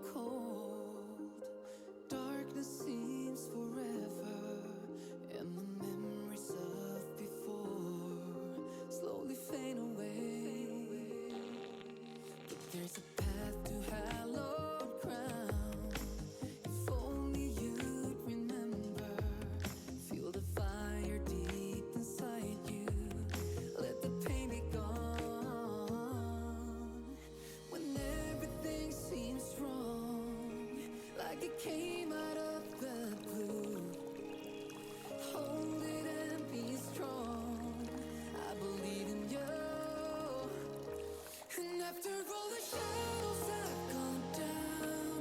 Cold darkness seems forever, and the memories of before slowly fade away. But there's a path to hallowed ground. If only you'd remember, feel the fire deep inside you. Let the pain be gone. When everything seems wrong, like it came out of the blue. Hold it and be strong. I believe in you. And after all the shadows have gone down,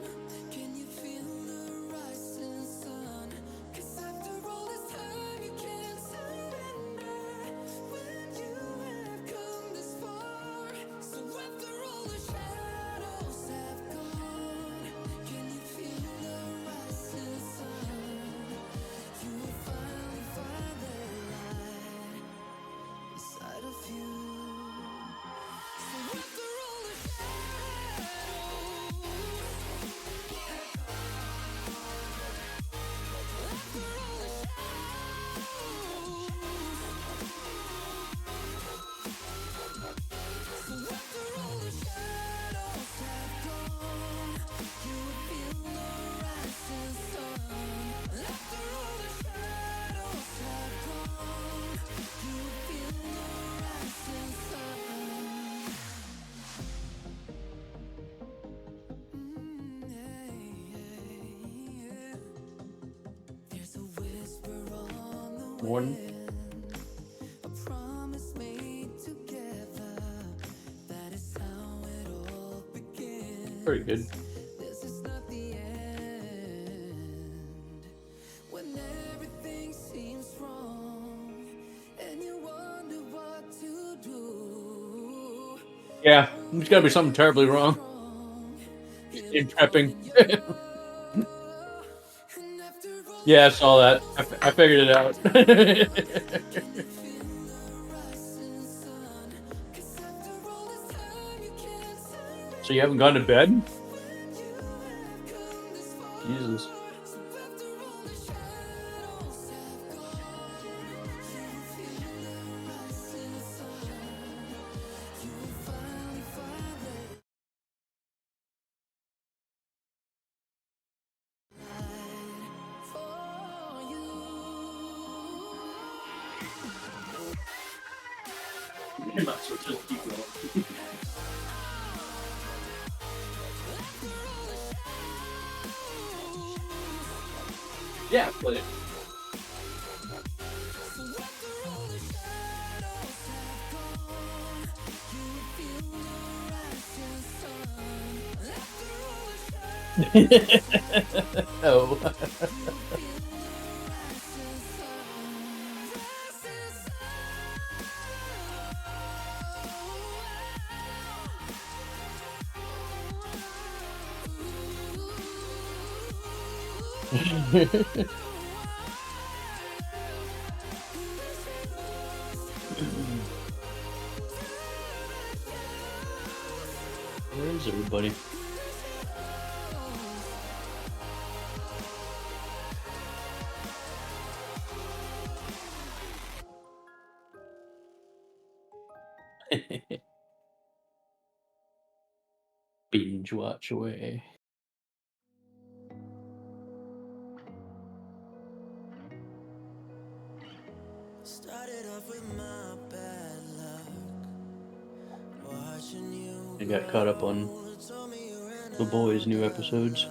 can you feel the rising sun? 'Cause after all this time you can't surrender when you have come this far. So after all the shadows have gone, can you feel the rising sun? You will finally find the light inside of you. So after all the shadows, after all the shadows, so after all the shadows have gone, you will feel the rising sun. After all the shadows have gone, you will feel the rising sun. There's a whisper on the Morning. wind, a promise made together. That is how it all begins. Very good. This is not the end. When everything seems wrong and you wonder what to do. Yeah, there's gotta be something terribly wrong in prepping. Yeah, I saw that. I figured it out. So you haven't gone to bed? Jesus. You might as well just keep going. Yeah, play it. Oh. Where is everybody? Binge watch away. Started off with my bad luck, watching you. I got caught up on The Boys' new episodes.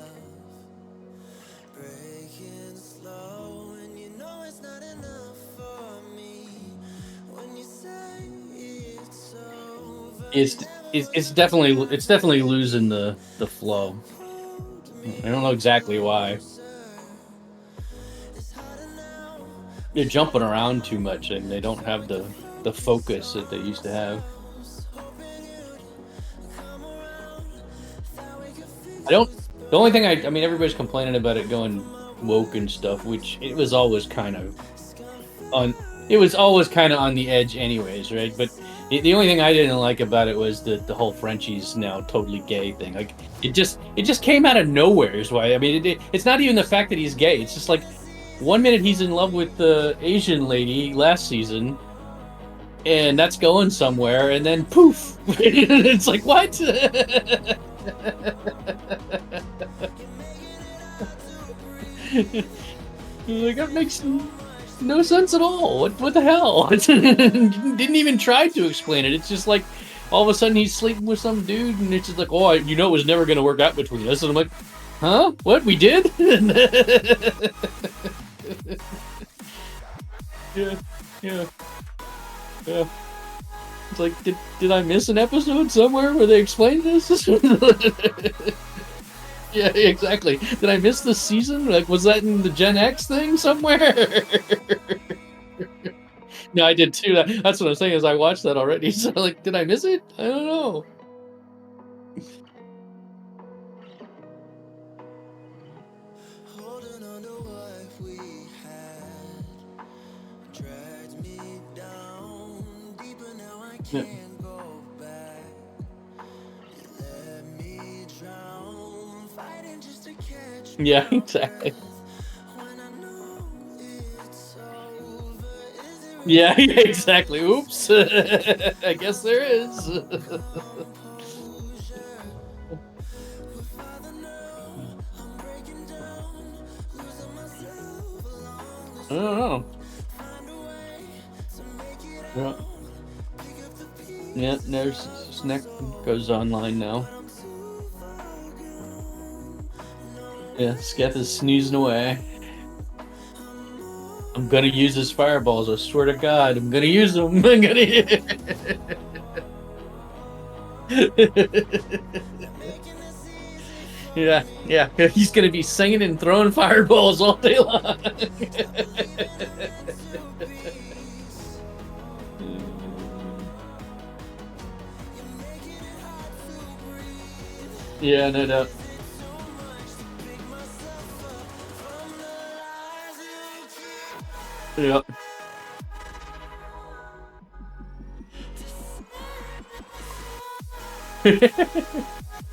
Breaking slow, and you know it's not enough for me when you say it's over. It's definitely losing the flow. I don't know exactly why. They're jumping around too much, and they don't have the focus that they used to have. The only thing I mean, everybody's complaining about it going woke and stuff, which it was always kind of on the edge anyways, right? But The only thing I didn't like about it was the whole Frenchie's now totally gay thing. Like it just came out of nowhere. Is why I mean it's not even the fact that he's gay. It's just like 1 minute he's in love with the Asian lady last season, and that's going somewhere, and then poof, it's like what? Like that makes no sense at all. What the hell? Didn't even try to explain it. It's just like all of a sudden he's sleeping with some dude, and it's just like, oh, it was never going to work out between us. And I'm like, huh? What we did? Yeah, yeah, yeah. It's like, did I miss an episode somewhere where they explained this? Yeah, exactly. Did I miss this season? Like, was that in the Gen X thing somewhere? No, I did too. That's what I'm saying. Is I watched that already. So, like, did I miss it? I don't know. Holding on to what we had dragged me down deeper. Now I can't go back. You let me drown, fighting just to catch my Yeah, exactly. breath. When I know it's over, is it Yeah, exactly. Oops. I guess there is. composure? With Father now, I'm breaking down, losing myself along I the don't know. find a way to make it Yeah, out. Pick up the pieces, yeah. There's Snack goes online now. I'm too far gone. Yeah, Sketh is snoozing away. I'm gonna use his fireballs. I swear to God, I'm gonna use them. I'm gonna. Yeah, yeah. He's gonna be singing and throwing fireballs all day long. Yeah, no doubt. Yeah.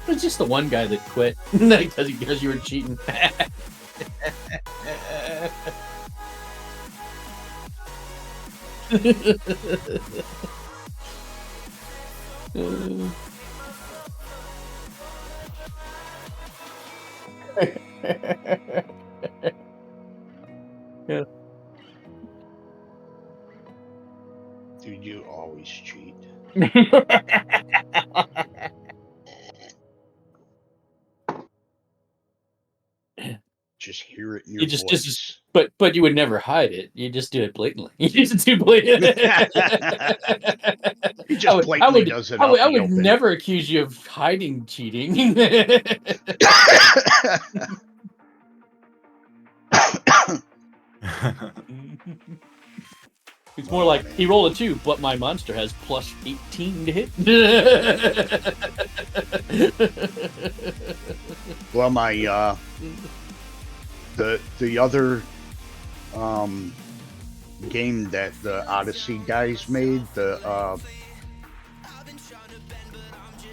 It's just the one guy that quit because you were cheating. Yeah. Dude, you always cheat. Just hear it in your You just voice. but you would never hide it. You just do it blatantly. You just do blatantly. He just blatantly does it out I in the would open. never accuse you of hiding cheating. It's more like he rolled a 2, but my monster has plus 18 to hit. Well, my the other game that the Odyssey guys made, the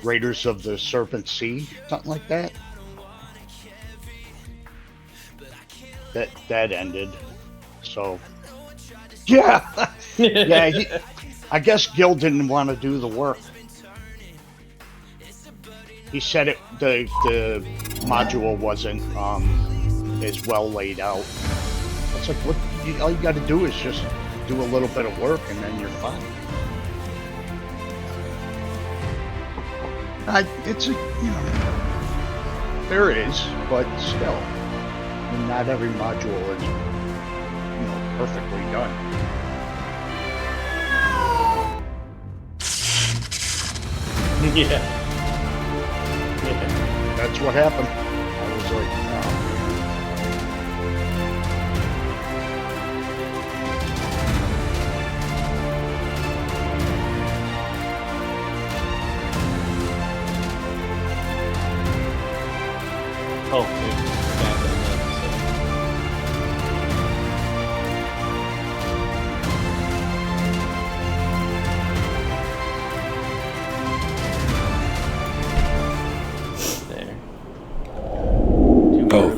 Raiders of the Serpent Sea, something like that. That ended. So yeah, yeah. I guess Gil didn't want to do the work. He said the module wasn't as well laid out. It's like all you got to do is just do a little bit of work and then you're fine. It's there is, but still, I mean, not every module is perfectly done. Yeah. That's what happened. I was like, oh. Oh, back on that,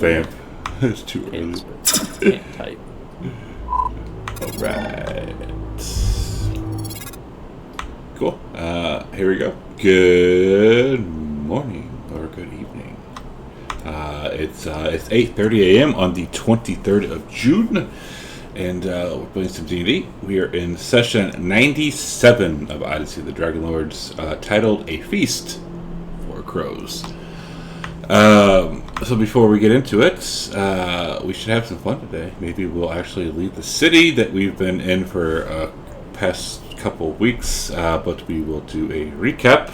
vamp. It's too early. Can't type. Alright. Cool. Here we go. Good morning or good evening. It's 8:30 a.m. on the 23rd of June, and we're playing some D&D. We are in session 97 of Odyssey of the Dragonlords, titled A Feast for Crows. So before we get into it, we should have some fun today. Maybe we'll actually leave the city that we've been in for past couple of weeks, but we will do a recap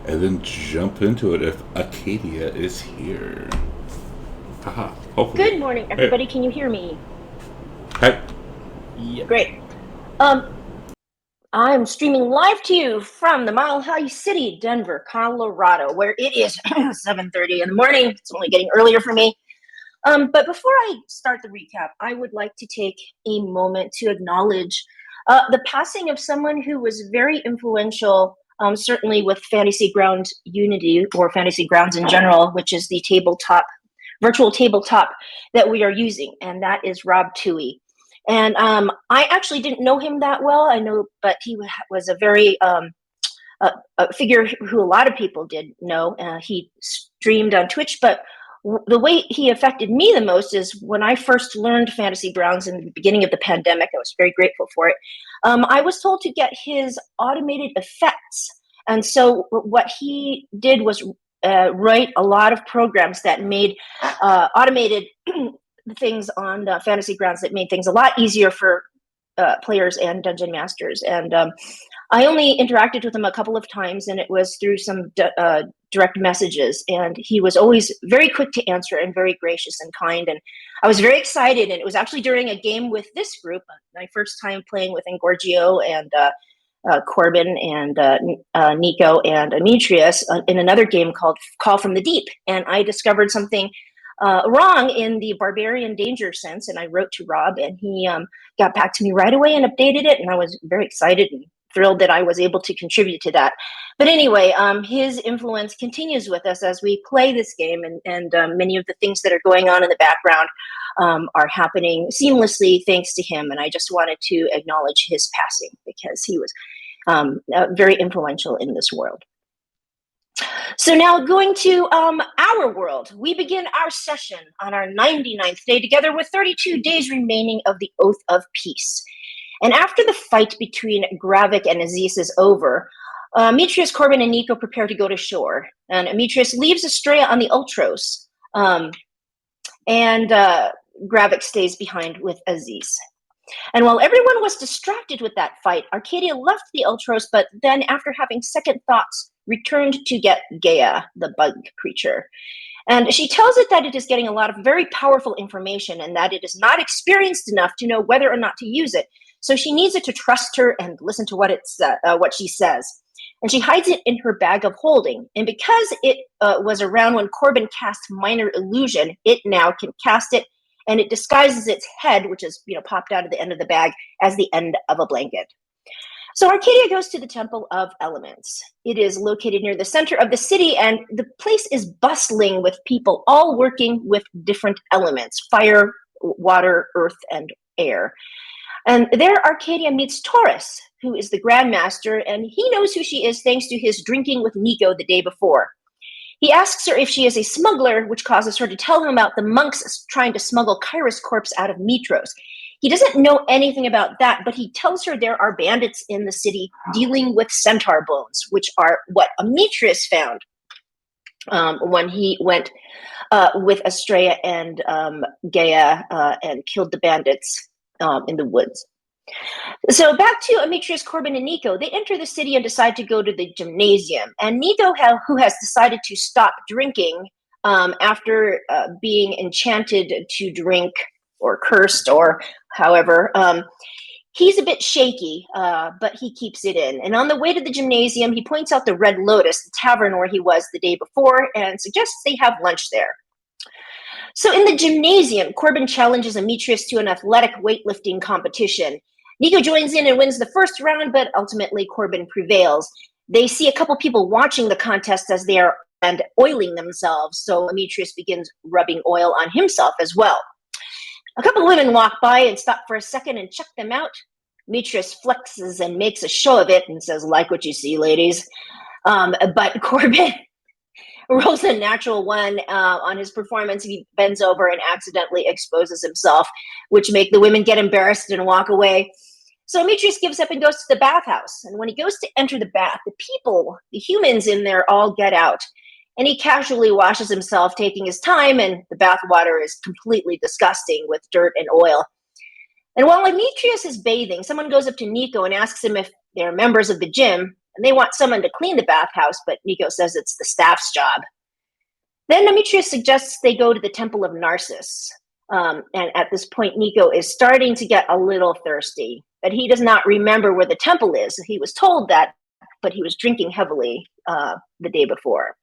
and then jump into it if Acadia is here. Haha. Hopefully. Good morning, everybody. Hey. Can you hear me? Hi. Yeah. Great. I'm streaming live to you from the Mile High City, Denver, Colorado, where it is 7:30 in the morning. It's only getting earlier for me. But before I start the recap, I would like to take a moment to acknowledge the passing of someone who was very influential, certainly with Fantasy Ground Unity, or Fantasy Grounds in general, which is the virtual tabletop that we are using, and that is Rob Toohey. And I actually didn't know him that well. But he was a very a figure who a lot of people did know. He streamed on Twitch, but the way he affected me the most is when I first learned Fantasy Grounds in the beginning of the pandemic. I was very grateful for it. I was told to get his automated effects. And so what he did was write a lot of programs that made automated things on Fantasy Grounds that made things a lot easier for players and dungeon masters. And I only interacted with him a couple of times, and it was through some direct messages. And he was always very quick to answer and very gracious and kind. And I was very excited. And it was actually during a game with this group, my first time playing with Engorgio and Corbin and Nico and Demetrius in another game called Call from the Deep. And I discovered something wrong in the barbarian danger sense, and I wrote to Rob, and he got back to me right away and updated it, and I was very excited and thrilled that I was able to contribute to that. But anyway, his influence continues with us as we play this game, and many of the things that are going on in the background are happening seamlessly thanks to him, and I just wanted to acknowledge his passing because he was very influential in this world. So now going to our world, we begin our session on our 99th day together with 32 days remaining of the Oath of Peace. And after the fight between Gravik and Aziz is over, Demetrius, Corbin, and Nico prepare to go to shore. And Demetrius leaves Estrella on the Ultros, and Gravik stays behind with Aziz. And while everyone was distracted with that fight, Arcadia left the Ultros, but then after having second thoughts, returned to get Gaia, the bug creature. And she tells it that it is getting a lot of very powerful information and that it is not experienced enough to know whether or not to use it. So she needs it to trust her and listen to what she says. And she hides it in her bag of holding. And because it was around when Corbin cast Minor Illusion, it now can cast it, and it disguises its head, which is popped out of the end of the bag, as the end of a blanket. So Arcadia goes to the Temple of Elements. It is located near the center of the city, and the place is bustling with people all working with different elements: fire, water, earth, and air. And there Arcadia meets Taurus, who is the Grandmaster, and he knows who she is thanks to his drinking with Nico the day before. He asks her if she is a smuggler, which causes her to tell him about the monks trying to smuggle Kyrus' corpse out of Mitros. He doesn't know anything about that, but he tells her there are bandits in the city dealing with centaur bones, which are what Demetrius found when he went with Estrella and Gaia and killed the bandits in the woods. So back to Demetrius, Corbin, and Nico. They enter the city and decide to go to the gymnasium. And Nico, who has decided to stop drinking after being enchanted to drink or cursed or however, he's a bit shaky, but he keeps it in. And on the way to the gymnasium, he points out the Red Lotus, the tavern where he was the day before, and suggests they have lunch there. So in the gymnasium, Corbin challenges Demetrius to an athletic weightlifting competition. Nico joins in and wins the first round, but ultimately Corbin prevails. They see a couple people watching the contest as they are and oiling themselves. So Demetrius begins rubbing oil on himself as well. A couple of women walk by and stop for a second and check them out. Demetrius flexes and makes a show of it and says, "Like what you see, ladies." But Corbin rolls a natural one on his performance. He bends over and accidentally exposes himself, which make the women get embarrassed and walk away. So Demetrius gives up and goes to the bathhouse. And when he goes to enter the bath, the people, the humans in there, all get out. And he casually washes himself, taking his time, and the bath water is completely disgusting with dirt and oil. And while Demetrius is bathing, someone goes up to Nico and asks him if they're members of the gym, and they want someone to clean the bathhouse, but Nico says it's the staff's job. Then Demetrius suggests they go to the Temple of Narcissus. And at this point, Nico is starting to get a little thirsty, but he does not remember where the temple is. He was told that, but he was drinking heavily the day before.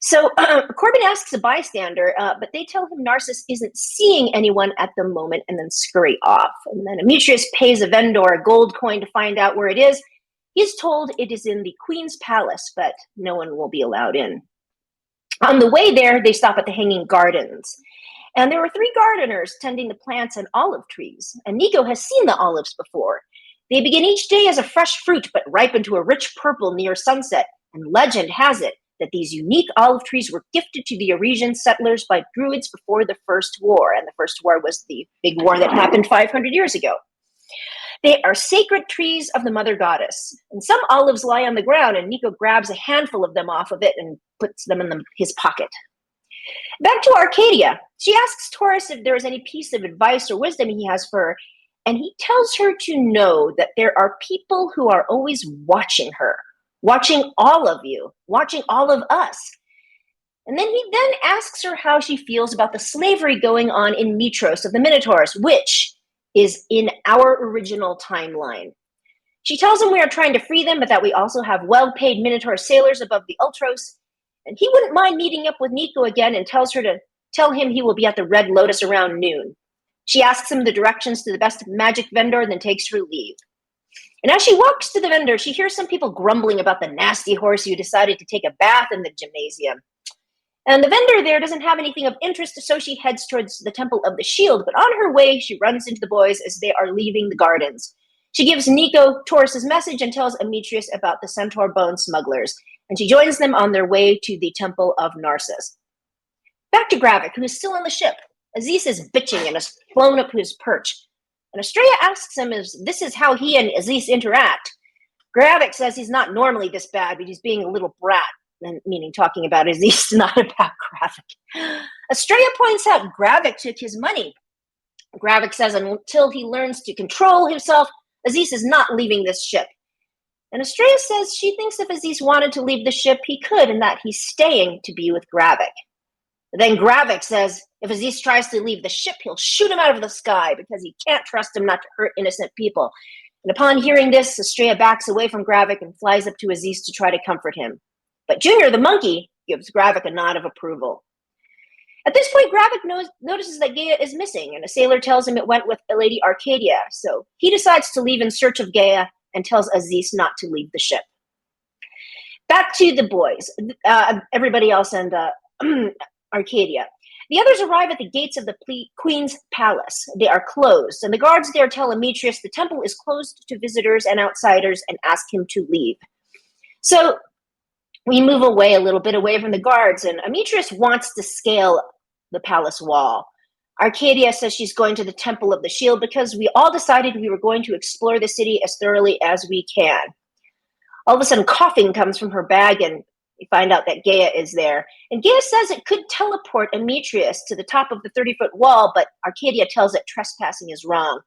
So Corbin asks a bystander, but they tell him Narcissus isn't seeing anyone at the moment and then scurry off. And then Demetrius pays a vendor a gold coin to find out where it is. He's told it is in the Queen's Palace, but no one will be allowed in. On the way there, they stop at the Hanging Gardens. And there were 3 gardeners tending the plants and olive trees. And Nico has seen the olives before. They begin each day as a fresh fruit, but ripen to a rich purple near sunset. And legend has it that these unique olive trees were gifted to the Arisian settlers by Druids before the First War. And the First War was the big war that happened 500 years ago. They are sacred trees of the Mother Goddess. And some olives lie on the ground, and Nico grabs a handful of them off of it and puts them in his pocket. Back to Arcadia. She asks Taurus if there is any piece of advice or wisdom he has for her, and he tells her to know that there are people who are always watching her, watching all of you, watching all of us. And then he then asks her how she feels about the slavery going on in Mitros of the Minotaurs, which is in our original timeline. She tells him we are trying to free them, but that we also have well-paid Minotaur sailors above the Ultros, and he wouldn't mind meeting up with Nico again and tells her to tell him he will be at the Red Lotus around noon. She asks him the directions to the best magic vendor and then takes her leave. And as she walks to the vendor, she hears some people grumbling about the nasty horse who decided to take a bath in the gymnasium. And the vendor there doesn't have anything of interest, so she heads towards the Temple of the Shield. But on her way, she runs into the boys as they are leaving the gardens. She gives Nico Taurus's message and tells Demetrius about the centaur bone smugglers. And she joins them on their way to the Temple of Narcissus. Back to Gravik, who is still on the ship. Aziz is bitching and has flown up to his perch. And Estrella asks him if this is how he and Aziz interact. Gravik says he's not normally this bad, but he's being a little brat. Meaning talking about Aziz, not about Gravik. Estrella points out Gravik took his money. Gravik says until he learns to control himself, Aziz is not leaving this ship. And Estrella says she thinks if Aziz wanted to leave the ship, he could, and that he's staying to be with Gravik. Then Gravik says if Aziz tries to leave the ship, he'll shoot him out of the sky because he can't trust him not to hurt innocent people. And upon hearing this, Estrella backs away from Gravik and flies up to Aziz to try to comfort him. But Junior, the monkey, gives Gravik a nod of approval. At this point, Gravik notices that Gaia is missing, and a sailor tells him it went with Lady Arcadia. So he decides to leave in search of Gaia and tells Aziz not to leave the ship. Back to the boys, everybody else and Arcadia. The others arrive at the gates of the Queen's Palace. They are closed, and the guards there tell Demetrius the temple is closed to visitors and outsiders and ask him to leave. So we move away a little bit away from the guards, and Demetrius wants to scale the palace wall. Arcadia says she's going to the Temple of the Shield because we all decided we were going to explore the city as thoroughly as we can. All of a sudden, coughing comes from her bag, and we find out that Gaia is there. And Gaia says it could teleport Demetrius to the top of the 30-foot wall, but Arcadia tells it trespassing is wrong.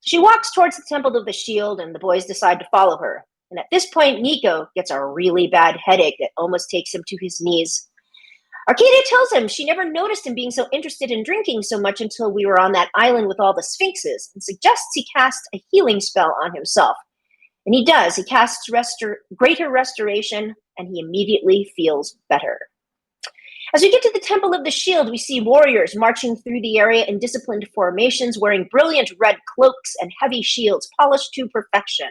She walks towards the Temple of the Shield, and the boys decide to follow her. And at this point, Nico gets a really bad headache that almost takes him to his knees. Arcadia tells him she never noticed him being so interested in drinking so much until we were on that island with all the sphinxes, and suggests he cast a healing spell on himself. And he does. He casts greater restoration, and he immediately feels better. As we get to the Temple of the Shield, we see warriors marching through the area in disciplined formations, wearing brilliant red cloaks and heavy shields polished to perfection.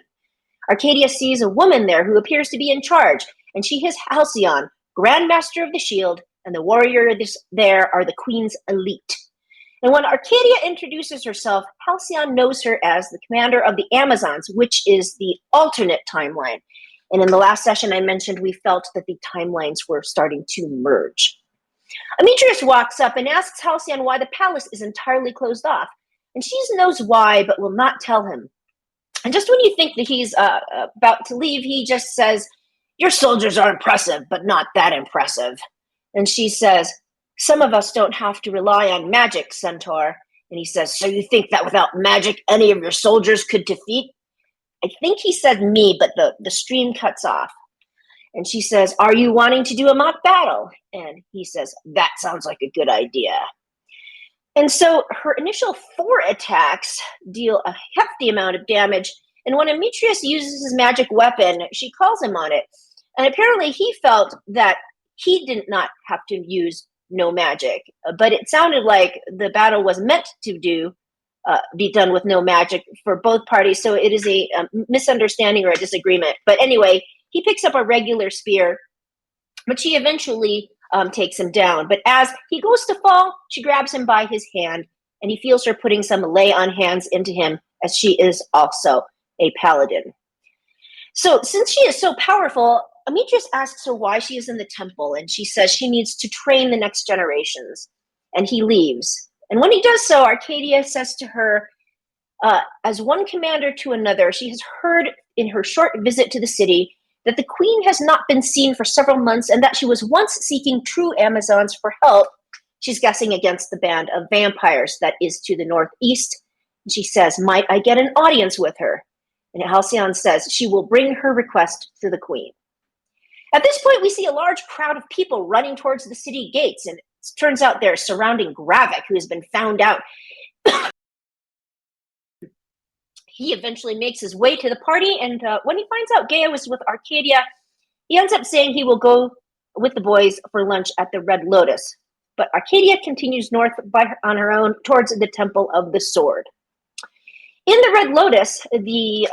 Arcadia sees a woman there who appears to be in charge, and she is Halcyon, Grandmaster of the Shield, and the warrior there are the Queen's elite. And when Arcadia introduces herself, Halcyon knows her as the commander of the Amazons, which is the alternate timeline. And in the last session, I mentioned we felt that the timelines were starting to merge. Amitrius walks up and asks Halcyon why the palace is entirely closed off. And she knows why, but will not tell him. And just when you think that he's about to leave, he just says, "Your soldiers are impressive, but not that impressive." And she says, "Some of us don't have to rely on magic, Centaur." And he says, "So you think that without magic, any of your soldiers could defeat?" I think he said me, but the stream cuts off. And she says, "Are you wanting to do a mock battle?" And he says, "That sounds like a good idea." And so her initial 4 attacks deal a hefty amount of damage. And when Amitrius uses his magic weapon, she calls him on it. And apparently he felt that he did not have to use no magic. But it sounded like the battle was meant to be done with no magic for both parties. So it is a misunderstanding or a disagreement. But anyway, he picks up a regular spear, but she eventually takes him down. But as he goes to fall, she grabs him by his hand, and he feels her putting some lay on hands into him, as she is also a paladin. So since she is so powerful, Amitrius asks her why she is in the temple, and she says she needs to train the next generations. And he leaves. And when he does so, Arcadia says to her, as one commander to another, she has heard in her short visit to the city that the Queen has not been seen for several months and that she was once seeking true Amazons for help. She's guessing against the band of vampires that is to the northeast. And she says, "Might I get an audience with her?" And Halcyon says she will bring her request to the Queen. At this point, we see a large crowd of people running towards the city gates, and it turns out they're surrounding Gravik, who has been found out. He eventually makes his way to the party, and when he finds out Gaia was with Arcadia, he ends up saying he will go with the boys for lunch at the Red Lotus. But Arcadia continues north on her own towards the Temple of the Sword. In the Red Lotus, the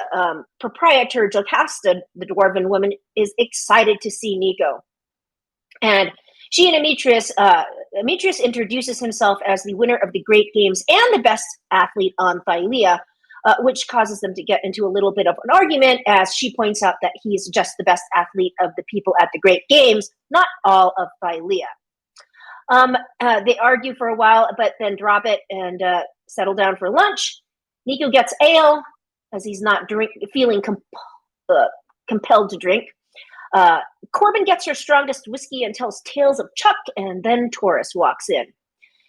proprietor, Jocasta, the dwarven woman, is excited to see Nico. And she and Amitrius introduces himself as the winner of the Great Games and the best athlete on Thylea, which causes them to get into a little bit of an argument, as she points out that he's just the best athlete of the people at the Great Games, not all of Thylea. They argue for a while, but then drop it and settle down for lunch. Nico gets ale, as he's not feeling compelled to drink. Corbin gets her strongest whiskey and tells tales of Chuck, and then Taurus walks in.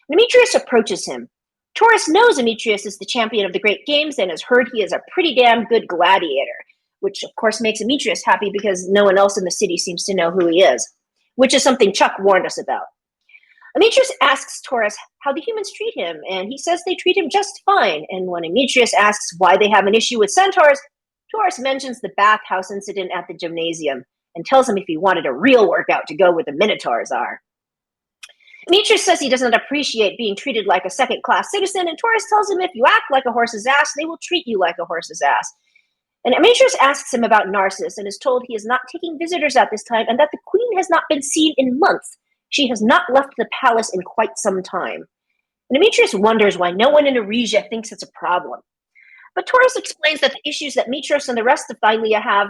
Amitrius approaches him. Taurus knows Amitrius is the champion of the Great Games and has heard he is a pretty damn good gladiator, which of course makes Amitrius happy because no one else in the city seems to know who he is, which is something Chuck warned us about. Amitrius asks Taurus how the humans treat him, and he says they treat him just fine. And when Amitrius asks why they have an issue with centaurs, Taurus mentions the bathhouse incident at the gymnasium and tells him if he wanted a real workout to go where the minotaurs are. Amitrius says he doesn't appreciate being treated like a second-class citizen, and Taurus tells him if you act like a horse's ass, they will treat you like a horse's ass. And Amitrius asks him about Narcissus and is told he is not taking visitors at this time and that the Queen has not been seen in months. She has not left the palace in quite some time. And Amitrius wonders why no one in Eregia thinks it's a problem. But Taurus explains that the issues that Mitros and the rest of Thylea have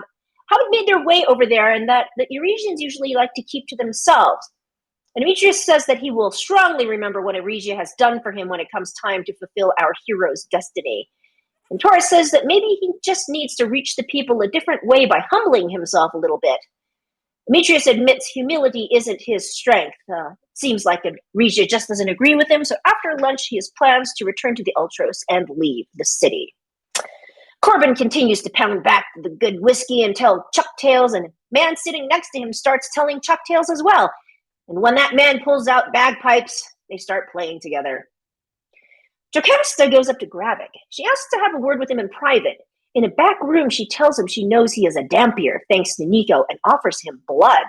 haven't made their way over there, and that the Eresians usually like to keep to themselves. And Amitrius says that he will strongly remember what Eregia has done for him when it comes time to fulfill our hero's destiny. And Taurus says that maybe he just needs to reach the people a different way by humbling himself a little bit. Amitrius admits humility isn't his strength. Seems like Eregia just doesn't agree with him, so after lunch he has plans to return to the Ultros and leave the city. Corbin continues to pound back the good whiskey and tell Chuck tales, and a man sitting next to him starts telling Chuck tales as well. And when that man pulls out bagpipes, they start playing together. Jocasta goes up to Gravik. She asks to have a word with him in private. In a back room, she tells him she knows he is a Dampier, thanks to Nico, and offers him blood.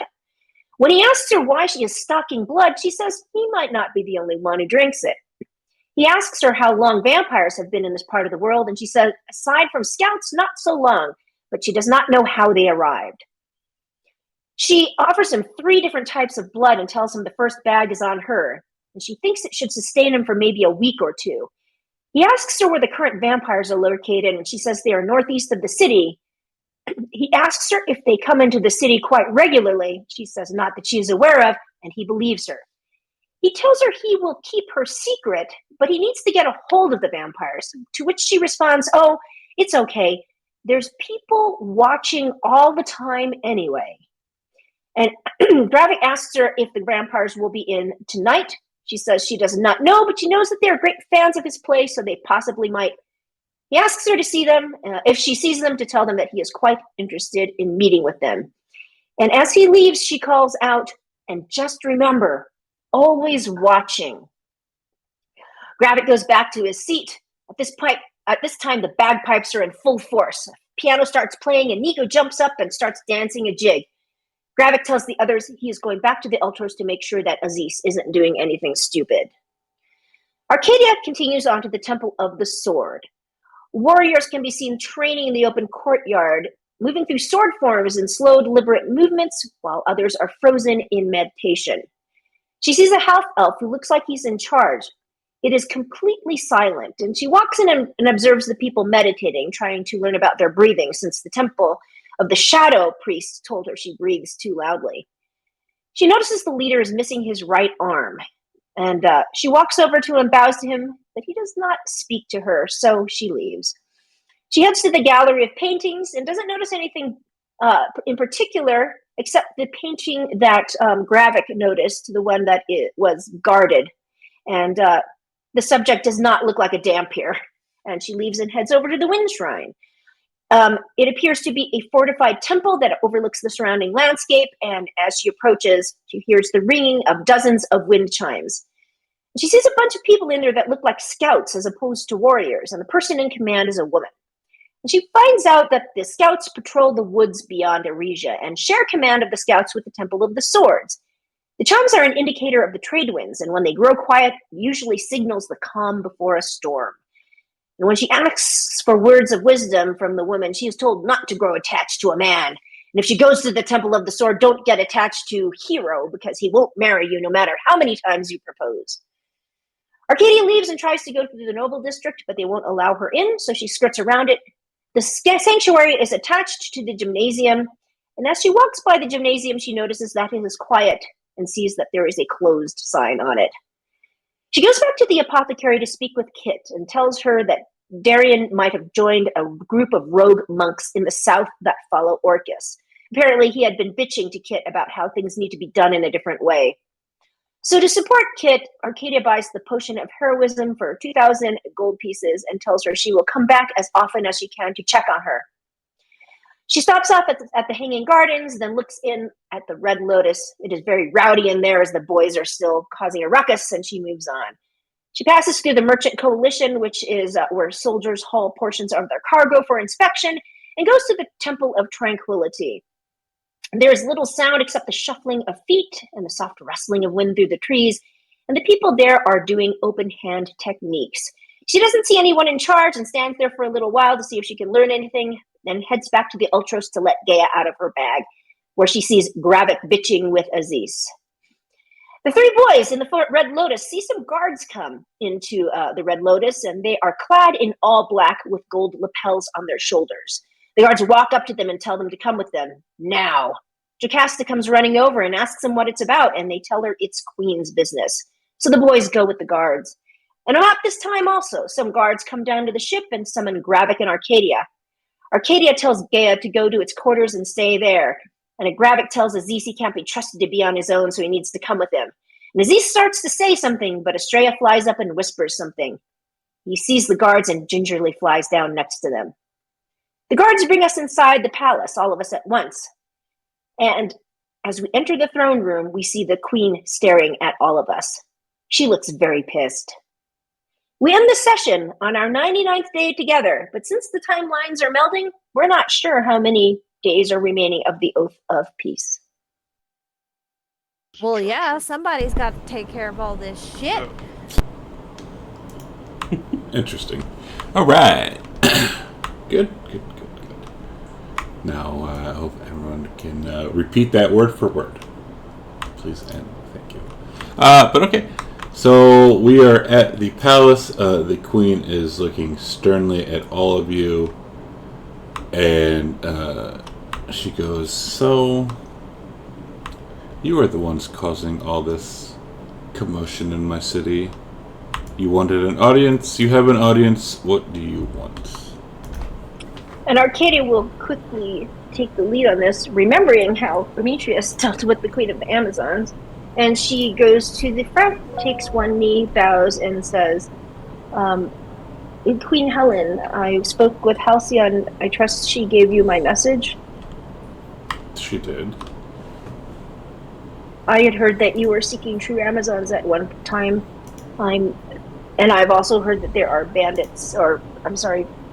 When he asks her why she is stocking blood, she says he might not be the only one who drinks it. He asks her how long vampires have been in this part of the world, and she says, aside from scouts, not so long, but she does not know how they arrived. She offers him 3 different types of blood and tells him the first bag is on her, and she thinks it should sustain him for maybe a week or 2. He asks her where the current vampires are located, and she says they are northeast of the city. He asks her if they come into the city quite regularly. She says not that she is aware of, and he believes her. He tells her he will keep her secret, but he needs to get a hold of the vampires, to which she responds, "Oh, it's okay. There's people watching all the time anyway." And Gravik asks her if the vampires will be in tonight. She says she does not know, but she knows that they're great fans of his play, so they possibly might. He asks her to see them, if she sees them, to tell them that he is quite interested in meeting with them. And as he leaves, she calls out, "And just remember, always watching." Gravik goes back to his seat. At this time, the bagpipes are in full force. Piano starts playing, and Nico jumps up and starts dancing a jig. Gravik tells the others he is going back to the Ultros to make sure that Aziz isn't doing anything stupid. Arcadia continues on to the Temple of the Sword. Warriors can be seen training in the open courtyard, moving through sword forms in slow, deliberate movements, while others are frozen in meditation. She sees a half-elf who looks like he's in charge. It is completely silent, and she walks in and observes the people meditating, trying to learn about their breathing, since the temple of the Shadow Priest told her she breathes too loudly. She notices the leader is missing his right arm, and she walks over to him and bows to him, but he does not speak to her, so she leaves. She heads to the gallery of paintings and doesn't notice anything in particular, except the painting that Gravik noticed, the one that it was guarded. And the subject does not look like a dhampir. And she leaves and heads over to the Wind Shrine. It appears to be a fortified temple that overlooks the surrounding landscape, and as she approaches, she hears the ringing of dozens of wind chimes. She sees a bunch of people in there that look like scouts as opposed to warriors, and the person in command is a woman. And she finds out that the scouts patrol the woods beyond Arisia and share command of the scouts with the Temple of the Swords. The chimes are an indicator of the trade winds, and when they grow quiet, usually signals the calm before a storm. And when she asks for words of wisdom from the woman, she is told not to grow attached to a man. And if she goes to the Temple of the Sword, don't get attached to Hero, because he won't marry you no matter how many times you propose. Arcadia leaves and tries to go to the Noble District, but they won't allow her in, so she skirts around it. The sanctuary is attached to the gymnasium, and as she walks by the gymnasium, she notices that it is quiet and sees that there is a closed sign on it. She goes back to the apothecary to speak with Kit and tells her that Darian might have joined a group of rogue monks in the south that follow Orcus. Apparently, he had been bitching to Kit about how things need to be done in a different way. So to support Kit, Arcadia buys the potion of heroism for 2,000 gold pieces and tells her she will come back as often as she can to check on her. She stops off at the Hanging Gardens, then looks in at the Red Lotus. It is very rowdy in there as the boys are still causing a ruckus, and she moves on. She passes through the Merchant Coalition, which is where soldiers haul portions of their cargo for inspection, and goes to the Temple of Tranquility. There is little sound except the shuffling of feet and the soft rustling of wind through the trees, and the people there are doing open hand techniques. She doesn't see anyone in charge and stands there for a little while to see if she can learn anything, then heads back to the Ultros to let Gaia out of her bag, where she sees Gravik bitching with Aziz. The 3 boys in the Red Lotus see some guards come into the Red Lotus, and they are clad in all black with gold lapels on their shoulders. The guards walk up to them and tell them to come with them, now. Jocasta comes running over and asks them what it's about, and they tell her it's Queen's business. So the boys go with the guards. And about this time also, some guards come down to the ship and summon Gravik and Arcadia. Arcadia tells Gaia to go to its quarters and stay there, and Gravik tells Aziz he can't be trusted to be on his own, so he needs to come with him. And Aziz starts to say something, but Estrella flies up and whispers something. He sees the guards and gingerly flies down next to them. The guards bring us inside the palace, all of us at once. And as we enter the throne room, we see the Queen staring at all of us. She looks very pissed. We end the session on our 99th day together, but since the timelines are melding, we're not sure how many days are remaining of the Oath of Peace. Well, yeah, somebody's got to take care of all this shit. Interesting. All right. Good. Now, I hope everyone can repeat that word for word. Please and thank you. But okay. So we are at the palace. The queen is looking sternly at all of you. And she goes, "So, you are the ones causing all this commotion in my city. You wanted an audience. You have an audience. What do you want?" And Arcadia will quickly take the lead on this, remembering how Demetrius dealt with the Queen of the Amazons. And she goes to the front, takes one knee, bows, and says, Queen Helen, I spoke with Halcyon. I trust she gave you my message. She did. I had heard that you were seeking true Amazons at one time. And I've also heard that there are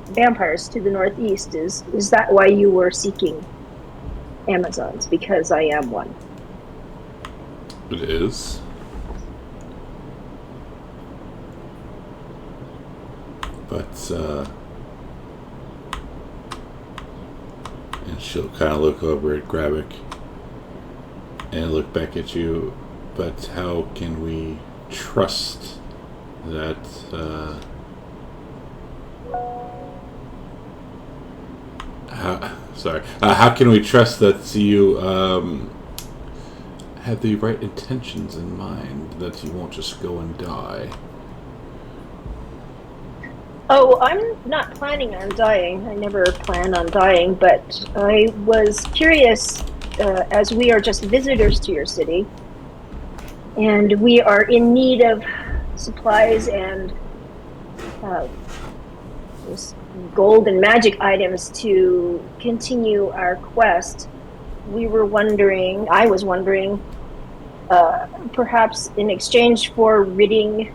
vampires to the northeast. Is that why you were seeking Amazons? Because I am one. It is. But, and she'll kind of look over at Gravic and look back at you. But how can we trust that, how can we trust that you, have the right intentions in mind, that you won't just go and die? Oh, I'm not planning on dying. I never plan on dying, but I was curious, as we are just visitors to your city, and we are in need of supplies and gold and magic items to continue our quest. I was wondering, perhaps in exchange for ridding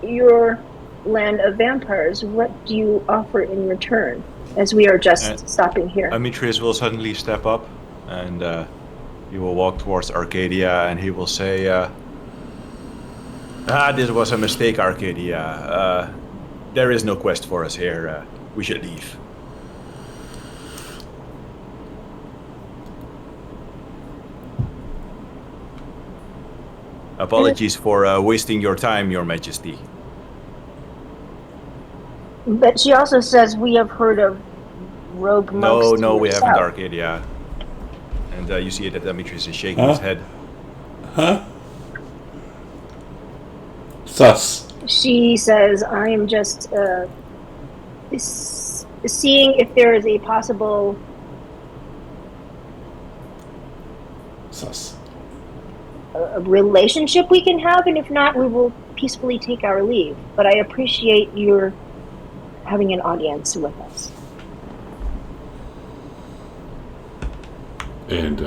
your land of vampires, what do you offer in return, as we are just stopping here? Demetrius will suddenly step up, and he will walk towards Arcadia, and he will say, this was a mistake, Arcadia. There is no quest for us here. We should leave. Apologies for wasting your time, Your Majesty. But she also says we have heard of rogue monks. No, we haven't, south. Arcadia. And you see that Demetrius is shaking his head. Huh? Sus. She says, I am just seeing if there is a possible Sus. relationship we can have, and if not, we will peacefully take our leave. But I appreciate your having an audience with us. And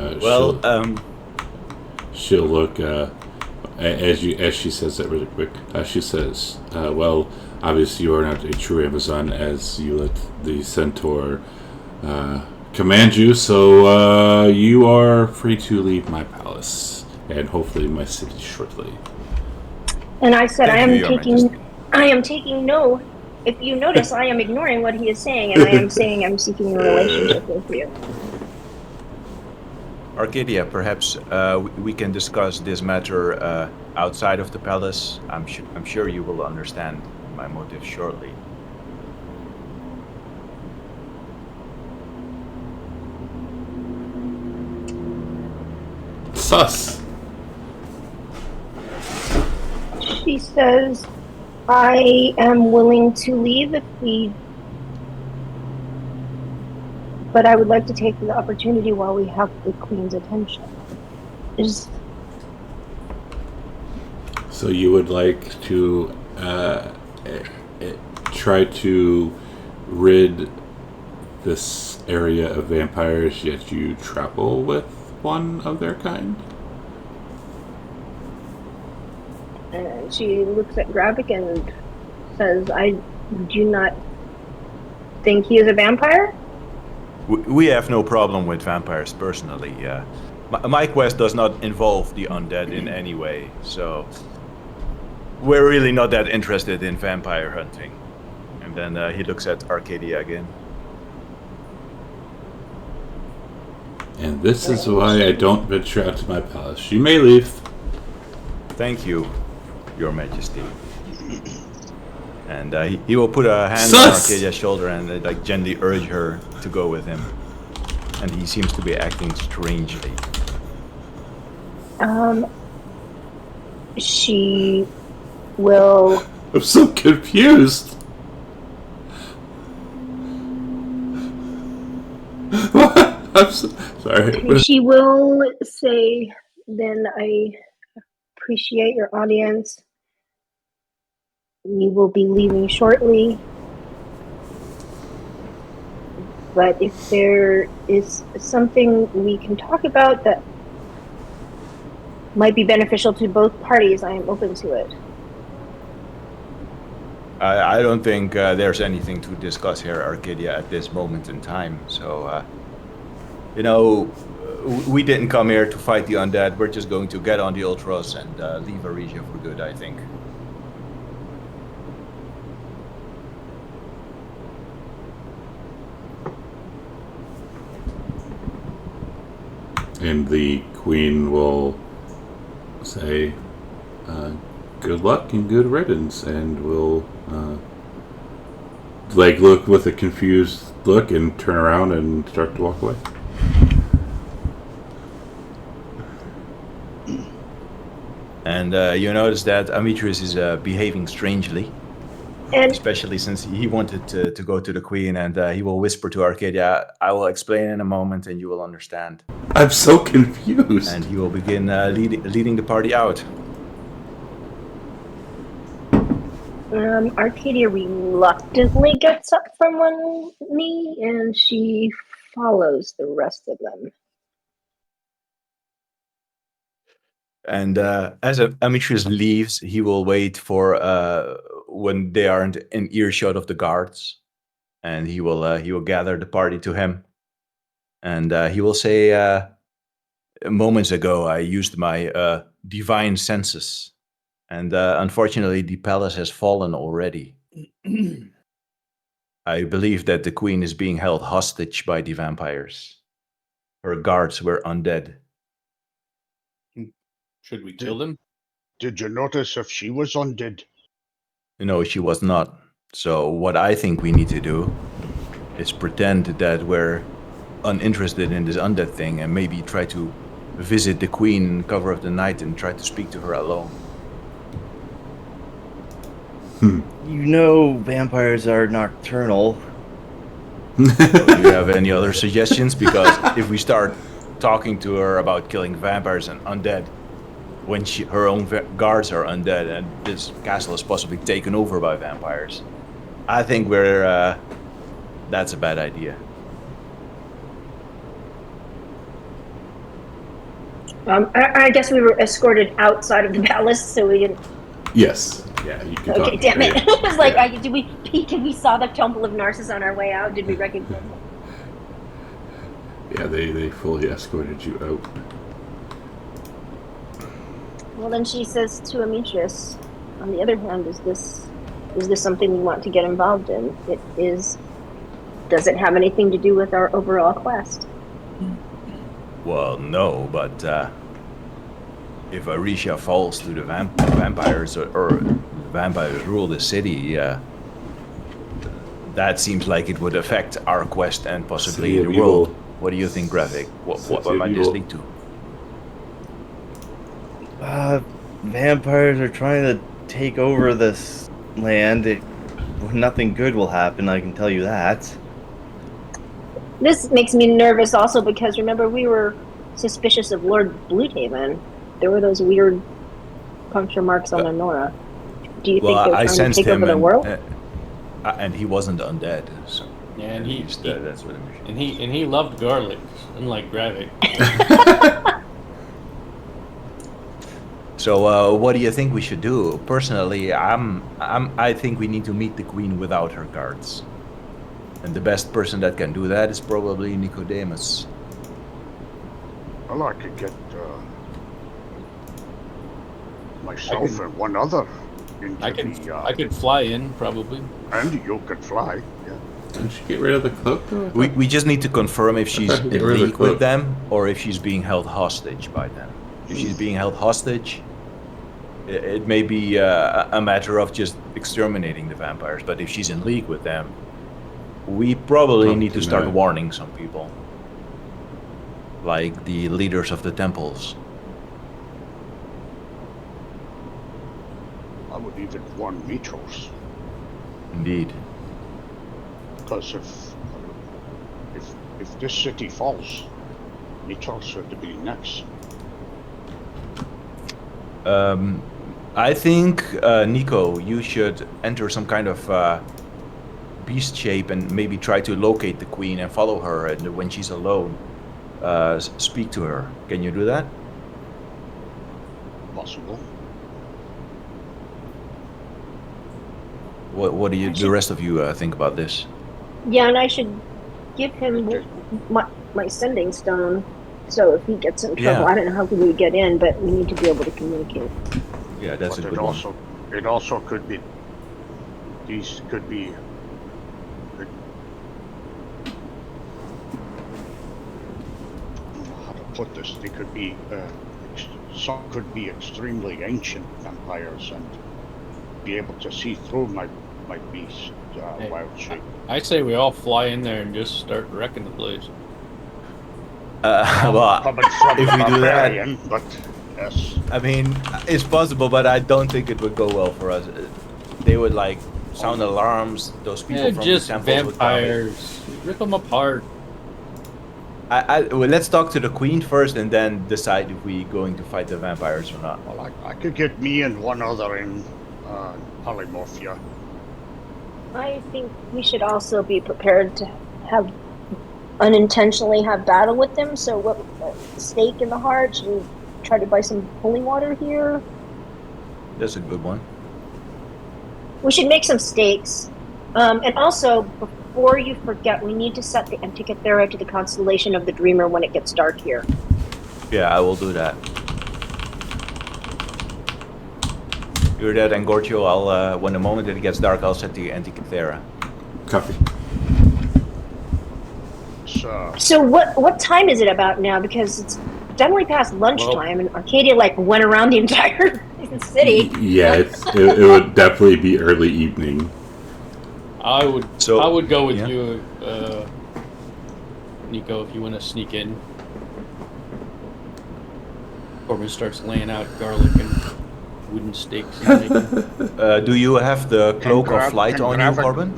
she'll look as she says that really quick. She says, "Well, obviously you are not a true Amazon, as you let the centaur command you. So you are free to leave my palace and hopefully my city shortly." And I said, Majesty. I am taking no. If you notice, I am ignoring what he is saying, and I am saying I'm seeking a relationship with you. Arcadia, perhaps we can discuss this matter outside of the palace. I'm sure you will understand my motive shortly. Sus. She says, I am willing to leave but I would like to take the opportunity while we have the Queen's attention. So you would like to try to rid this area of vampires, yet you travel with one of their kind? And she looks at Gravic and says, I do not think he is a vampire. We have no problem with vampires personally. My quest does not involve the undead in any way, so we're really not that interested in vampire hunting. And then he looks at Arcadia again. And this is why I don't venture out to my palace. You may leave. Thank you, Your Majesty. And he will put a hand on Sus! Arcadia's shoulder and like gently urge her to go with him. And he seems to be acting strangely. She will. I'm so confused. I'm so, sorry. She will say, then I appreciate your audience. We will be leaving shortly. But if there is something we can talk about that might be beneficial to both parties, I am open to it. I don't think there's anything to discuss here, Arcadia, at this moment in time. So, we didn't come here to fight the undead. We're just going to get on the Ultras and leave Arisia for good, I think. And the queen will say, good luck and good riddance, and will look with a confused look and turn around and start to walk away. And you notice that Amitrius is behaving strangely. And Especially since he wanted to go to the queen, and he will whisper to Arcadia, I will explain in a moment and you will understand. I'm so confused. And he will begin leading the party out. Arcadia reluctantly gets up from one knee and she follows the rest of them. And as Amitrius leaves, he will wait for when they are in earshot of the guards, and he will gather the party to him, and he will say, "Moments ago, I used my divine senses, and unfortunately, the palace has fallen already. I believe that the queen is being held hostage by the vampires. Her guards were undead." Should we kill them? Did you notice if she was undead? No, she was not. So what I think we need to do is pretend that we're uninterested in this undead thing and maybe try to visit the queen in cover of the night and try to speak to her alone. Vampires are nocturnal. Do you have any other suggestions? Because if we start talking to her about killing vampires and undead, when her own guards are undead and this castle is possibly taken over by vampires, I think that's a bad idea. I guess we were escorted outside of the palace, so we didn't. Yes. Yeah, you can Okay, talk. damn it! Yeah. It was like, did we peek and we saw the Temple of Narcissus on our way out? Did we recognize it? Yeah, they fully escorted you out. Well, then she says to Amitrius, on the other hand, is this something we want to get involved in? Does it have anything to do with our overall quest? Well, no, but if Arisha falls to the vampires or vampires rule the city, that seems like it would affect our quest and possibly the world. What do you think, Graphic? What might this lead to? Vampires are trying to take over this land. Nothing good will happen, I can tell you that. This makes me nervous also because remember we were suspicious of Lord Bluehaven. There were those weird puncture marks on Honora. Do you think they're trying to take over the world? And he wasn't undead, so Yeah, and that's what I mean. and he loved garlic, unlike Gravik. So, what do you think we should do? Personally, I think we need to meet the queen without her guards, and the best person that can do that is probably Nicodemus. Well, I could get myself and one other into I could fly in probably. and you could fly. Yeah. Don't you get rid of the cloak, though? We just need to confirm if she's Get in rid of the league with cloak. them or if she's being held hostage by them. If she's being held hostage, it may be a matter of just exterminating the vampires. But if she's in league with them, we probably need to start warning some people, like the leaders of the temples. I would even warn Mitros. Indeed. Because if this city falls, Mitros are to be next. I think, Nico, you should enter some kind of beast shape and maybe try to locate the queen and follow her, and when she's alone, speak to her. Can you do that? Possible. What do you, the rest of you, think about this? Yeah, and I should give him my sending stone. So if he gets in trouble, Yeah. I don't know how we get in, but we need to be able to communicate. Yeah, that's But a good one. it also could be. These could be. How to put this? They could be. Some could be extremely ancient vampires and be able to see through my beast Hey, wild shape. I say we all fly in there and just start wrecking the place. Well, Coming from if a we do that, barbarian, but yes. I mean, it's possible, but I don't think it would go well for us. They would like sound alarms. Those people Yeah, from just the temples would come in. vampires. Rip them apart. Well, let's talk to the queen first, and then decide if we're going to fight the vampires or not. Well, I could get me and one other in polymorphia. I think we should also be prepared to have unintentionally have battle with them. So what stake in the heart? Should we try to buy some holy water here? That's a good one. We should make some stakes. And also, before you forget, we need to set the Antikythera to the constellation of the Dreamer when it gets dark here. Yeah, I will do that. You're that, and Gorgio, I'll when the moment it gets dark, I'll set the Antikythera. Copy. So what time is it about now? Because it's definitely past lunchtime, and Arcadia like went around the entire city. Yeah, it would definitely be early evening. I would go with yeah. you, Nico, if you want to sneak in. Corbin starts laying out garlic and wooden stakes. And making... Do you have the cloak of flight on you, Corbin?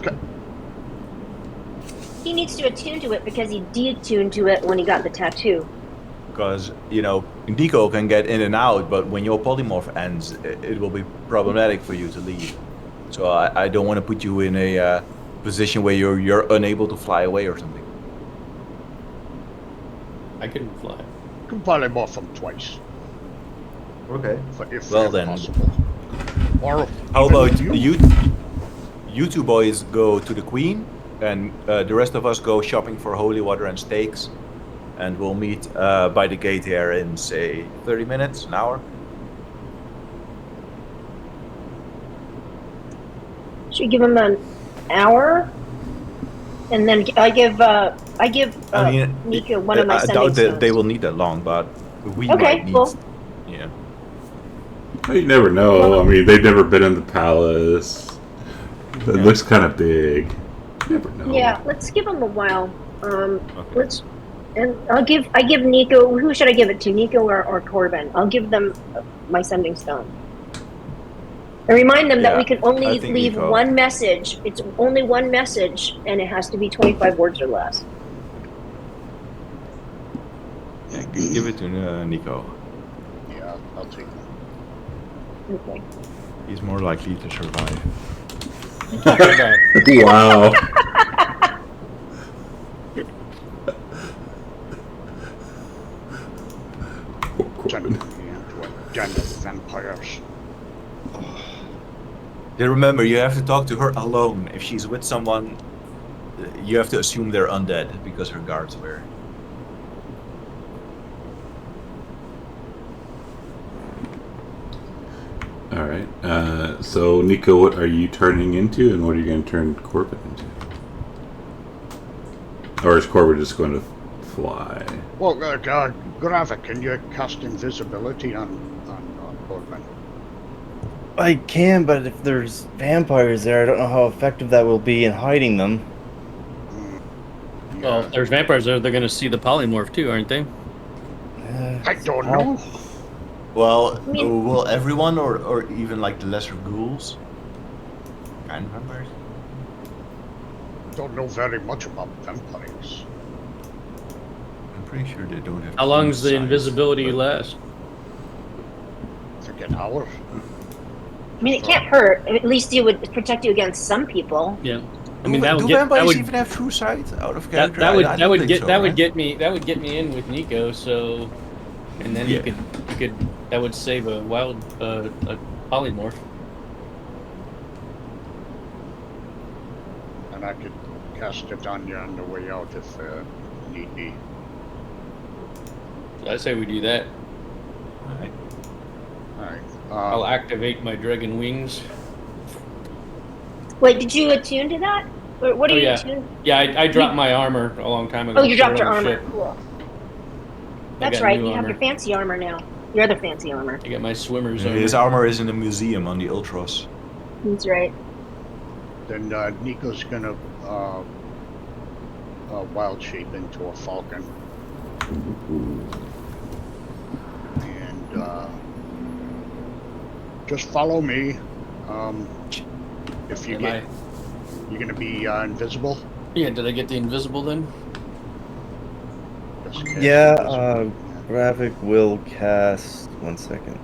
He needs to attune to it because he detuned to it when he got the tattoo. Because, you know, Nico can get in and out, but when your polymorph ends, it will be problematic for you to leave. So I don't want to put you in a position where you're unable to fly away or something. I can fly. You can polymorph them twice. Okay. If Well then. possible. Or How even about you two boys go to the queen, and the rest of us go shopping for holy water and steaks, and we'll meet by the gate here in, say, 30 minutes, an hour. Should we give him an hour? And then I give Nico one of my I sending doubt that stones. they will need that long, but we Okay, might need. cool. Yeah. You never know. I mean, they've never been in the palace. It looks kind of big. You never know. Yeah, let's give him a while. Okay. I give Nico. Who should I give it to? Nico or Corbin? I'll give them my sending stone. And remind them that Yeah, we can I only think leave Nico. one message. It's only one message, and it has to be 25 words or less. Yeah, give it to Nico. Yeah, I'll take it. Okay. He's more likely to survive. Wow. Send me into a den of vampires. Then remember, you have to talk to her alone. If she's with someone, you have to assume they're undead because her guards were. All right. So, Nico, what are you turning into, and what are you going to turn Corbin into? Or is Corbin just going to fly? Well, Gravik, can you cast invisibility on Corbin? I can, but if there's vampires there, I don't know how effective that will be in hiding them. Well, if there's vampires there, they're going to see the polymorph too, aren't they? I don't know. Well, I mean- will everyone or even like the lesser ghouls? Kind of vampires? Don't know very much about vampires. I'm pretty sure they don't have. How long does the size, invisibility but- last? I think an hour. I mean, it can't hurt. At least it would protect you against some people. Yeah. I mean, that do would get vampires that would even have true sight out of that, character? that would I that don't would think get so, that would right? get me in with Nico. So, and then Yeah. you could that would save a wild a polymorph. And I could cast it on you on the way out if need be. So I say we do that. Alright. Alright. I'll activate my dragon wings. Wait, did you attune to that? Or what are Oh, you yeah. attuned? Yeah, I dropped my armor a long time ago. Oh, you dropped your on the armor. ship. Cool. I That's got right. new You have armor. your fancy armor now. Your other fancy armor. I got my swimmer's His armor. armor is in the museum on the Ultros. That's right. Then Nico's gonna wild shape into a falcon. And just follow me. If you Am you're gonna be invisible. Yeah, did I get the invisible then? Just cast Yeah, invisible. Gravik will cast. 1 second.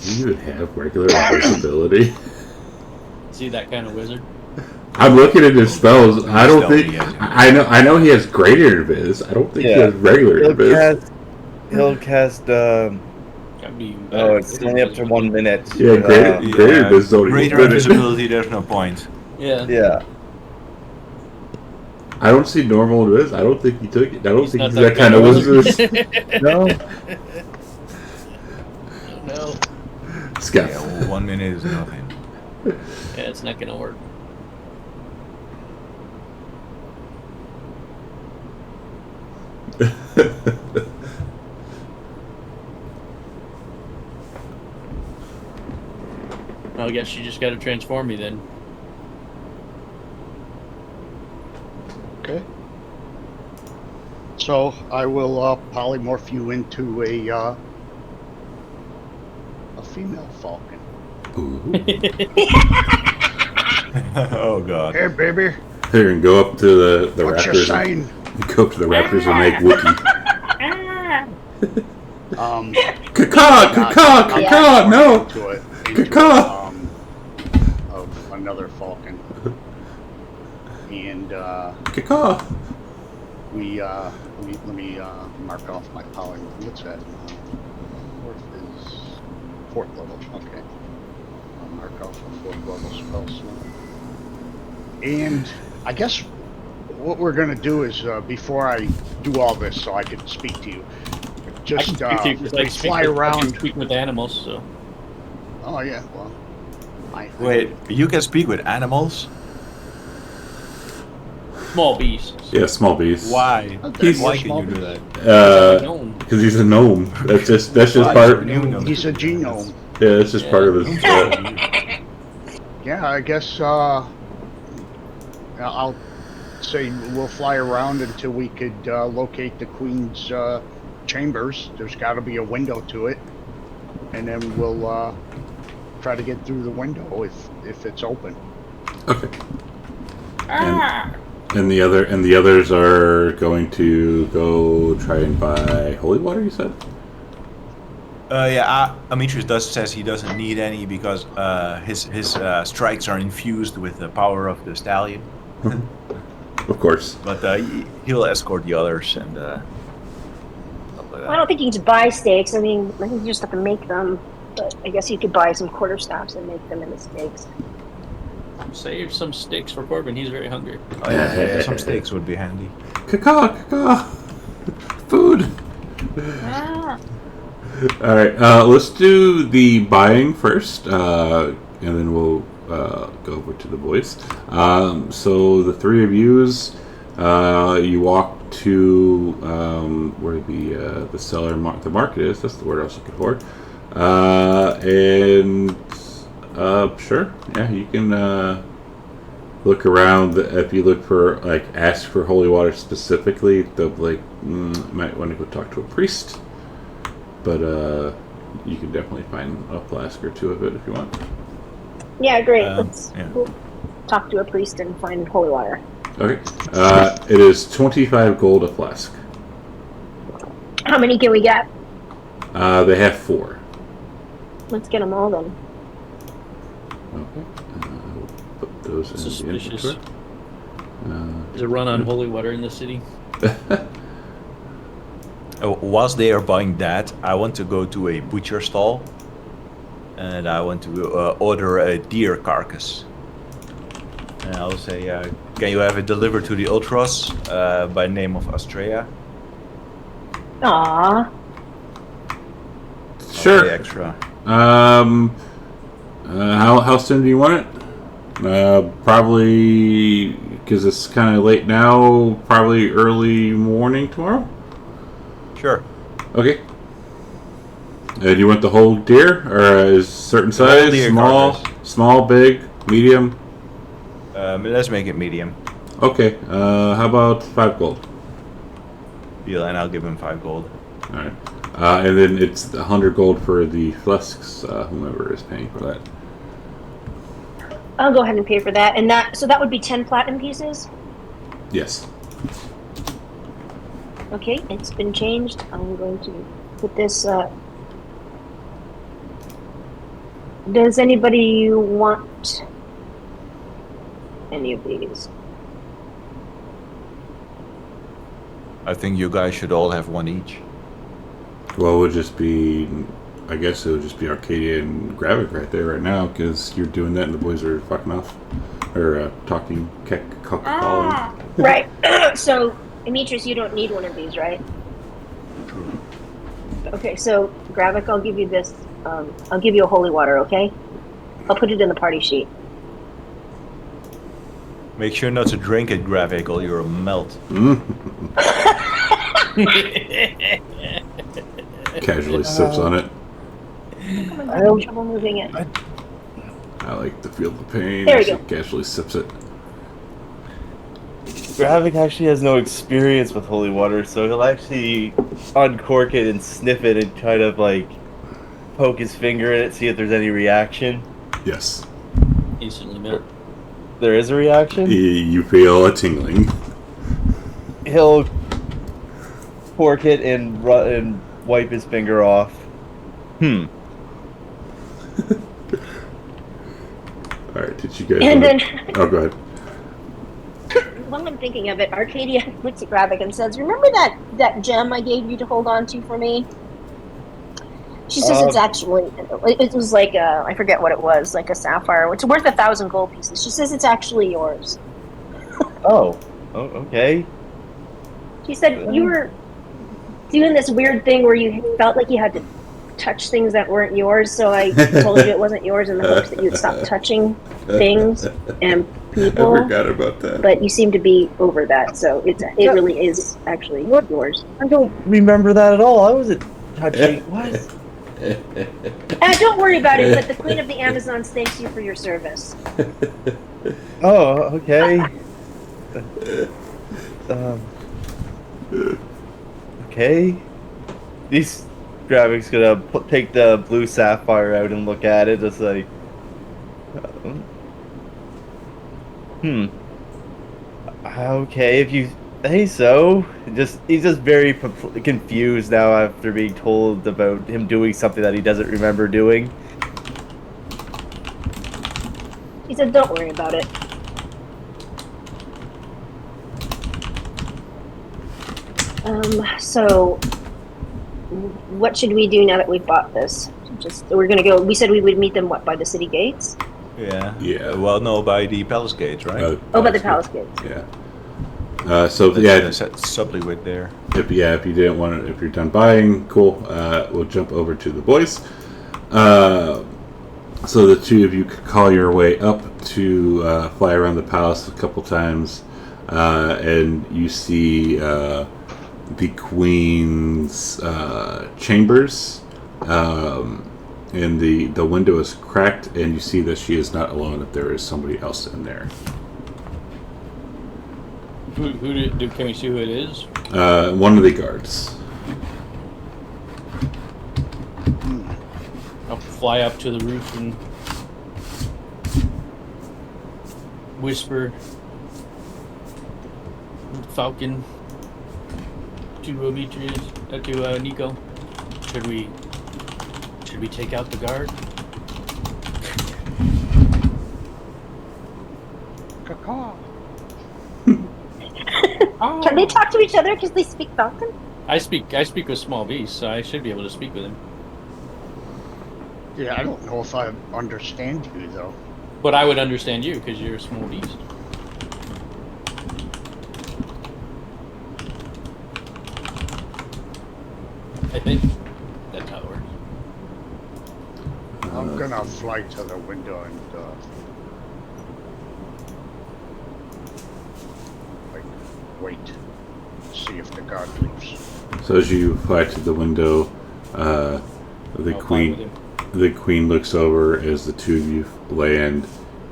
Do you even have regular invisibility? See that kind of wizard? I'm looking at his spells. I don't Spell, think yes. I know he has greater invis. I don't think he Yeah. has regular invis. He'll cast. Gotta be Oh, it's only up to 1 minute. Yeah, greater invis don't even Greater fit it. invisibility, there's no point. Yeah. Yeah. I don't see normal invis. I don't think he took it. I don't think not he's that kind of wizard. No. No. Scout. Yeah, well, 1 minute is nothing. Yeah, it's not gonna work. I guess you just gotta transform me then. Okay. So I will polymorph you into a female falcon. Ooh. Oh god. Hey, baby, Here and go up to the what's your raptors. sign? Go up to the raptors and make Wookiee. Caw, caw, caw, no! Into Caw. of another falcon. And Caw. we let me mark off my poly. What's that? Fourth level. Okay. I'll mark off a fourth level spell slot. And I guess what we're gonna do is before I do all this, so I can speak to you, just I can fly I around. can speak with animals, so Oh yeah, well. Wait, you can speak with animals? small beasts. Yeah, small beast. Why? He's- Why can you do that? Gnome. Because he's a gnome. That's just Why? part. You know He's a that. genome. Yeah, that's just part of his. Yeah, I guess I'll say we'll fly around until we could locate the Queen's chambers. There's got to be a window to it, and then we'll try to get through the window if it's open. Okay. And the others are going to go try and buy holy water. You said. Yeah, Amitrius says he doesn't need any because his strikes are infused with the power of the stallion. Of course. But he'll escort the others and stuff like Well, I that. don't think you can buy steaks. I mean, I think you just have to make them. But I guess you could buy some quarterstaffs and make them into steaks. Save some steaks for Corbin. He's very hungry. Oh, yeah, some steaks would be handy. Caw. Food. All right. Let's do the buying first, and then we'll go over to the boys. So the three of yous, You walk to where the seller the market is. That's the word I was looking for. Sure, yeah, you can look around. If you look for ask for holy water specifically, they'll might want to go talk to a priest. But you can definitely find a flask or two of it if you want. Yeah, great. We'll talk to a priest and find holy water. Okay. It is 25 gold a flask. How many can we get? They have 4. Let's get them all then. Okay. We'll put those in Suspicious. the inventory. There's a run on holy water in the city. Whilst they are buying that, I want to go to a butcher stall, and I want to order a deer carcass. And I'll say, can you have it delivered to the Ultros by name of Astrea? Aww. Sure. Pay extra. How soon do you want it? Probably because it's kind of late now. Probably early morning tomorrow. Sure. Okay. Do you want the whole deer, or is certain size, small, big, medium? Let's make it medium. Okay. How about 5 gold? Deal, and I'll give him 5 gold. All right. And then it's 100 gold for the flasks. Whomever is paying for that. I'll go ahead and pay for that. And that would be 10 platinum pieces? Yes. Okay, it's been changed. I'm going to put this. Does anybody want any of these? I think you guys should all have one each. Well, it would just be. I guess it would just be Arcadia and Gravik right there right now, because you're doing that and the boys are fucking off. Or talking, calling. Right. So, Demetrius, you don't need one of these, right? True. Okay, so, Gravik, I'll give you this. I'll give you a holy water, okay? I'll put it in the party sheet. Make sure not to drink it, Gravik, or you'll melt. Casually sips on it. I'm having trouble moving it. I like to feel the pain. There we She go. casually sips it. Gravik actually has no experience with holy water, so he'll actually uncork it and sniff it and kind of poke his finger in it, see if there's any reaction. Yes. Instantly melt. There is a reaction? You feel a tingling. He'll cork it and wipe his finger off. Alright, did you guys And then, Oh, go ahead. while I'm thinking of it, Arcadia looks at Gravik and says, "Remember that gem I gave you to hold on to for me?" She says it's actually, it was like I forget what it was, like a sapphire. It's worth 1,000 gold pieces. She says it's actually yours. Oh, okay. She said you were doing this weird thing where you felt like you had to touch things that weren't yours, so I told you it wasn't yours in the hopes that you'd stop touching things and people. I forgot about that. But you seem to be over that, so it really is actually yours. I don't remember that at all. I wasn't touching. What? Don't worry about it, but the Queen of the Amazons thanks you for your service. Oh, okay. Okay. These Gravik's gonna take the blue sapphire out and look at it, just like, okay, if you say so. He's just very confused now after being told about him doing something that he doesn't remember doing. He said, "Don't worry about it." So, what should we do now that we've bought this? We're gonna go. We said we would meet them by the city gates. Yeah. Yeah. Well, no, by the palace gates, right? By the palace gates. Yeah. Set Subliwit there. If you didn't want it, if you're done buying, cool. We'll jump over to the boys. So the two of you could call your way up to fly around the palace a couple times. and you see the queen's chambers. And the window is cracked, and you see that she is not alone, that there is somebody else in there. Can we see who it is? One of the guards. I'll fly up to the roof and whisper, Falcon, to Nico. Should we take out the guard? Caw-caw. Can they talk to each other because they speak Falcon? I speak with small beasts, so I should be able to speak with him. Yeah, I don't know if I understand you, though. But I would understand you because you're a small beast. I think that's how it works. I'm gonna fly to the window and, wait. See if the guard leaves. So as you fly to the window, the I'll fly with queen... him. The queen looks over as the two of you land,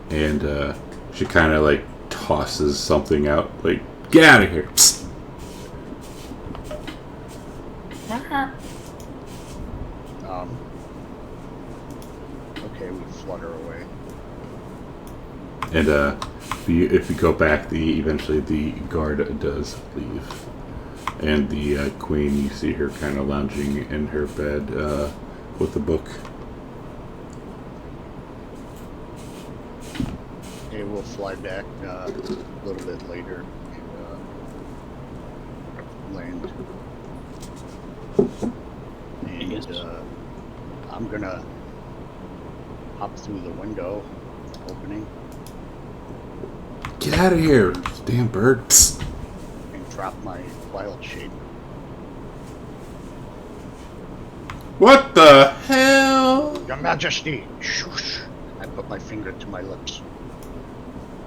and she kind of like tosses something out, like, "Get out of here!" Psst. Okay, we flutter away. And if you go back, eventually the guard does leave, and the queen, you see her kind of lounging in her bed with a book. Okay, we'll fly back a little bit later and land. And I'm gonna hop through the window opening Get out of here, damn bird! Psst. and drop my wild shape. What the hell? Your Majesty! Shush! I put my finger to my lips.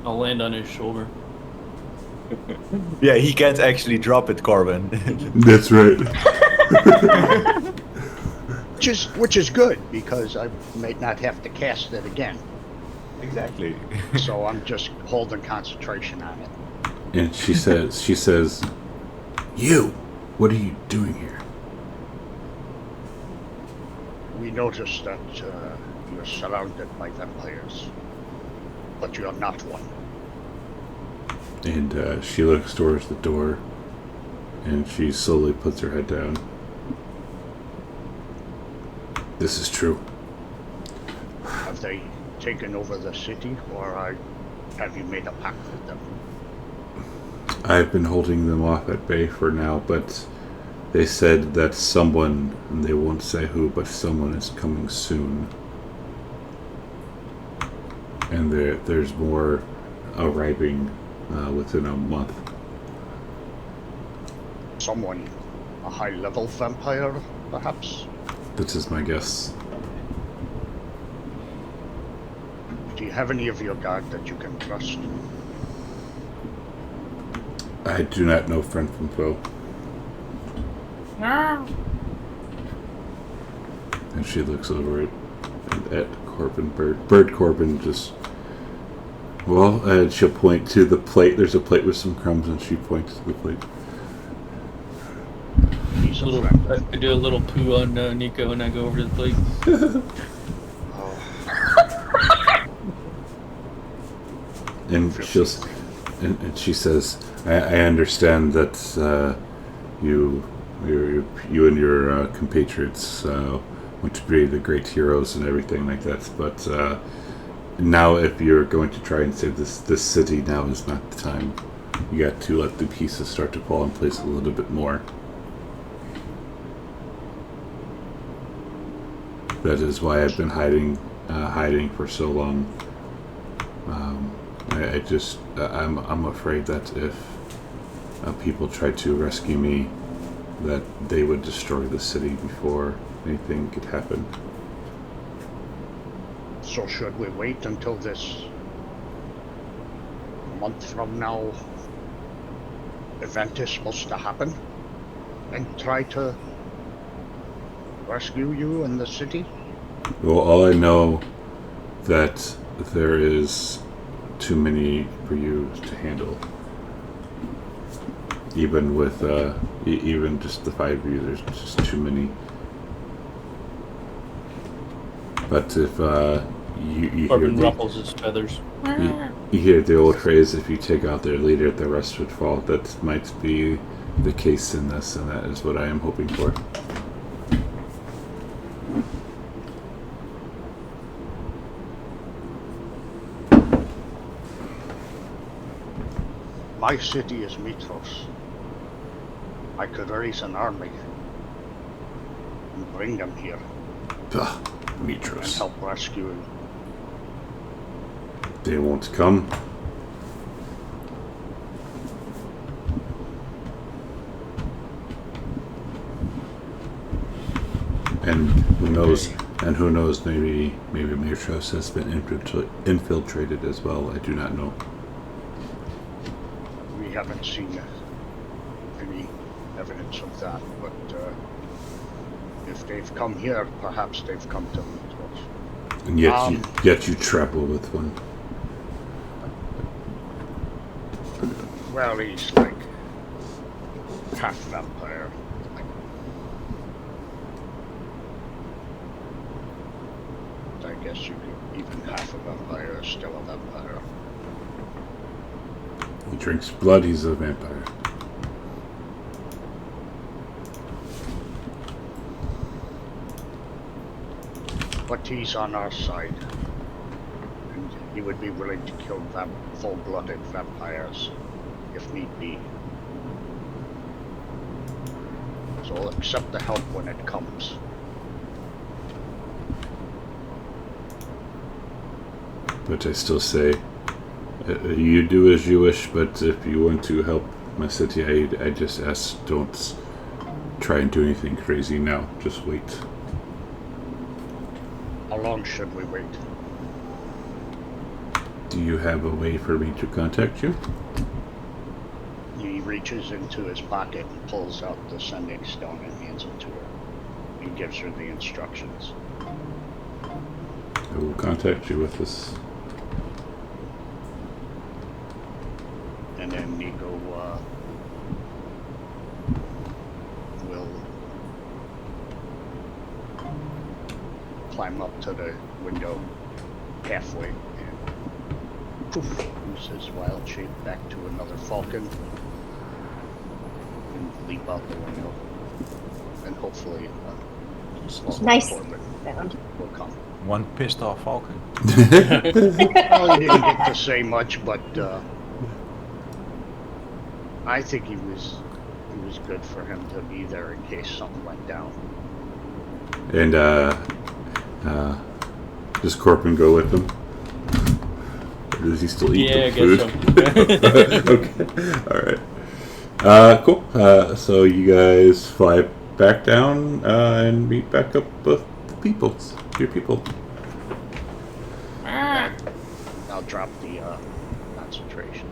I'll land on his shoulder. Yeah, he can't actually drop it, Corbin. That's right. Which is good, because I might not have to cast it again. Exactly. So I'm just holding concentration on it. And she says, "You, what are you doing here?" We noticed that you're surrounded by vampires, but you're not one. And she looks towards the door, and she slowly puts her head down. This is true. Have they taken over the city, or have you made a pact with them? I've been holding them off at bay for now, but they said that someone, and they won't say who, but someone is coming soon. And there's more arriving within a month. Someone, a high-level vampire, perhaps? This is my guess. Do you have any of your guard that you can trust? I do not know friend from foe. And she looks over at Corbin, Bird Corbin, just... Well, and she'll point to the plate. There's a plate with some crumbs, and she points to the plate. He's a friend. I do a little poo on Nico, and I go over to the plate. And she says, "I understand that you and your compatriots want to be the great heroes and everything like that. But now, if you're going to try and save this city, now is not the time. You got to let the pieces start to fall in place a little bit more. That is why I've been hiding for so long. I'm afraid that if people try to rescue me, that they would destroy the city before anything could happen." So should we wait until this month from now event is supposed to happen and try to rescue you in the city? Well, all I know that there is too many for you to handle. Even with even just the 5 of you, there's just too many. But if you hear Corbin the, ruffles his feathers. you hear the old phrase, if you take out their leader, the rest would fall. That might be the case in this, and that is what I am hoping for. My city is Mitros. I could raise an army and bring them here Ugh, and Mitros. help rescue you. They won't come. And who knows? And who knows? Maybe Mitros has been infiltrated as well. I do not know. We haven't seen any evidence of that, but if they've come here, perhaps they've come to Mitros. And yet you travel with one. Well, he's like half vampire. I guess you could, even half a vampire is still a vampire. He drinks blood. He's a vampire. But he's on our side. And he would be willing to kill full-blooded vampires if need be. So I'll accept the help when it comes. But I still say, you do as you wish, but if you want to help my city, I just ask, don't try and do anything crazy now. Just wait. How long should we wait? Do you have a way for me to contact you? He reaches into his pocket and pulls out the sending stone and hands it to her. He gives her the instructions. I will contact you with this. And then Nico will climb up to the window halfway and poof, use his wild shape back to another falcon and leap out the window. And hopefully Nice Corbin sound. will come. One pissed off falcon. Well, he didn't get to say much, but I think it was good for him to be there in case something went down. And does Corbin go with them? Or does he still eat Yeah, I the guess food? Okay. Alright. Cool. So you guys fly back down and meet back up with your people. I'll drop the concentration.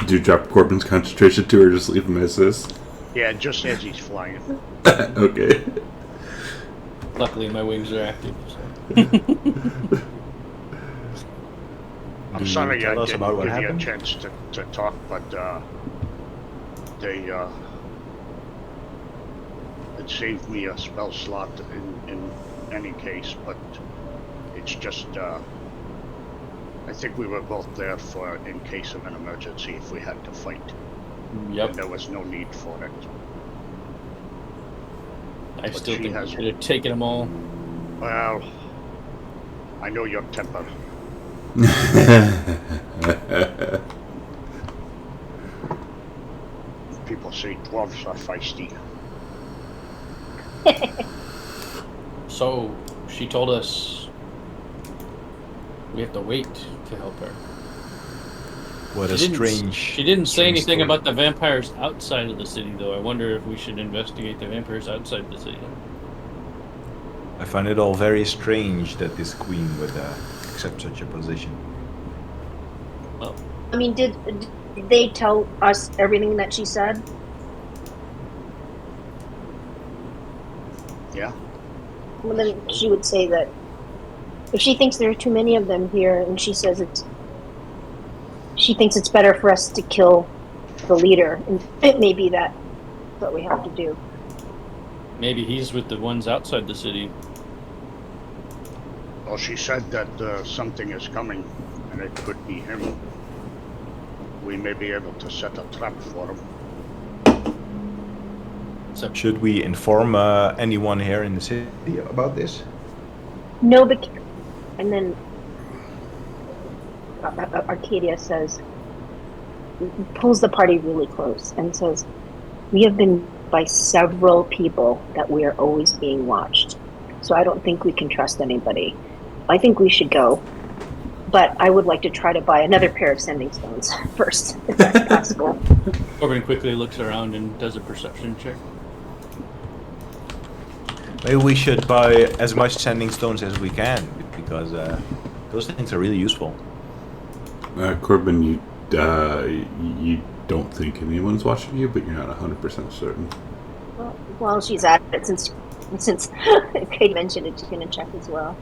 Do you drop Corbin's concentration too, or just leave him as this? Yeah, just as he's flying. Okay. Luckily, my wings are active. So. I'm sorry I tell us didn't about what give you a happened? chance to talk, but they it saved me a spell slot in any case, but it's just I think we were both there for in case of an emergency if we had to fight. Yep. And there was no need for it. I But still she think we has- should have taken them all. Well, I know your temper. People say dwarves are feisty. So, she told us we have to wait to help her. What a She didn't- strange. She didn't say strange anything story. about the vampires outside of the city, though. I wonder if we should investigate the vampires outside the city. I find it all very strange that this queen would accept such a position. I mean, did they tell us everything that she said? Yeah. Well, then she would say that if she thinks there are too many of them here, and she says she thinks it's better for us to kill the leader, and it may be that's what we have to do. Maybe he's with the ones outside the city. Well, she said that something is coming, and it could be him. We may be able to set a trap for him. So, Should we inform anyone here in the city about this? No, but and then Arcadia says, pulls the party really close and says, "We have been by several people that we are always being watched. So I don't think we can trust anybody. I think we should go. But I would like to try to buy another pair of sending stones first, if that's possible." Corbin quickly looks around and does a perception check. Maybe we should buy as much sending stones as we can, because those things are really useful. Corbin, you don't think anyone's watching you, but you're not 100% certain. Well, she's at it since Kate mentioned it. She's going to check as well.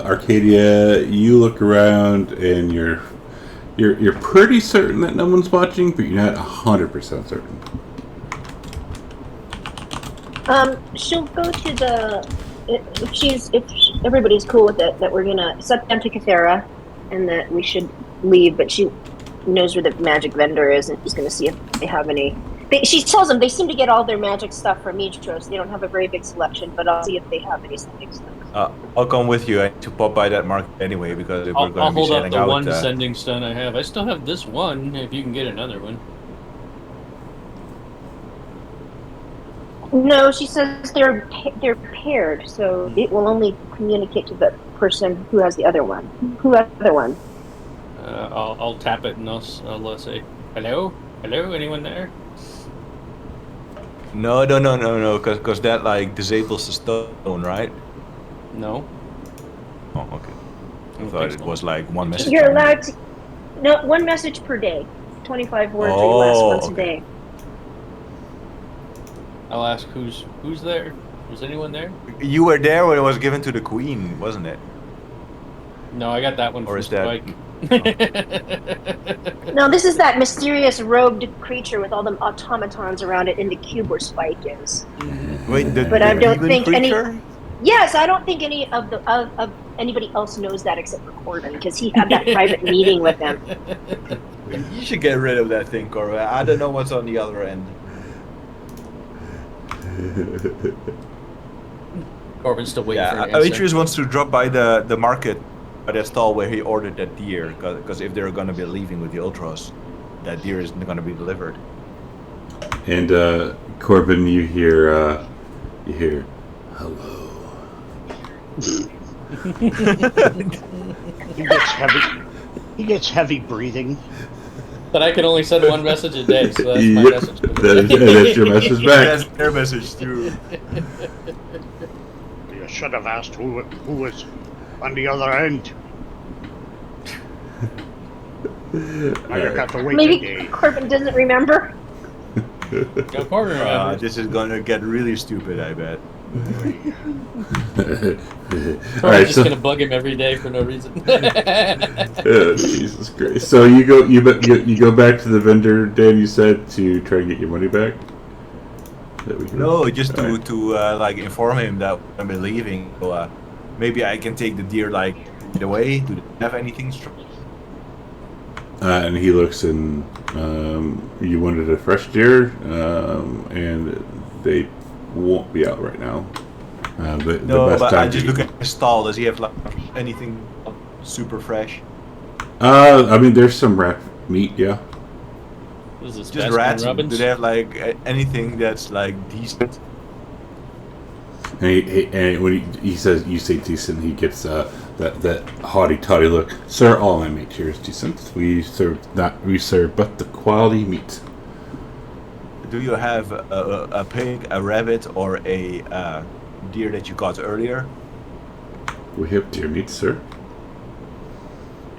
Arcadia, you look around and you're pretty certain that no one's watching, but you're not 100% certain. She'll go to the if everybody's cool with it, that we're gonna set down to Cathera and that we should leave, but she knows where the magic vendor is and she's gonna see if they have any. She tells them they seem to get all their magic stuff from Mitros. They don't have a very big selection, but I'll see if they have any sending stuff. I'll come with you to pop by that market anyway, because if we're I'll going to be hold up setting the out, one sending stone I have. I still have this one, if you can get another one. No, she says they're paired, so it will only communicate to the person who has the other one. Who has the other one? I'll tap it and I'll say, hello? Hello? Anyone there? No, because that like disables the stone, right? No. Oh, okay. I don't thought think it so. was like one message. You're only. allowed to. No, one message per day. 25 words or less once a day. I'll ask who's there? Is anyone there? You were there when it was given to the queen, wasn't it? No, I got that one Or from is that- Spike. No, this is that mysterious robed creature with all the automatons around it in the cube where Spike is. Wait, the But I don't demon think any- creature? Yes, I don't think any of anybody else knows that except for Corbin, because he had that private meeting with him. You should get rid of that thing, Corbin. I don't know what's on the other end. Corbin's still waiting for Yeah, an answer. Avitrius wants to drop by the market, by that stall where he ordered that deer, because if they're going to be leaving with the Ultros, that deer isn't going to be delivered. And Corbin, you hear hello. He gets heavy breathing. But I can only send one message a day, so that's my Yep, message. for the that's day. your message back. That's their message too. You should have asked who was on the other end. Now you got to wait a Maybe day. Corbin doesn't remember. Go Corbin, remember. This is going to get really stupid, I bet. Corbin's Alright, just so gonna bug him every day for no reason. Jesus Christ. So you go back to the vendor, Dan. You said to try and get your money back. No, just Alright. to like inform him that I'm leaving. So maybe I can take the deer like away. Do they have anything strong? And he looks and you wanted a fresh deer, and they won't be out right now. The No, best but time I just to look at his stall. Does he have like anything super fresh? I mean, there's some wrapped meat, yeah. This is Just Baskin rats. Robbins. Do they have like anything that's like decent? And when he says you say decent, he gets that haughty toddy look. Sir, all my meat here is decent. We serve but the quality meat. do you have a pig, a rabbit, or a deer that you caught earlier? We have deer meat, sir.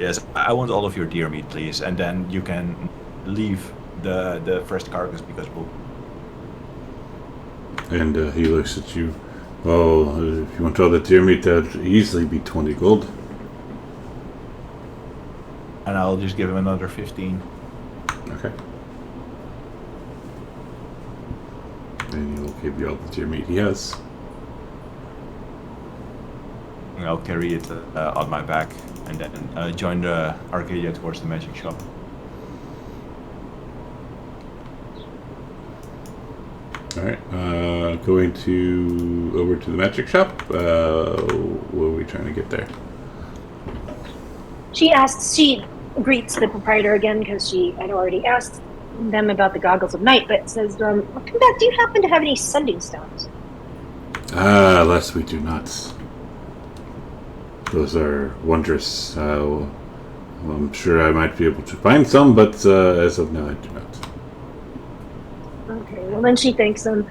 Yes, I want all of your deer meat, please, and then you can leave the fresh carcass because we'll. And he looks at you. Oh, if you want all the deer meat, that'd easily be 20 gold. And I'll just give him another 15. Okay. And he'll give you all the deer meat he has. And I'll carry it on my back and then join the Arcadia towards the magic shop. Alright, going over to the magic shop. What are we trying to get there? She greets the proprietor again because she had already asked them about the goggles of night, but says, come back, do you happen to have any sending stones? Alas, we do not. Those are wondrous. I'm sure I might be able to find some, but as of now, I do not. Okay, well then she thanks them.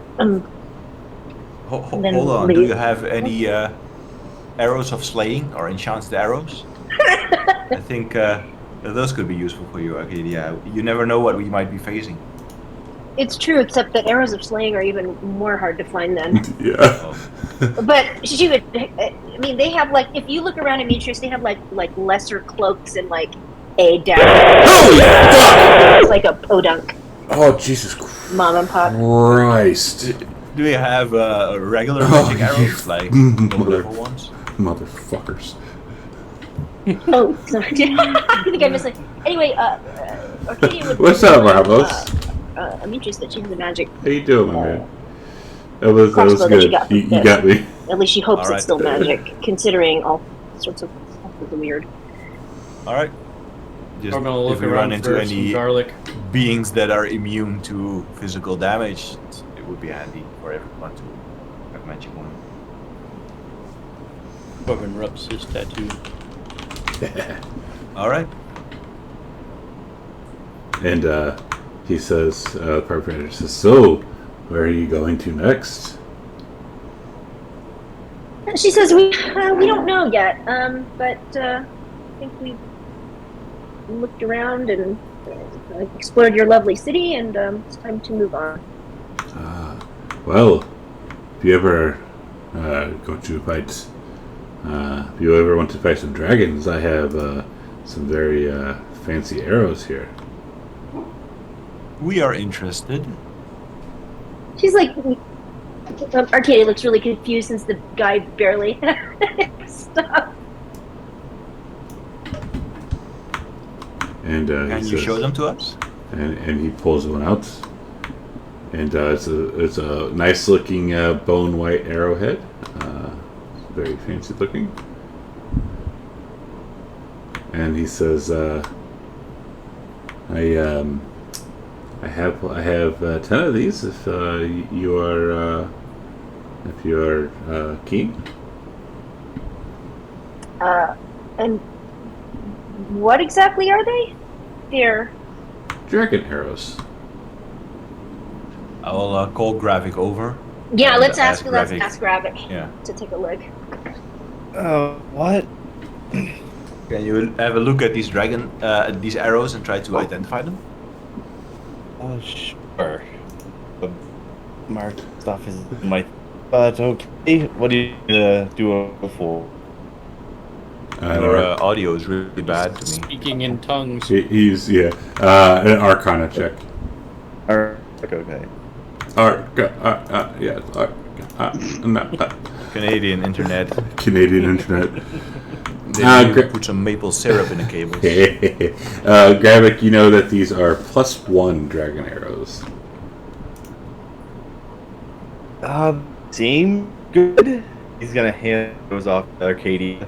Hold then on, leave. do you have any arrows of slaying or enchanted arrows? I think those could be useful for you, Arcadia. You never know what we might be facing. It's true, except that arrows of slaying are even more hard to find then. Yeah. But she would. I mean, they have like. If you look around at Demetrius, they have like lesser cloaks and like a dagger. Holy fuck! It's like a podunk. Oh, Jesus Christ. Mom and pop. Do you have regular magic arrows, like low-level ones? Motherfuckers. Oh, sorry. I think I missed it. Anyway, Arcadia would. What's up, Ramos? I'm interested that she's the magic. How you doing, my man? That was crossbow that good. You got me. At least she hopes All right. it's still magic, considering all sorts of stuff with the weird. All right. Just I'm gonna look if we run around into for any some garlic. beings that are immune to physical damage, it would be handy for everyone to have magic on. Corbin rubs his tattoo. All right. And he says, the proprietor says, so, where are you going to next? She says we don't know yet, but I think we looked around and explored your lovely city, and it's time to move on. Well, if you ever go to fight, if you ever want to fight some dragons, I have some very fancy arrows here. We are interested. She's like, Arcadia looks really confused since the guy barely stopped. And Can he you says, show them to us? And he pulls one out, and it's a nice looking bone white arrowhead, very fancy looking. And he says, I have 10 of these if you are keen. And what exactly are they? They're Dragon arrows. I will call Gravik over. yeah. and Let's ask Gravik. Gravik Yeah. to take a look. What? Can you have a look at these these arrows and try to identify them? Oh, sure. The mark stuff is my. But okay. What do you do before? Your audio is really bad to me. Speaking in tongues. He's an Arcana check. Okay. Canadian internet. Canadian internet. They put some maple syrup in the cables. Gravik, you know that these are +1 dragon arrows. Seem good. He's gonna hand those off to Arcadia.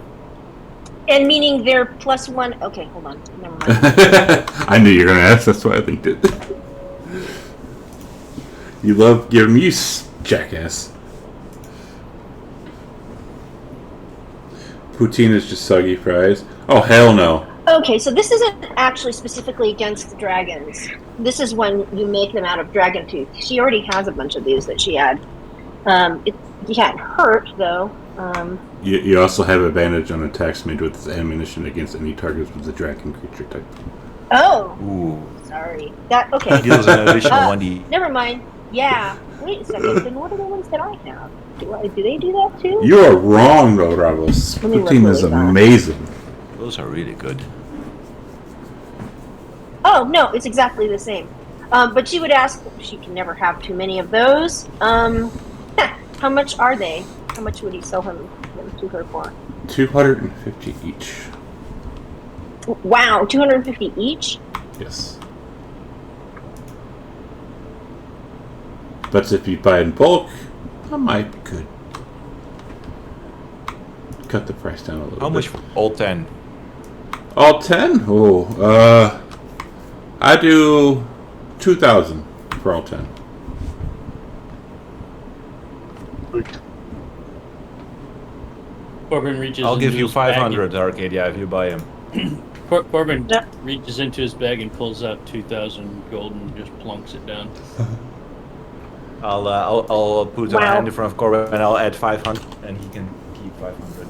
And meaning they're +1. Okay, hold on. Never mind. I knew you were gonna ask. That's why I linked it. You love giving me jackass. Poutine is just soggy fries. Oh hell no! Okay, so this isn't actually specifically against the dragons. This is when you make them out of dragon tooth. She already has a bunch of these that she had. You can't hurt though. You also have advantage on attacks made with this ammunition against any targets with the dragon creature type. Oh, Ooh. sorry. That okay. Deals an additional 1d. Never mind. Yeah. Wait a second. Then what are the ones that I have? Do they do that too? You are wrong, though, Ravos. Let me look Poutine is really fast. amazing. Those are really good. Oh no, it's exactly the same. But she would ask. She can never have too many of those. How much are they? How much would he sell them to her for? 250 each. Wow, 250 each. Yes. But if you buy in bulk, that might be good. Cut the price down a little bit. How much for all 10? All 10? Oh, I do 2,000 for all 10. Good. Corbin reaches. I'll give into you his bag 500, Arcadia, if you buy him. Corbin Yeah. reaches into his bag and pulls out 2,000 gold and just plunks it down. I'll put a Wow. hand in front of Corbin and I'll add 500 and he can keep 500.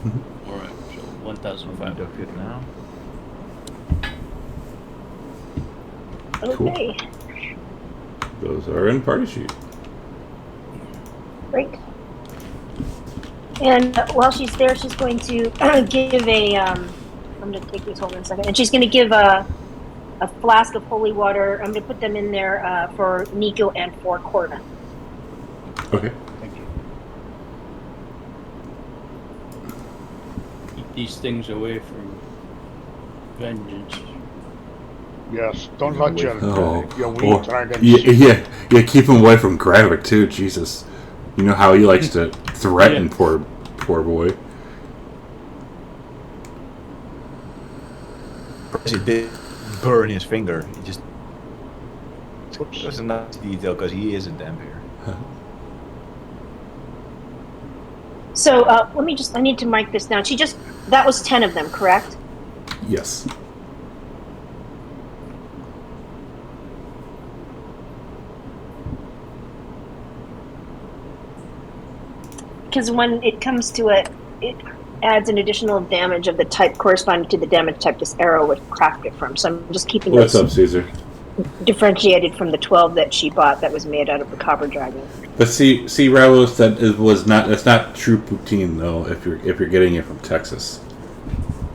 All right, so 1,500. Deduct it now. Cool. Okay, Those are in party sheet. great. And while she's there, she's going to give a. I'm going to take these home in a second, and she's going to give a flask of holy water. I'm going to put them in there for Nico and for Corbin. Okay. Thank you. Keep these things away from vengeance. Yes, don't let your Oh, wee dragons. yeah, keep him away from Gravik too. Jesus, you know how he likes to threaten Yeah. poor boy. He did burn his finger. He just. Oops. That's a nice detail because he is a vampire. So let me I need to mark this down. That was 10 of them, correct? Yes. Because when it comes to it adds an additional damage of the type corresponding to the damage type this arrow would craft it from. So I'm just keeping What's this up, Caesar? differentiated from the 12 that she bought that was made out of the copper dragon. But see, Ravos, that's not true poutine though. If you're getting it from Texas,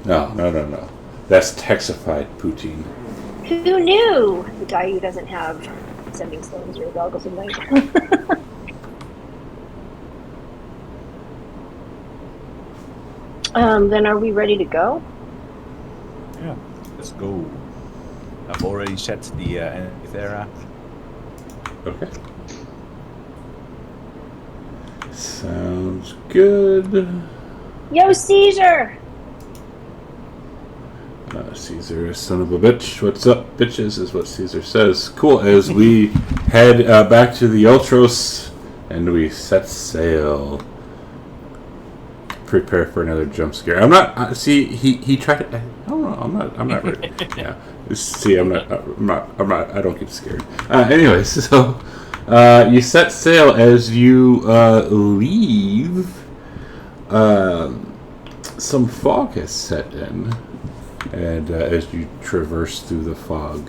no. That's Texified poutine. Who knew? The guy who doesn't have sending stones or goggles at night. Then are we ready to go? Yeah. Let's go. I've already set the Ethera. Okay. Sounds good. Yo, Caesar! Caesar, son of a bitch. What's up, bitches, is what Caesar says. Cool, as we head back to the Ultros and we set sail. Prepare for another jump scare. I'm not, he tried to, I don't know, I'm not ready. Yeah. See, I'm not, I don't get scared. Anyway, so, you set sail as you, leave, some fog has set in. And as you traverse through the fog,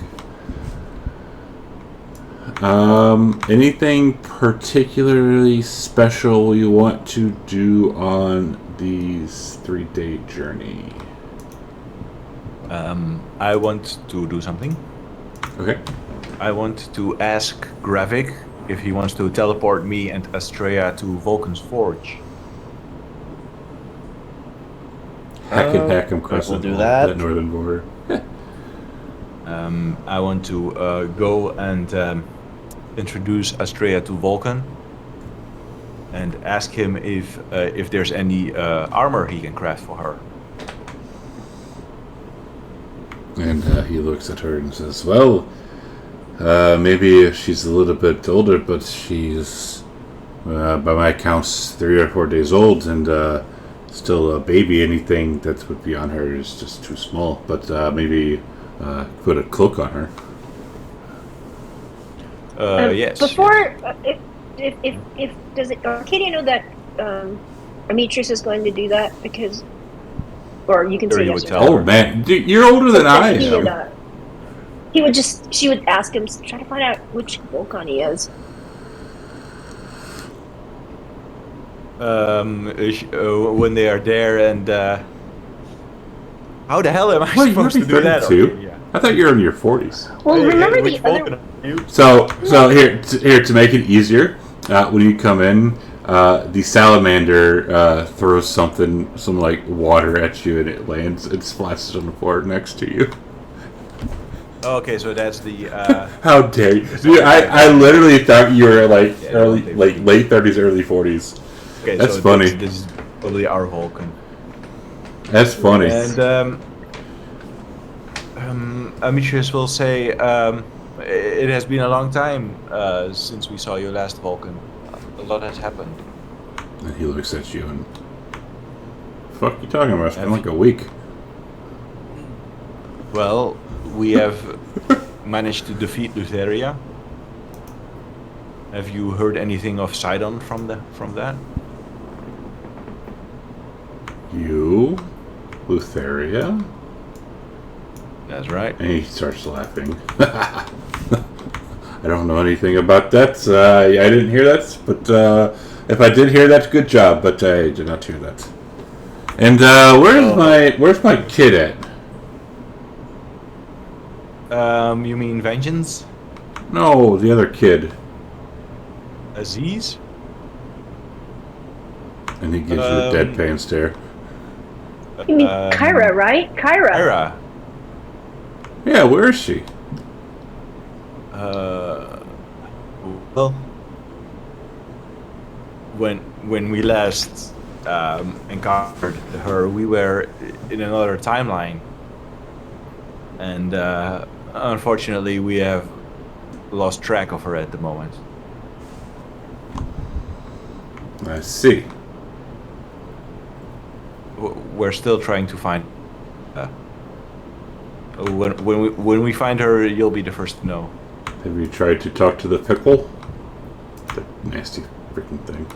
anything particularly special you want to do on these 3-day journey? I want to do something. Okay. I want to ask Gravik if he wants to teleport me and Astrea to Vulcan's Forge. Hack him across we'll do that that. northern border. I want to go and introduce Astrea to Vulcan and ask him if there's any armor he can craft for her. And he looks at her and says, well, maybe she's a little bit older, but she's, by my accounts, 3 or 4 days old, and still a baby. Anything that would be on her is just too small. But maybe put a cloak on her. Yes. Before, if does it, Katie, know that Demetrius is going to do that because, or you can Sure, say you yes would or tell no. Oh man, dude, you're older than I He would, am. she would ask him, try to find out which Volcon he is. When they are there, and how the hell am I Wait, you're supposed to do that? 32? Okay, yeah. I thought you were in your 40s. Well, Hey, remember which the other. Vulcan are you? So here to make it easier, when you come in, the salamander throws some like water at you, and it lands. It splashes on the floor next to you. Okay, so that's the. How dare you? Dude, I literally thought you were like Yeah, early, they- like late 30s, early 40s. Okay, That's so funny. This is probably our Vulcan. That's funny. And Amitrius will say, it has been a long time since we saw your last Vulcan. A lot has happened. And he looks at you and, fuck you talking about? It's been like a week. Well, we have managed to defeat Lutheria. Have you heard anything of Sidon from that? You, Lutheria, That's right. and he starts laughing. I don't know anything about that. I didn't hear that, but if I did hear that, good job. But I did not hear that. And where's my kid at? You mean Vengeance? No, the other kid. Aziz? And he gives you a deadpan stare. You mean Kyra, right? Kyra. Kyra. Yeah, where is she? Well, when we last encountered her, we were in another timeline, and unfortunately, we have lost track of her at the moment. I see. We're still trying to find. When we find her, you'll be the first to know. Have you tried to talk to the pickle? That nasty freaking thing.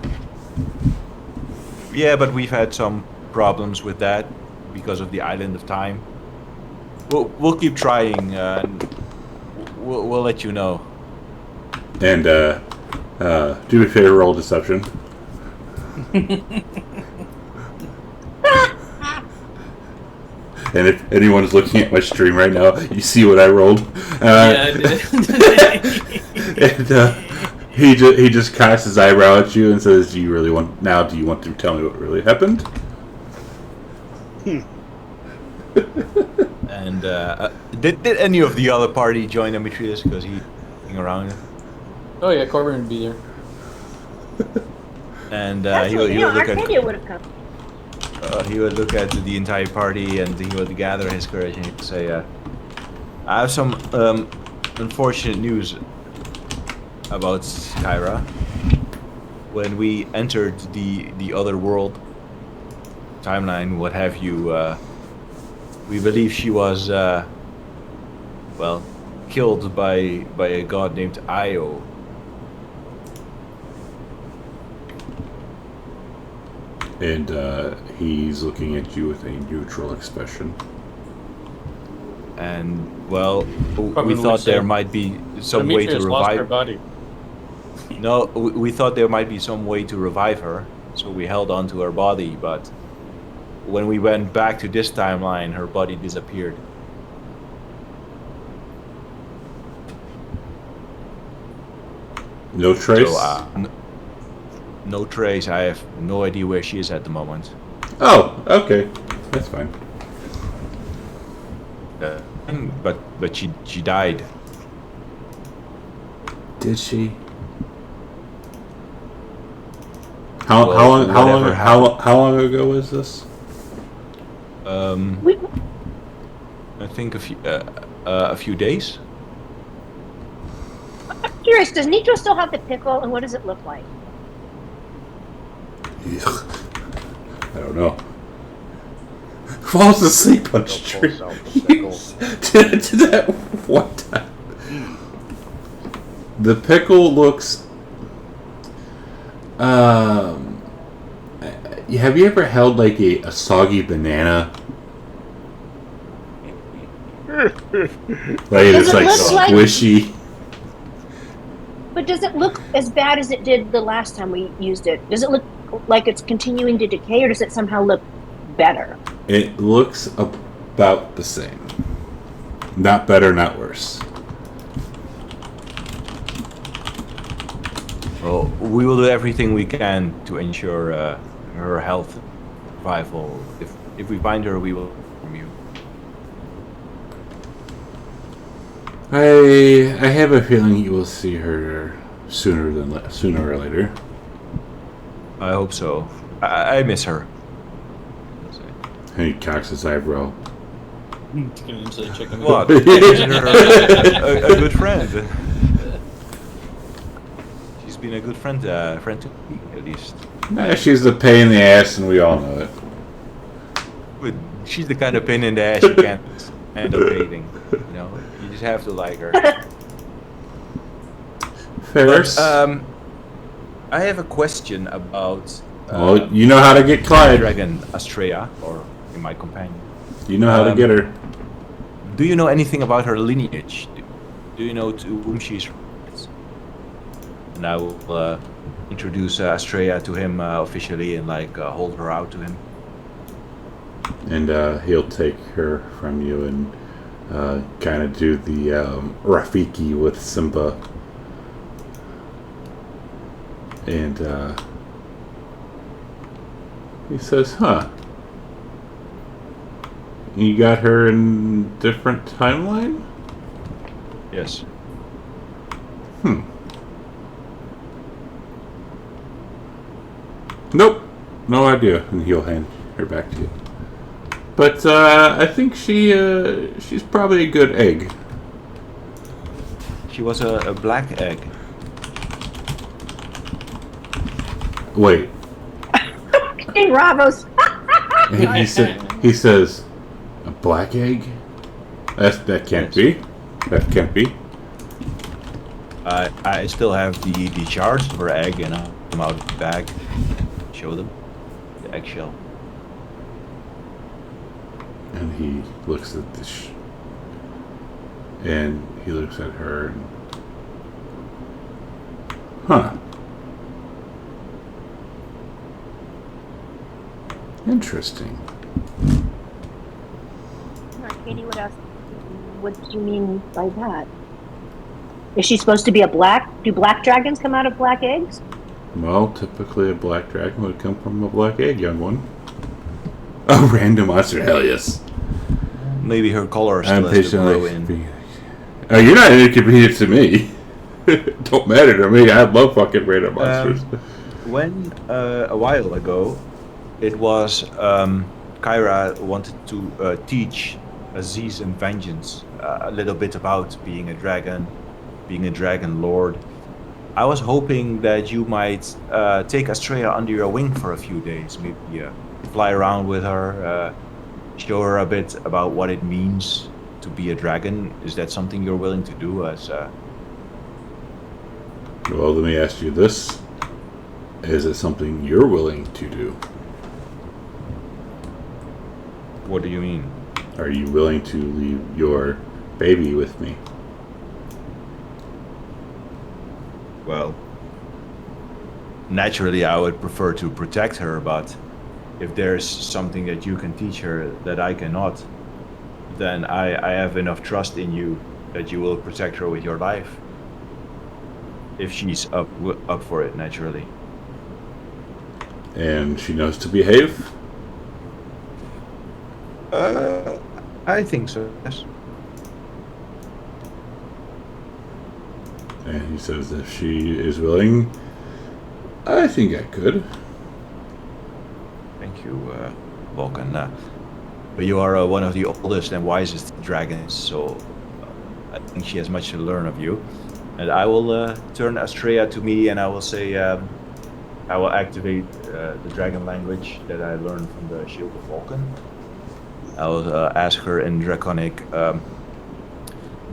Yeah, but we've had some problems with that because of the Island of Time. We'll keep trying, and we'll let you know. And do me a favor, roll deception. And if anyone's looking at my stream right now, you see what I rolled. Yeah, I did. And he just cocks his eyebrow at you and says, "Do you want to tell me what really happened?" And did any of the other party join Demetrius because he's hanging around? Oh yeah, Corbin would be there. And That's he what, would look at. Arcadia would have come. He would look at the entire party and he would gather his courage and he would say, I have some unfortunate news about Kyra. When we entered the other world, timeline, what have you, we believe she was, killed by a god named Io. And he's looking at you with a neutral expression. And well, Probably we thought would there say, might be some way to Demetrius lost her revive. body. No, we thought there might be some way to revive her, so we held on to her body. But when we went back to this timeline, her body disappeared. No trace? So, no trace. I have no idea where she is at the moment. Oh, okay. That's fine. But she died. Did she? How Well, long ago was this? I think a few days. I'm curious, does Nitro still have the pickle and what does it look like? I don't know. Falls asleep on the Go street. full self, To that one time. The pickle looks. Have you ever held like a soggy banana? Like it's it like look like- squishy. But does it look as bad as it did the last time we used it? Does it look like it's continuing to decay, or does it somehow look better? It looks about the same. Not better, not worse. Well, we will do everything we can to ensure her health survival. If we find her, we will inform you. I have a feeling you will see her sooner or later. I hope so. I miss her. And he cocks his eyebrow. What? I consider her a good friend. She's been a good friend to me, at least. She's a pain in the ass, and we all know it. But she's the kind of pain in the ass you can't end up hating. You know, you just have to like her. Ferris? But, I have a question about. Well, you know how to get Clyde. Dragon Astrea, or my companion. You know how to get her. Do you know anything about her lineage? Do you know to whom she's related? And I will introduce Astrea to him officially and hold her out to him. And he'll take her from you and kind of do the Rafiki with Simba. And he says, huh? You got her in different timeline? Yes. Nope. No idea. And he'll hand her back to you. But I think she's probably a good egg. She was a black egg. Wait. In Ravos. He says, a black egg? That can't be. That can't be. I still have the shards of her egg, and I'll come out of the bag. Show them the eggshell. And he looks at this. And he looks at her. And, huh. Interesting. Katie would ask, what do you mean by that? Is she supposed to be a black? Do black dragons come out of black eggs? Well, typically a black dragon would come from a black egg, young one. A random monster, hell yes. Maybe her color I'm still has to grow patiently. in. Oh, you're not inconvenient to me. Don't matter to me. I love fucking random monsters. When a while ago, it was Kyra wanted to teach Aziz and Vengeance a little bit about being a dragon, being a dragon lord. I was hoping that you might take Astrea under your wing for a few days, maybe fly around with her, show her a bit about what it means to be a dragon. Is that something you're willing to do? As Well, let me ask you this. Is it something you're willing to do? What do you mean? Are you willing to leave your baby with me? Well, naturally I would prefer to protect her, but if there's something that you can teach her that I cannot, then I have enough trust in you that you will protect her with your life. If she's up for it, naturally. And she knows to behave? I think so, yes. And he says if she is willing, I think I could. Thank you, Vulcan. But you are one of the oldest and wisest dragons, so I think she has much to learn of you. And I will turn Astrea to me and I will say, I will activate the dragon language that I learned from the Shield of Vulcan. I will ask her in Draconic.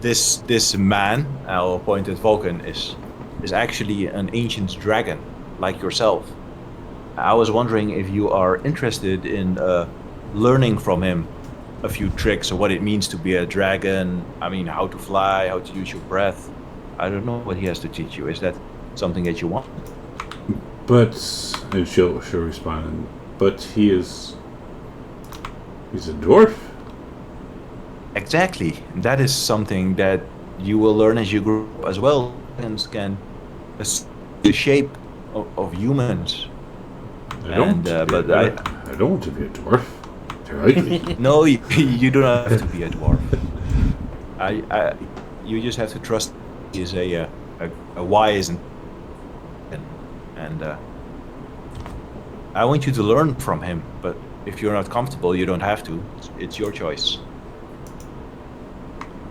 This man, I'll point at Vulcan, is actually an ancient dragon, like yourself. I was wondering if you are interested in learning from him a few tricks of what it means to be a dragon. I mean, how to fly, how to use your breath. I don't know what he has to teach you. Is that something that you want? But and she'll respond. But he's a dwarf. Exactly. That is something that you will learn as you grow up as well, and can assume the shape of humans. I don't. I don't want to be a dwarf. They're ugly. No, you do not have to be a dwarf. You just have to trust he is a wise and I want you to learn from him. But if you're not comfortable, you don't have to. It's your choice.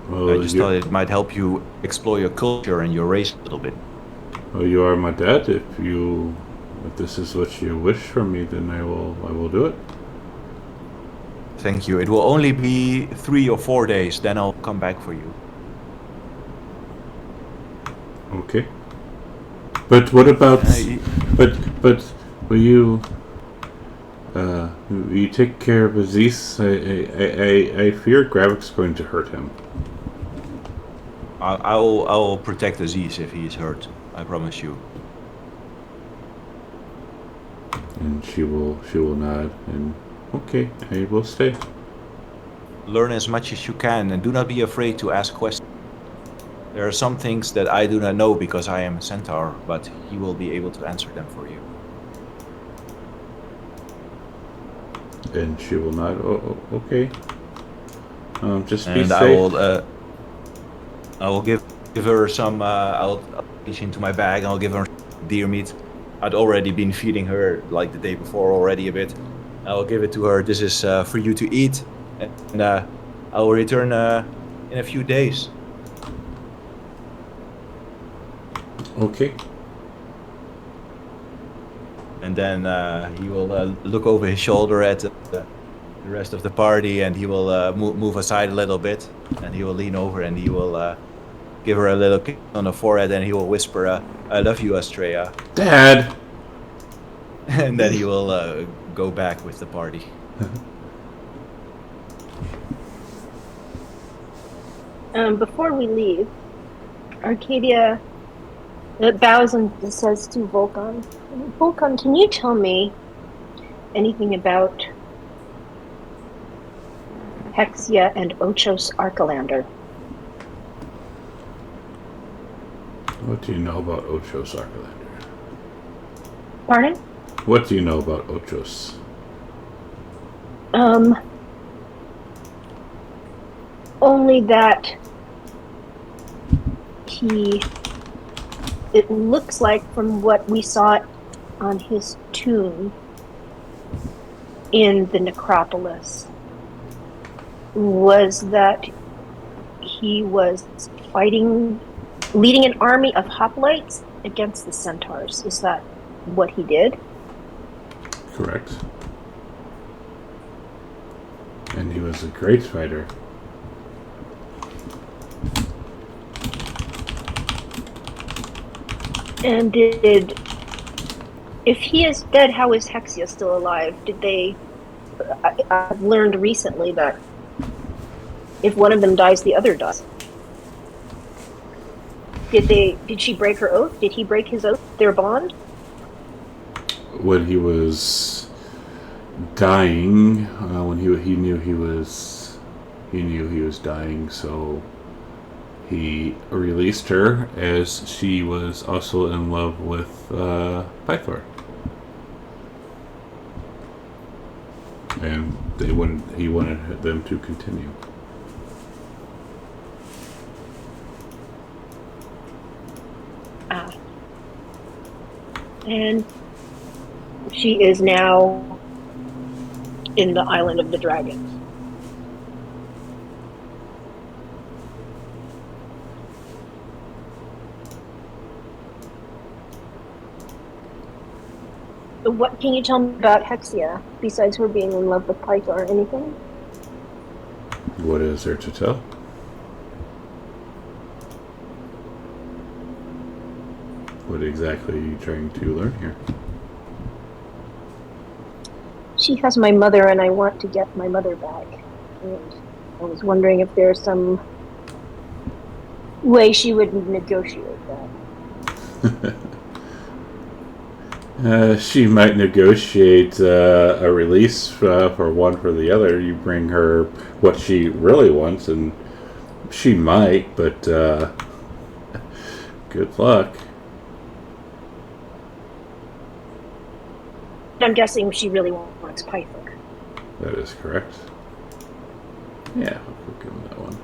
Well, I just thought it might help you explore your culture and your race a little bit. Well, you are my dad. If this is what you wish from me, then I will do it. Thank you. It will only be 3 or 4 days, then I'll come back for you. Okay. But what about? But will you? You take care of Aziz. I fear Gravik's going to hurt him. I will protect Aziz if he is hurt. I promise you. And she will nod and okay, I will stay. Learn as much as you can and do not be afraid to ask questions. There are some things that I do not know because I am a centaur, but he will be able to answer them for you. And she will nod. Oh, okay. Just be and safe. I will give her some. I'll reach into my bag and I'll give her deer meat. I'd already been feeding her like the day before already a bit. I'll give it to her. This is for you to eat, and I will return in a few days. Okay. And then he will look over his shoulder at the rest of the party, and he will move aside a little bit, and he will lean over and he will give her a little kiss on the forehead, and he will whisper, "I love you, Astrea." Dad. And then he will go back with the party. Before we leave, Arcadia bows and says to Vulcan, "Vulcan, can you tell me anything about Hexia and Ochos Archelander?" What do you know about Ochos Archelander? Pardon? What do you know about Ochos? Only that it looks like from what we saw on his tomb in the necropolis was that he was leading an army of hoplites against the centaurs. Is that what he did? Correct. And he was a great fighter. And if he is dead, how is Hexia still alive? I've learned recently that if one of them dies, the other dies. Did she break her oath? Did he break his oath, their bond? When he was dying, when he knew he was dying, so he released her as she was also in love with Pythor. And he wanted them to continue. And she is now in the Island of the Dragons. What can you tell me about Hexia, besides her being in love with Pythor or anything? What is there to tell? What exactly are you trying to learn here? She has my mother, and I want to get my mother back. And I was wondering if there's some way she would negotiate that. She might negotiate a release for one for the other. You bring her what she really wants, and she might, but good luck. I'm guessing she really wants Pythor. That is correct. Yeah, we'll give him that one.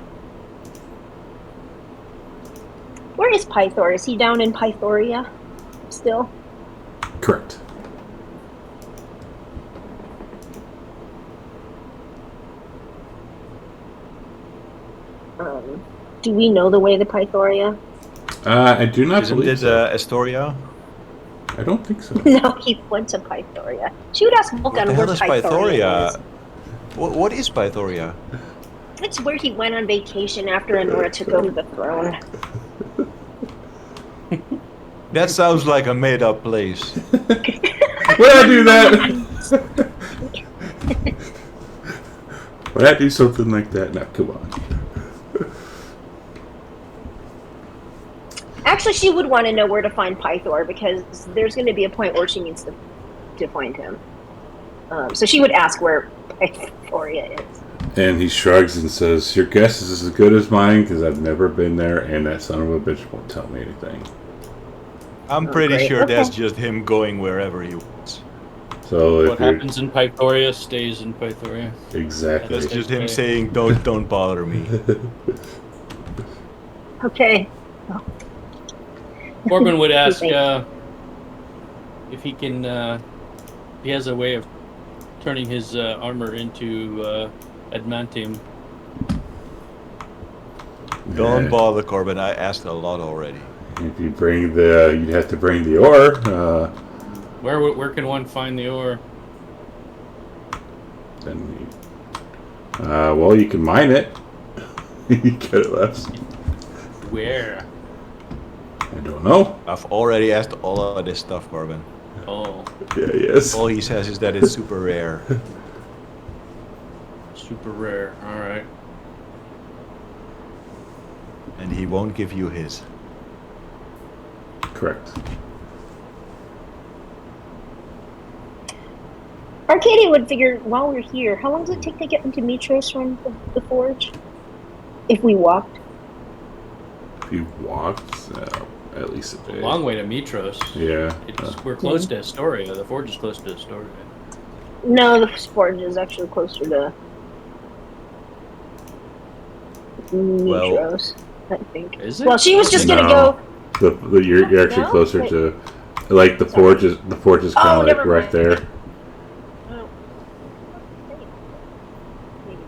Where is Pythor? Is he down in Pythoria still? Correct. Do we know the way to Pythoria? I do not Isn't believe it so. Astoria? I don't think so. No, he went to Pythoria. She would ask What Vulcan the where hell is Pythoria is. Pythoria? What is Pythoria? It's where he went on vacation after Anora took over the throne. That sounds like a made-up place. Would I do that? Would I do something like that? No, come on. Actually, she would want to know where to find Pythor, because there's going to be a point where she needs to find him. So she would ask where Pythoria is. And he shrugs and says, "Your guess is as good as mine because I've never been there, and that son of a bitch won't tell me anything." I'm pretty great. sure that's Okay. just him going wherever he wants. So if What you're happens in Pythoria stays in Pythoria. exactly, That's just him Okay. saying, "Don't bother me." Okay. Corbin would ask Thanks. if he can. He has a way of turning his armor into adamantium. Don't Yeah. bother, Corbin. I asked a lot already. If you bring you'd have to bring the ore. Where can one find the ore? Then, well, you can mine it. You get it less. Where? I don't know. I've already asked all of this stuff, Corbin. Oh, Yeah, yes. All he says is that it's super rare. super rare. All right. And he won't give you his. Correct. Arcadia would figure, while we're here, how long does it take to get into Mitros from the forge? If we walked? If you walked, at least a day. Long way to Mitros. Yeah. We're close to Astoria. The forge is close to Astoria. No, the forge is actually closer to Mitros, I think. Is it? Well, she was just gonna No. go. You're actually No? closer Wait. to, like the forge is kind of like never right mind. there. Oh. Maybe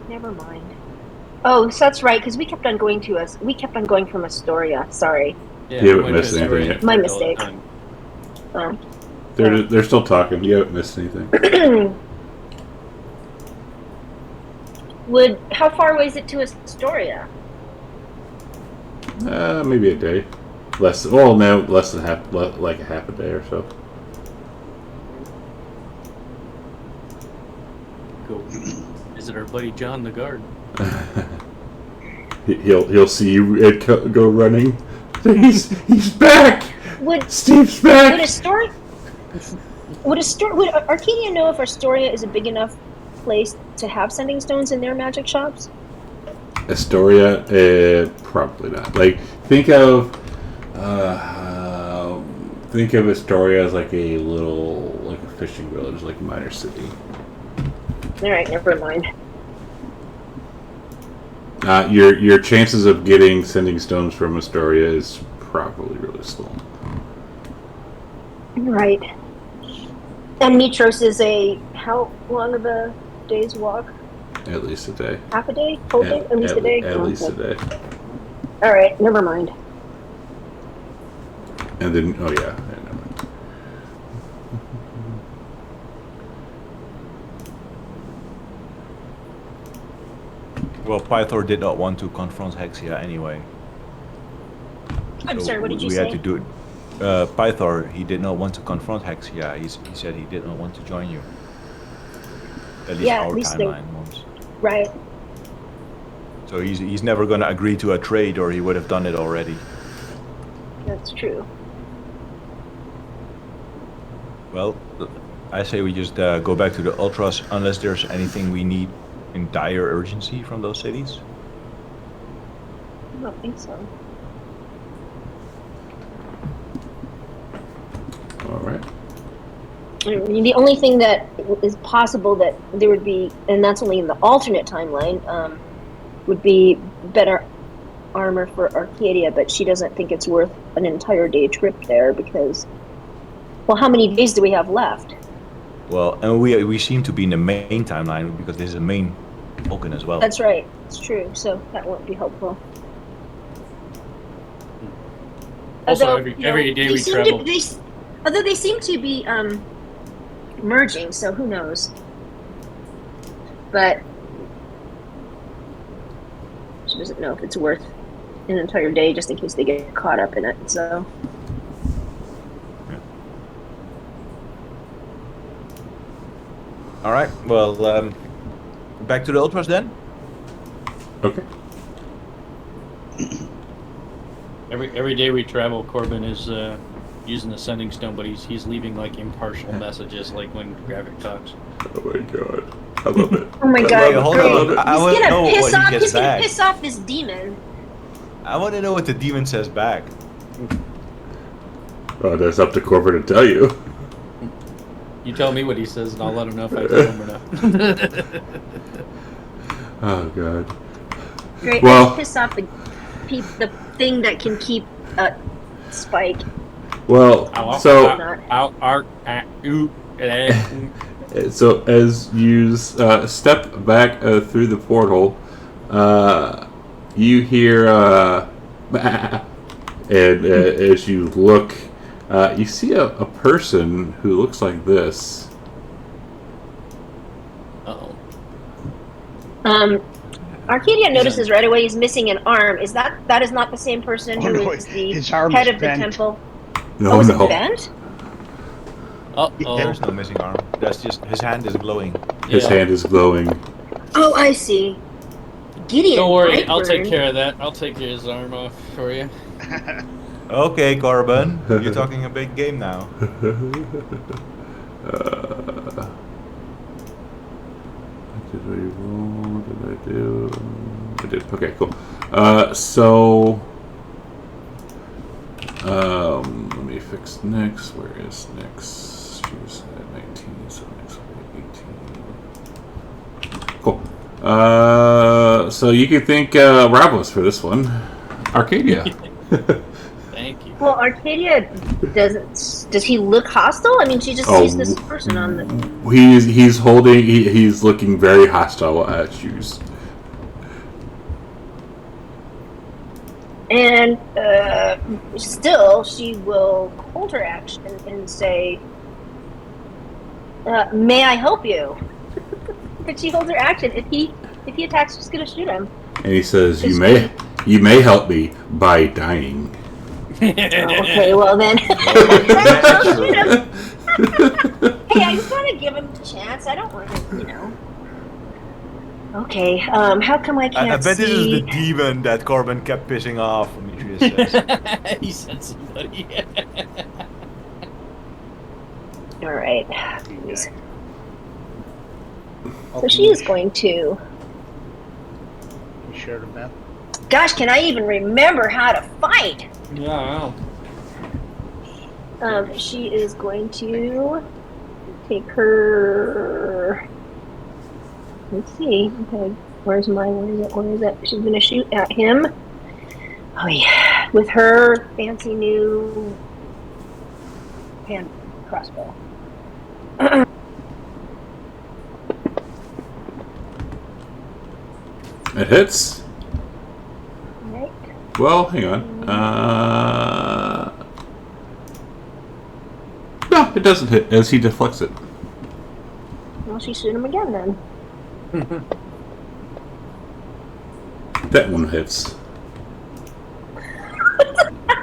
not. Never mind. Oh, so that's right, because we kept on going from Astoria. Sorry. Yeah, You haven't we went to missed anything Astoria yet. My all the mistake. time. Oh. They're still talking. You haven't missed anything. How far away is it to Astoria? Maybe a day. Less. Well, no, less than half. Like a half a day or so. Go visit our buddy John the guard. He'll see you go running. He's back. Would Steve's back. would Arcadia know if Astoria is a big enough place to have sending stones in their magic shops? Astoria, probably not. Like think of Astoria as like a fishing village, like a minor city. All right, never mind. Your chances of getting sending stones from Astoria is probably really slow. Right. And Mitros is how long of a day's walk? At least a day. Half a day? Whole day? At least a day? At least a Okay. day. All right, never mind. And then, oh yeah. Never mind. Well, Pythor did not want to confront Hexia anyway. I'm So sorry, what did you we say? had to do it. Pythor, he did not want to confront Hexia. He said he did not want to join you. At least Yeah, our at least timeline was. Right. So he's never going to agree to a trade, or he would have done it already. That's true. Well, I say we just go back to the Ultras unless there's anything we need in dire urgency from those cities. I don't think so. All right. I mean, the only thing that is possible that there would be, and that's only in the alternate timeline, would be better armor for Arcadia, but she doesn't think it's worth an entire day trip there because, well, how many days do we have left? Well, and we seem to be in the main timeline because this is a main Vulcan as well. That's right. It's true. So that won't be helpful. Also, Although, every day they we seem travel. Although they seem to be merging, so who knows? But she doesn't know if it's worth an entire day just in case they get caught up in it. So All right. Well, back to the Ultras then. Okay. Every day we travel, Corbin is using the sending stone, but he's leaving like impartial messages, like when Gravik talks. Oh my god. I love it. oh my I god, love it. hold great. I love it. I wanna He's know gonna piss what he off. gets He's gonna back. piss off this demon. I want to know what the demon says back. Oh, that's up to Corbin to tell you. You tell me what he says, and I'll let him know if I tell him or not. Oh god. Great. Well- Piss off the thing that can keep Spike. Well, so so as you step back through the portal, you hear and as you look, you see a person who looks like this. Uh-oh. Arcadia notices right away he's missing an arm. Is that is not the same person who no, is the his arm head is of the bent. temple? No, is no. it bent? Uh-oh. There's no missing arm. That's just his hand is glowing. His Yeah. hand is glowing. Oh, I see. Gideon. Don't worry, I'll take Brightburn. care of that. I'll take his arm off for you. Okay, Corbin, you're talking a big game now. Did I roll? Did I do? I did. Okay, cool. So, let me fix Nyx. Where is Nyx? She's at 19, so Nyx will be 18. Cool. So you could thank Ravos for this one. Arcadia. Thank you. Well, Arcadia doesn't. Does he look hostile? I mean, she just sees this person on the. He's holding. He's looking very hostile at you. And still, she will hold her action and say, "May I help you?" But she holds her action. If he attacks, she's gonna shoot him. And he says, "You may help me by dying." Okay, well then. Shoot him. Hey, I just want to give him a chance. I don't want to, Okay, how come I can't I bet see? this is the demon that Corbin kept pissing off, Demetrius says. He sent somebody. All right. So she is going to. You shared a map? Gosh, can I even remember how to fight? Yeah, She is going to take her. Let's see. Okay, where is it? She's going to shoot at him. Oh yeah, with her fancy new hand crossbow. It hits. Right. Well, hang on. it doesn't hit as he deflects it. Well, she shoot him again then. That one hits.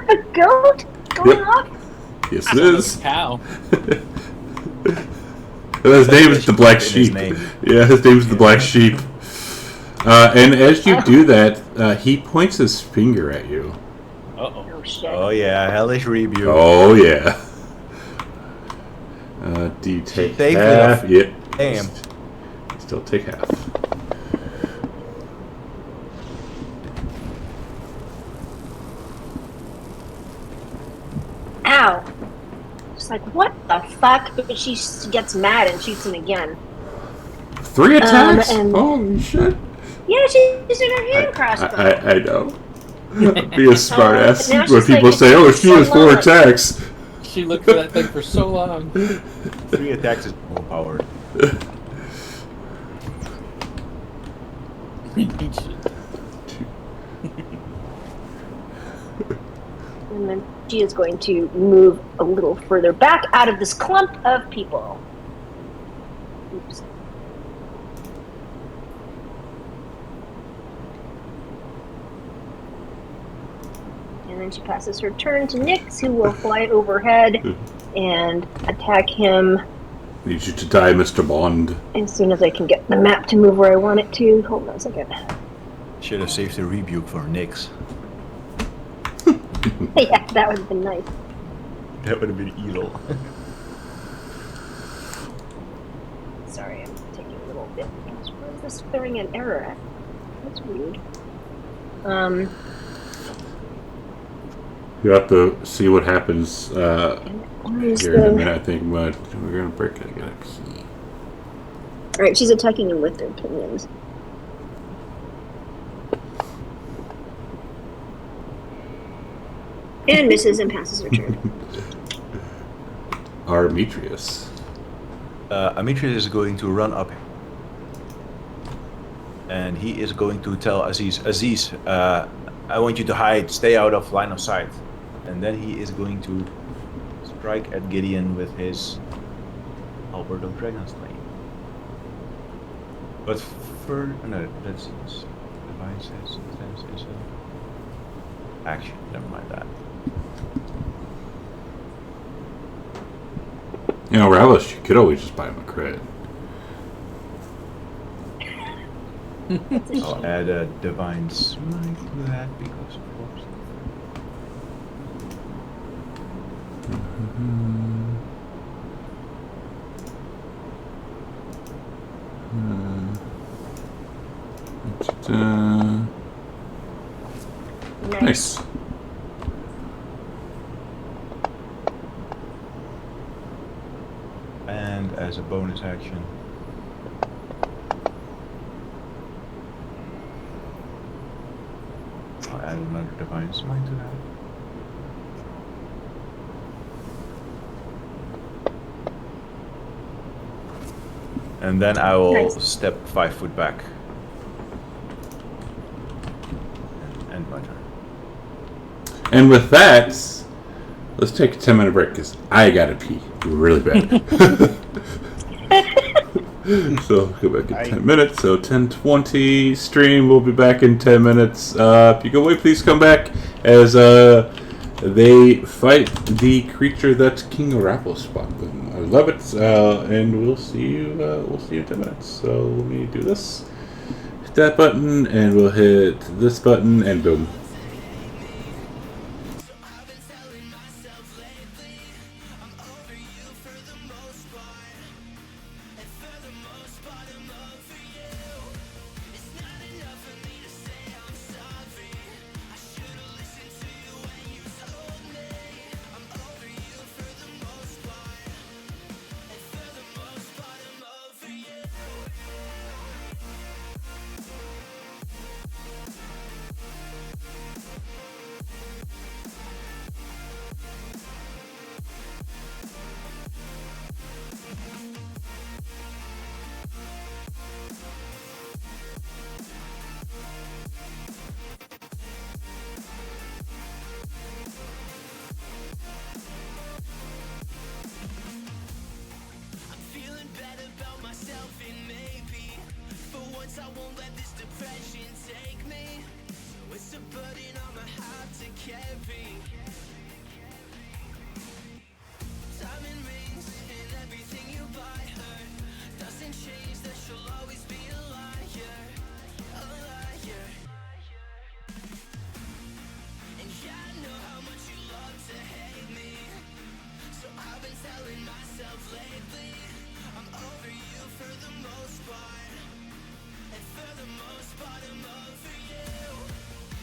A goat going Yep. off? Yes, it is. Cow. His name is the Black His Sheep. name. Yeah, his name is the Black Sheep. And as you do that, he points his finger at you. Uh-oh. Oh shit. Oh yeah, hellish rebuke. Oh yeah. Do you take Take it half? off. Yep. Damn. Still take half. Ow. She's like, what the fuck? But she gets mad and shoots him again. 3 attacks? and- Holy shit. Yeah, she's in her hand crossbow. I know. Be a smart ass now when she's people like, say, "Oh, it's she so has 4 long." attacks." She looked for that thing for so long. 3 attacks is overpowered. And then she is going to move a little further back out of this clump of people. Oops. And then she passes her turn to Nyx, who will fly overhead and attack him Need you to die, Mr. Bond. as soon as I can get the map to move where I want it to. Hold on a second. Should have saved the rebuke for Nyx. Yeah, that would have been nice. That would have been evil. Sorry, I'm taking a little bit. Where is this throwing an error at? That's weird. You have to see what happens Where's here in a the... minute, I think, but we're gonna break it. I got a key. Alright, she's attacking him with her pinions. And misses and passes her turn. Armetrius. Amitrius is going to run up. And he is going to tell Aziz, I want you to hide, stay out of line of sight. And then he is going to strike at Gideon with his Albert of Dragonslayer. But for no, that's devices. Is a action. Never mind that. You know, Relish, you could always just buy him a crit. I'll add a divine smite to that because of course. Nice. And as a bonus action, I'll add another divine smite to that. And then I will Nice. step 5 foot back. And end my turn. And with that, let's take a 10-minute break because I gotta pee really bad. So go back in 10 minutes. So 10:20 stream. We'll be back in 10 minutes. If you go away, please come back as they fight the creature that King Raffle spot them. I love it, and we'll see you. We'll see you in 10 minutes. So let me do this. Hit that button, and we'll hit this button, and boom. Diamond rings and everything you buy her doesn't change that she'll always be a liar, a liar. And yeah, I know how much you love to hate me, so I've been telling myself lately I'm over you for the most part, and for the most part I'm over you.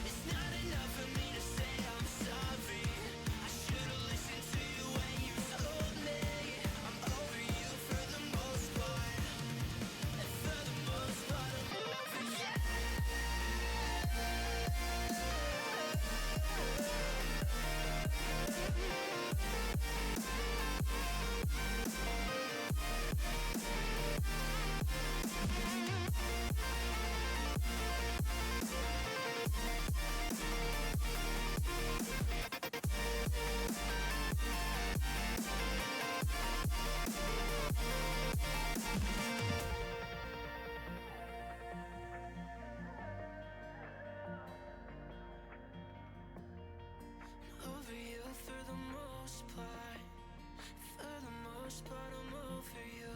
It's not enough for me to say I'm sorry. I should've listened to you when you told me I'm over you for the most part, and for the most part I'm over you. Over you for the most part. For the most part, I'm over you.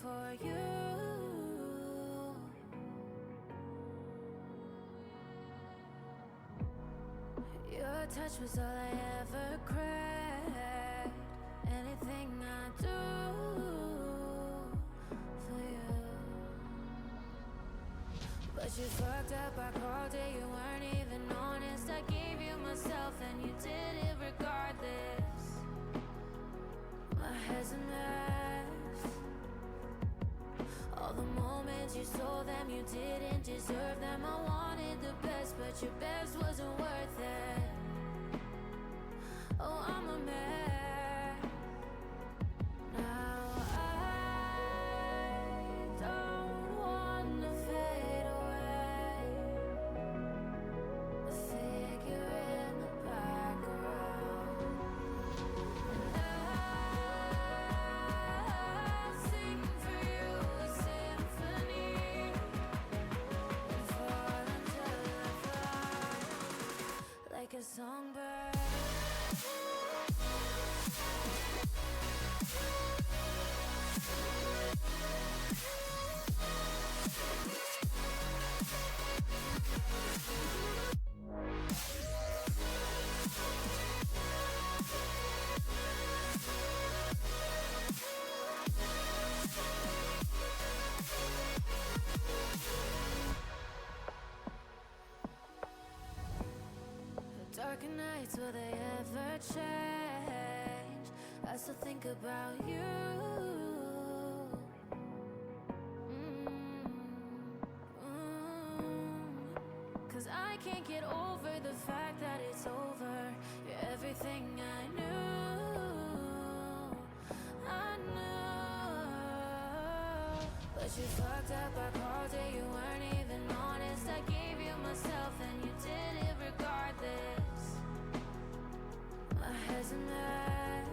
for you. Your touch was all I ever craved. Anything I do for you. But you fucked up, I called it, you weren't even honest. I gave you myself and you did it regardless. My head's a mess. All the moments you stole them, you didn't deserve them. I wanted the best, but your best wasn't worth it. Oh, I'm a mess. Now I don't wanna fade away. A figure in the background. I sing for you a symphony and fall until I fly like a songbird. Darker nights, will they ever change? I still think about you. Cause I can't get over the fact that it's over. You're everything I knew. I knew. But you fucked up, I called it, you weren't even honest. I gave you myself and you did it regardless. My head's a mess.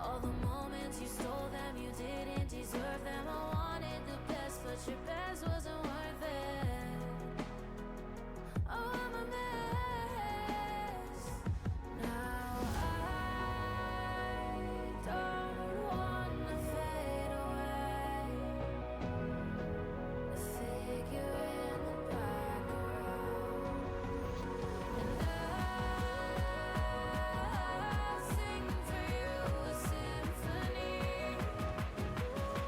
All the moments you stole them, you didn't deserve them. I wanted the best, but your best wasn't worth it. Oh, I'm a mess. Now I don't wanna fade away. A figure in the background. And I sing for you a symphony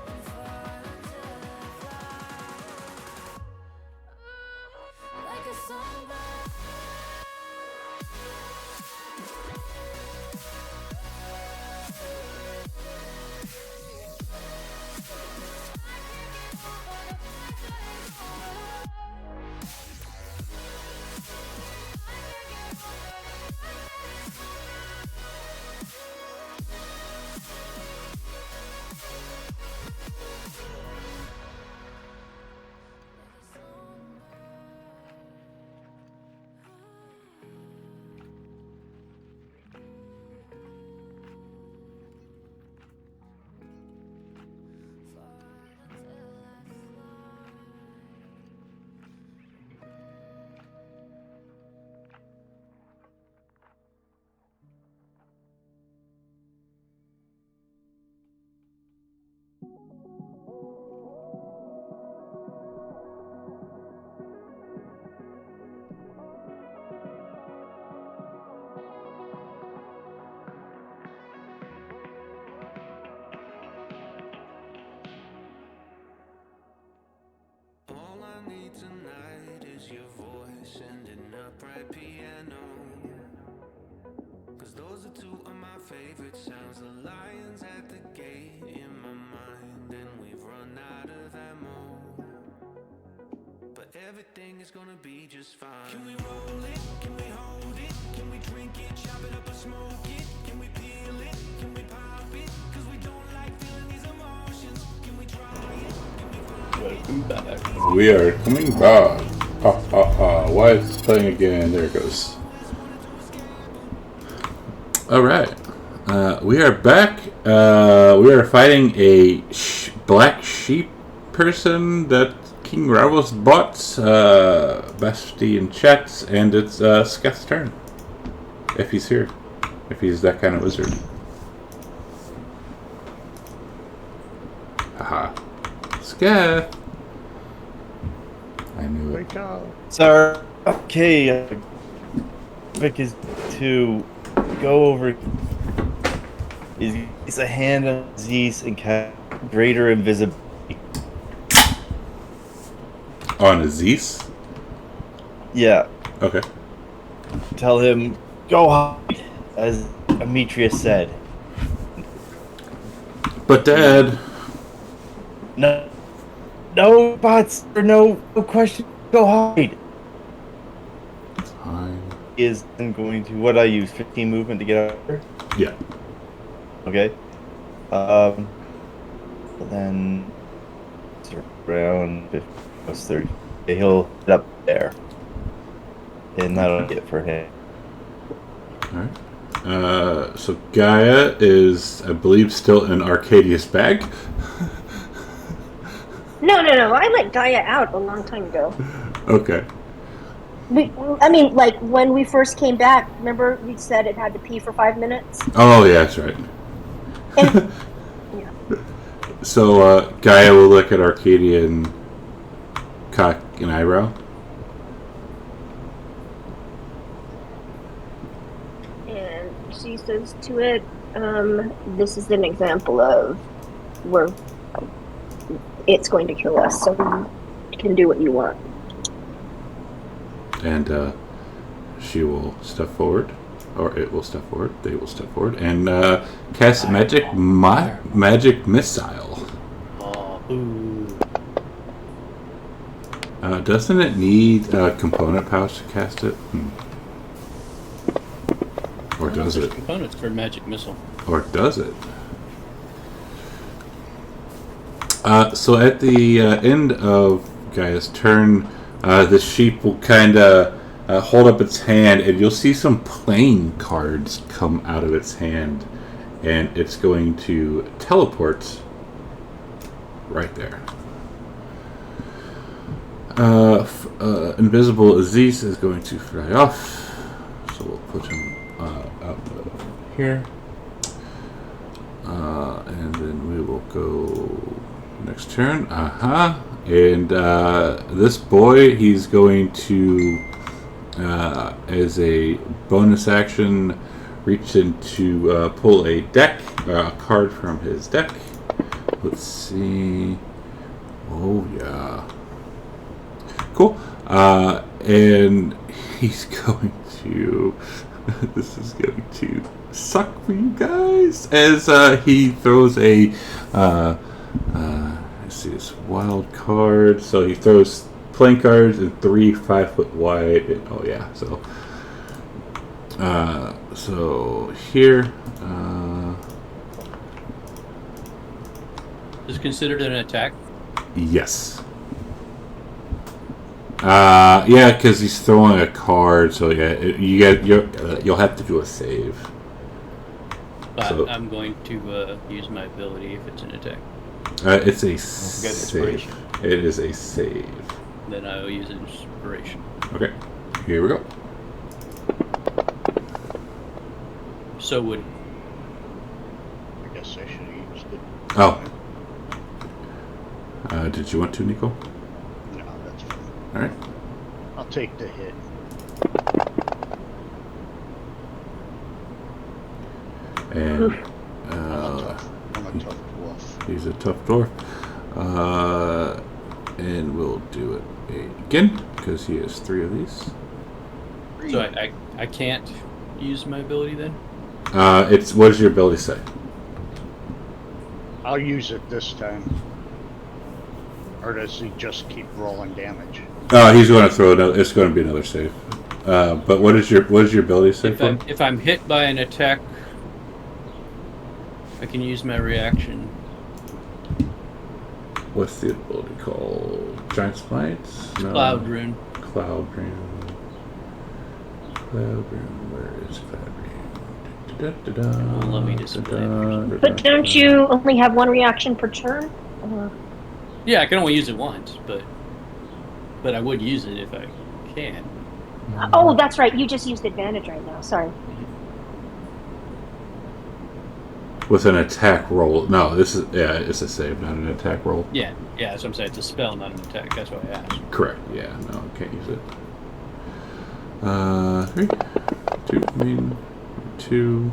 and fall until I fly like a songbird. All I need tonight is your voice and an upright piano. Cause those are two of my favorite sounds. The lions at the gate in my mind, and we've run out of ammo. But everything is gonna be just fine. Can we roll it? Can we hold it? Can we drink it, chop it up and smoke it? Can we peel it? Can we pop it? Cause we don't like feeling these emotions. Can we try it? Can we find it? We are coming back. Why is this playing again? There it goes. Alright. We are back. We are fighting a black sheep person that King Ravos bought. Basti in chat, and it's Scath's turn. If he's here. If he's that kind of wizard. Scath. I knew it. Wake up. Sorry. Okay. Vic is to go over. He's a hand on Zeus and cast greater invisibility. On Aziz? Yeah. Okay. Tell him, go hide, as Demetrius said. But Dad, No bots or no question. Go hide. fine. Is then going to what I use 15 movement to get out there. Yeah. Okay. Then it's around 50 plus 30. Okay, he'll get up there, and that'll get for him. All right. So Gaia is, I believe, still in Arcadia's bag. No. I let Gaia out a long time ago. Okay. I mean, like when we first came back. Remember, we said it had to pee for 5 minutes. Oh yeah, that's right. And, yeah. So Gaia will look at Arcadia and cock an eyebrow. And she says to it, "This is an example of where it's going to kill us. So you can do what you want." And she will step forward, or it will step forward. They will step forward and cast magic missile. Doesn't it need component powers to cast it? Or does There's it? components for magic missile. Or does it? So at the end of Gaia's turn, the sheep will kind of hold up its hand, and you'll see some playing cards come out of its hand, and it's going to teleport right there. Invisible Aziz is going to fly off, so we'll put him out here, and then we will go next turn. And this boy, he's going to, as a bonus action, reach into pull a card from his deck. Let's see. Oh yeah. Cool. And he's going to. This is going to suck for you guys as he throws a. Let's see this wild card. So he throws playing cards and 3 5-foot wide. Oh yeah. So. So here. Is it considered an attack? Yes. Yeah, because he's throwing a card, so yeah, you'll have to do a save. But So- I'm going to use my ability if it's an attack. It's a forget save. inspiration. It is a save. Then I will use inspiration. Okay, here we go. So would I guess I should have used it. Oh. Did you want to, Nico? No, that's fine. All right. I'll take the hit. And I'm a tough dwarf. he's a tough dwarf. And we'll do it again because he has 3 of these. so I can't use my ability then? It's what does your ability say? I'll use it this time. Or does he just keep rolling damage? He's going to throw another. It's going to be another save. But what does your ability say? If I'm hit by an attack, I can use my reaction. What's the ability called? Giant Smites? No. Cloud Rune. Cloud Rune. Cloud Rune. Where is Cloud Rune? Let me display it But don't you only have one reaction per turn? Yeah, I can only use it once, but I would use it if I can. Oh, that's right. You just used advantage right now. Sorry. with an attack roll. No, this is it's a save, not an attack roll. Yeah, that's what I'm saying. It's a spell, not an attack. That's why I asked. Correct. Yeah, no, can't use it. 3, 2, I mean 2.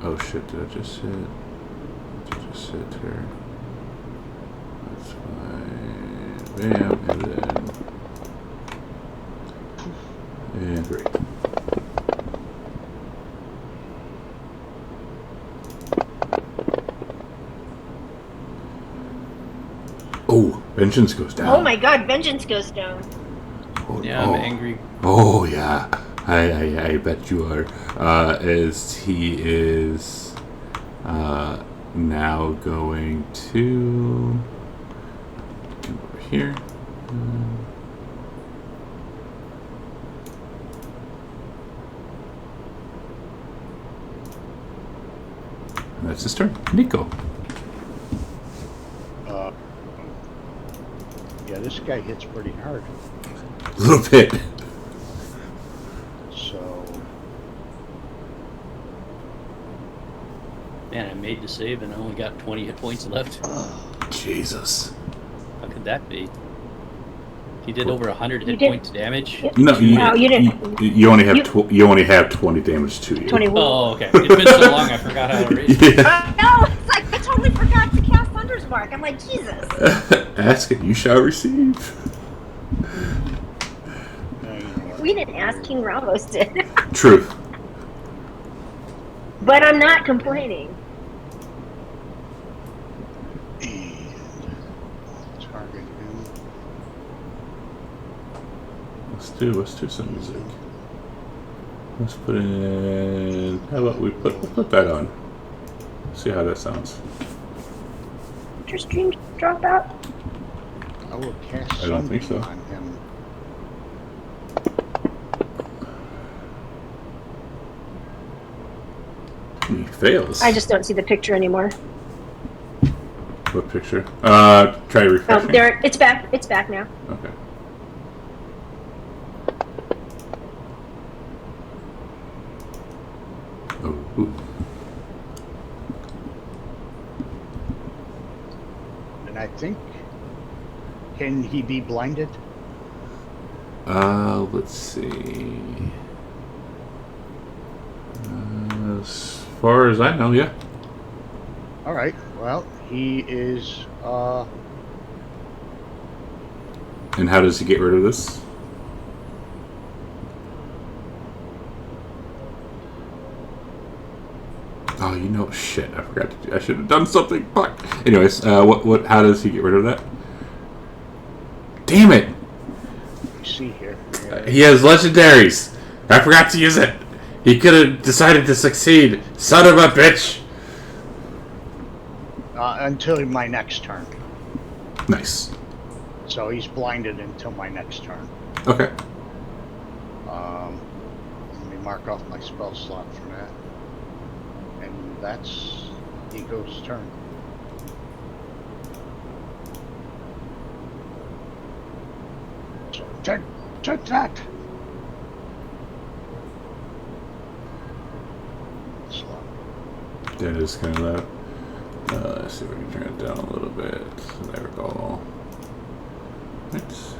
Oh shit! Did I just hit? Did I just hit her? That's fine. Bam, and 3. Oh, vengeance goes down. Oh my god, vengeance goes down. Oh, Yeah, I'm angry. Oh yeah, I bet you are. As he is now going to come over here. And that's his turn. Nico. Yeah, this guy hits pretty hard. A little bit. So, Man, I made the save and I only got 20 hit points left. Jesus. How could that be? He did over 100 hit did- points damage. No, Wow, you didn't. you only have you only have 20 damage to you. 21. Oh, okay. It's been so long, I forgot how to read. Yeah. No, it's like I totally forgot to cast Thunder's Mark. I'm like, Jesus. Ask and you shall receive. We didn't ask, King Ramos did. Truth. But I'm not complaining. and target him. Let's do some music. Let's put in. How about we put that on? See how that sounds. Did your stream drop out? I will cast I don't think Sunbeam so. on him. He fails. I just don't see the picture anymore. What picture? Try Oh, refreshing. there. It's back. It's back now. Okay. Oh. Ooh. And I think, can he be blinded? Let's see. As far as I know, yeah. All right. Well, he is. And how does he get rid of this? Oh, you know, shit! I forgot to do. I should have done something. Fuck. Anyways, what? How does he get rid of that? Damn it! You see here. He has legendaries. I forgot to use it. He could have decided to succeed. Son of a bitch. Until my next turn. Nice. So he's blinded until my next turn. Okay. Let me mark off my spell slot for that. And that's Nico's turn. So check that. Slot. That is kind of loud. Let's see if we can turn it down a little bit. There we go. Right.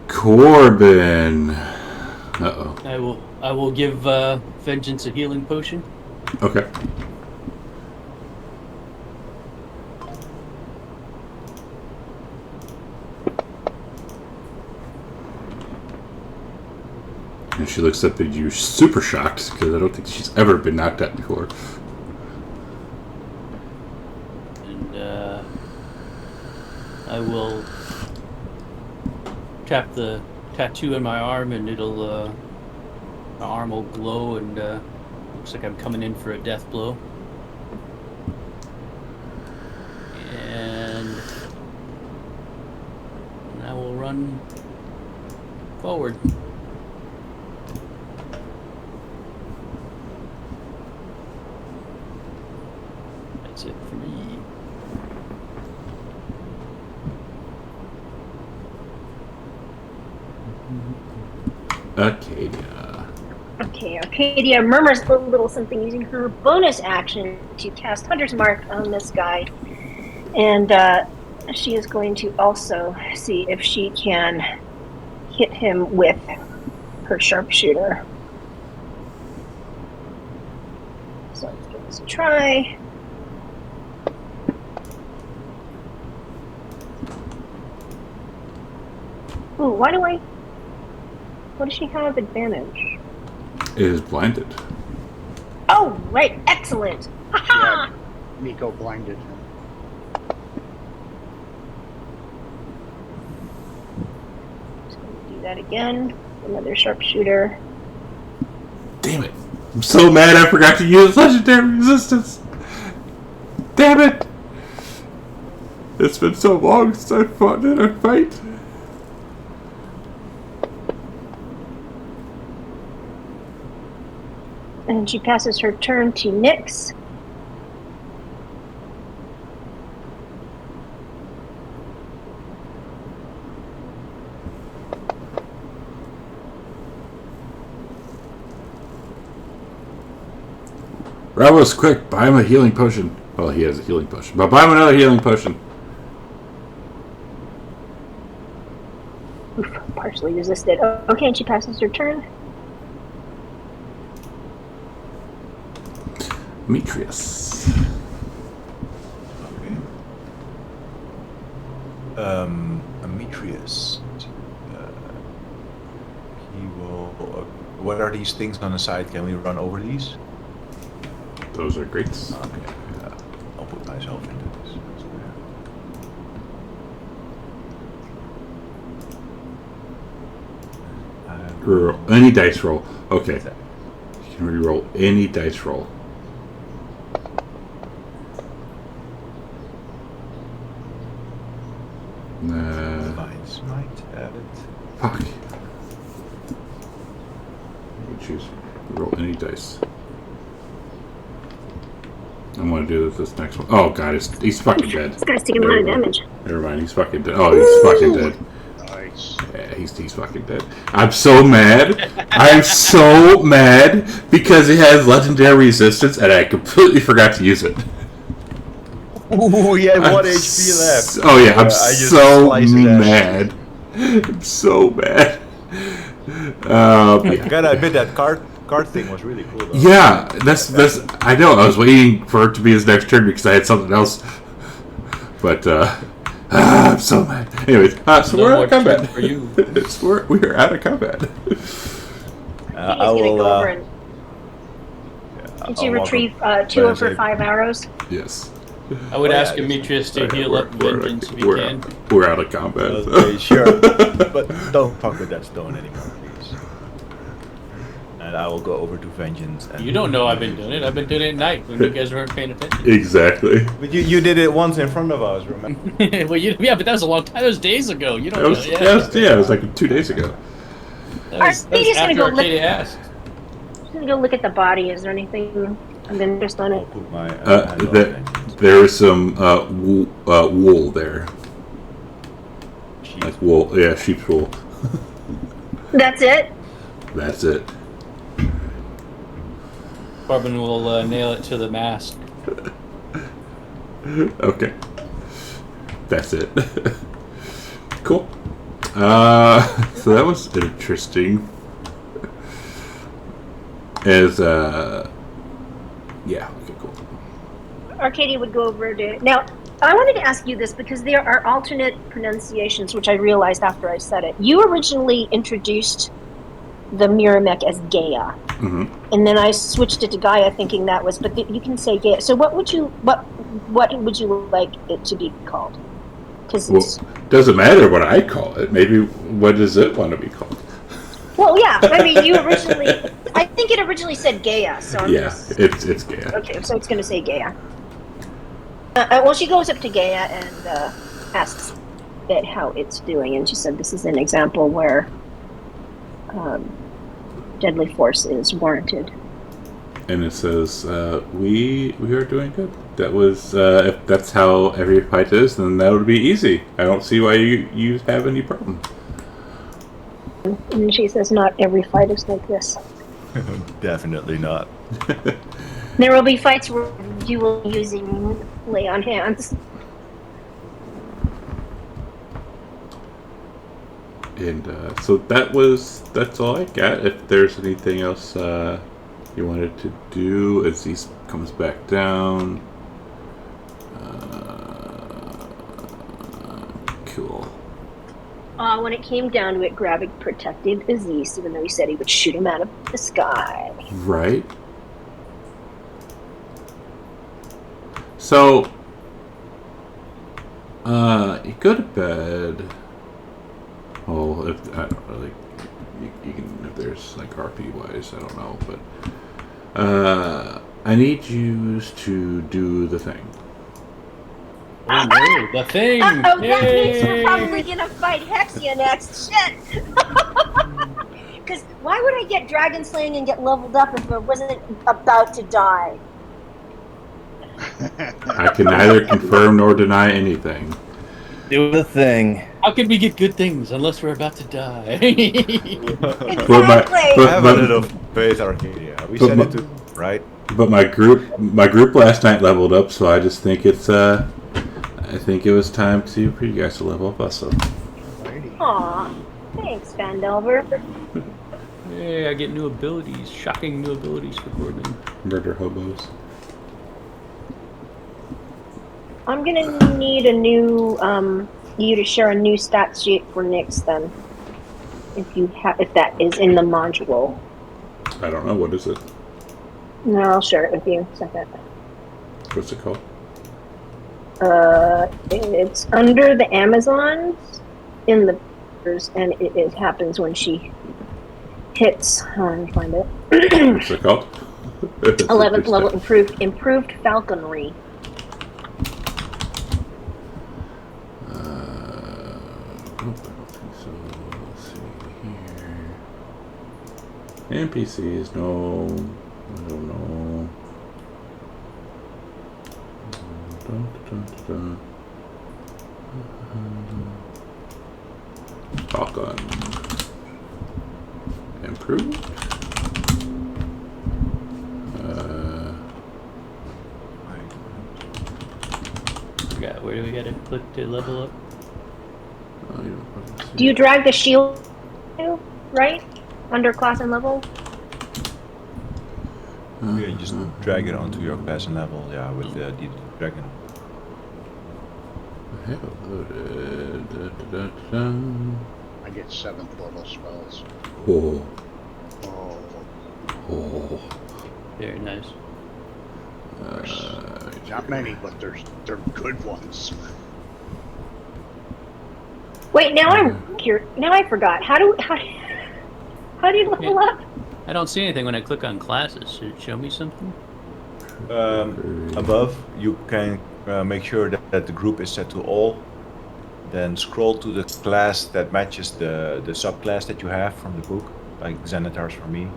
Corbin. Uh-oh. I will give Vengeance a healing potion. Okay. And she looks up at you super shocked because I don't think she's ever been knocked out before. And I will tap the tattoo in my arm, and it'll my arm will glow, and looks like I'm coming in for a death blow. And I will run forward. That's it for me. Arcadia. Okay, Arcadia murmurs a little something using her bonus action to cast Hunter's Mark on this guy. And she is going to also see if she can hit him with her sharpshooter. So let's give this a try. Ooh, what does she have advantage? It is blinded. Oh, right, excellent. Haha! Yeah, Nico blinded him. Just going to do that again. Another sharpshooter. Damn it. I'm so mad I forgot to use legendary resistance. Damn it. It's been so long since I fought in a fight. And she passes her turn to Nyx. Ravos, quick, buy him a healing potion. Well, he has a healing potion, but buy him another healing potion. Oof, partially resisted. Okay, and she passes her turn. Demetrius. Okay. Demetrius. He will. What are these things on the side? Can we run over these? Those are great. Okay. I'll put myself into this. Roll any dice roll. Okay. You can re-roll any dice roll. Divine Smite, add it. Fuck. You choose. Roll any dice. I'm gonna do this next one. Oh god, he's fucking dead. This guy's taking a lot of damage. Never mind, he's fucking dead. Oh, he's fucking dead. Nice. Yeah, he's fucking dead. I'm so mad. I'm so mad because it has legendary resistance and I completely forgot to use it. Ooh, he had 1 HP left. Oh yeah, I'm I just so sliced his ass. mad. I'm so mad. I gotta admit that card thing was really cool though. Yeah, that's I know. I was waiting for it to be his next turn because I had something else. But I'm so mad. Anyways, so we're out of combat. For you. we are out of combat. I will. Go over and did you retrieve 2 of her 5 arrows? Yes. I would Oh, ask yeah, Demetrius to heal We're- up vengeance if he we're- can. We're out of combat. Okay, sure. But don't fuck with that stone anymore, please. And I will go over to vengeance. And You don't know I've been doing it. I've been doing it at night when you guys weren't paying attention. Exactly. But you did it once in front of us, remember? Well, yeah, but that was a long time. That was days ago. You don't It was, know. it was like 2 days ago. That was Arcadia's gonna after go look. Arcadia asked. I'm gonna go look at the body. Is there anything I've been just on it? Put my hand on That vengeance. there was some wool there, Sheep. like wool. Yeah, sheep's wool. That's it. That's it. Corbin will nail it to the mast. Okay. That's it. Cool. So that was interesting. Yeah, okay, cool. Arcadia would go over to. Now, I wanted to ask you this because there are alternate pronunciations, which I realized after I said it. You originally introduced the Miramac as Gaia, Mm-hmm. and then I switched it to Gaia, thinking that was. But you can say Gaia. So, what would you like it to be called? Because Well, doesn't matter what I call it. Maybe what does it want to be called? well, yeah. I mean, you originally. I think it originally said Gaia. So I'm Yeah, just, it's gay. okay. So it's going to say Gaia. Well, she goes up to Gaia and asks it how it's doing, and she said this is an example where deadly force is warranted. And it says we are doing good. That was if that's how every fight is, then that would be easy. I don't see why you have any problem. And she says not every fight is like this. Definitely not. There will be fights where you will be using lay on hands. And so that's all I got. If there's anything else you wanted to do as he comes back down. Cool. When it came down to it, Gravik protected Aziz, even though he said he would shoot him out of the sky. Right. So, you go to bed. Oh, if I don't really, you can if there's like RP wise, I don't know, but I need you to do the thing. Oh no, the thing! Oh, that means we're Yay! probably gonna fight Hexia next. Shit! Because why would I get dragon slaying and get leveled up if I wasn't about to die? I can neither confirm nor deny anything. Do the thing. How can we get good things unless we're about to die? Exactly. I have a little faith, Arcadia. We said it to right. But my group last night leveled up, so I just think it's I think it was time for you guys to level up also. Aw, thanks, Vandelver. Hey, I get new abilities, shocking new abilities for Gordon. Murder hobos. I'm gonna need a new you to share a new stat sheet for Nyx then, if that is in the module. I don't know, what is it? No, I'll share it with you. Second. What's it called? It's under the Amazons in the and it happens when she hits. Let me find it. What's it called? 11th level improved falconry. I don't think so. Let's see here. NPCs, no. I don't know. Falcon. Improved? Where do we gotta click to level up? Do you drag the shield right under class and level? Yeah, you just drag it onto your class and level. Yeah, with the dragon. I have it loaded. I get 7th level spells. Oh. Oh. Oh. Very nice. Not many, but they're good ones. Wait, now I'm curious. Now I forgot. How do you level up? I don't see anything when I click on classes. Should it show me something? Above, you can make sure that the group is set to all. Then scroll to the class that matches the subclass that you have from the book, like Xanatars for me.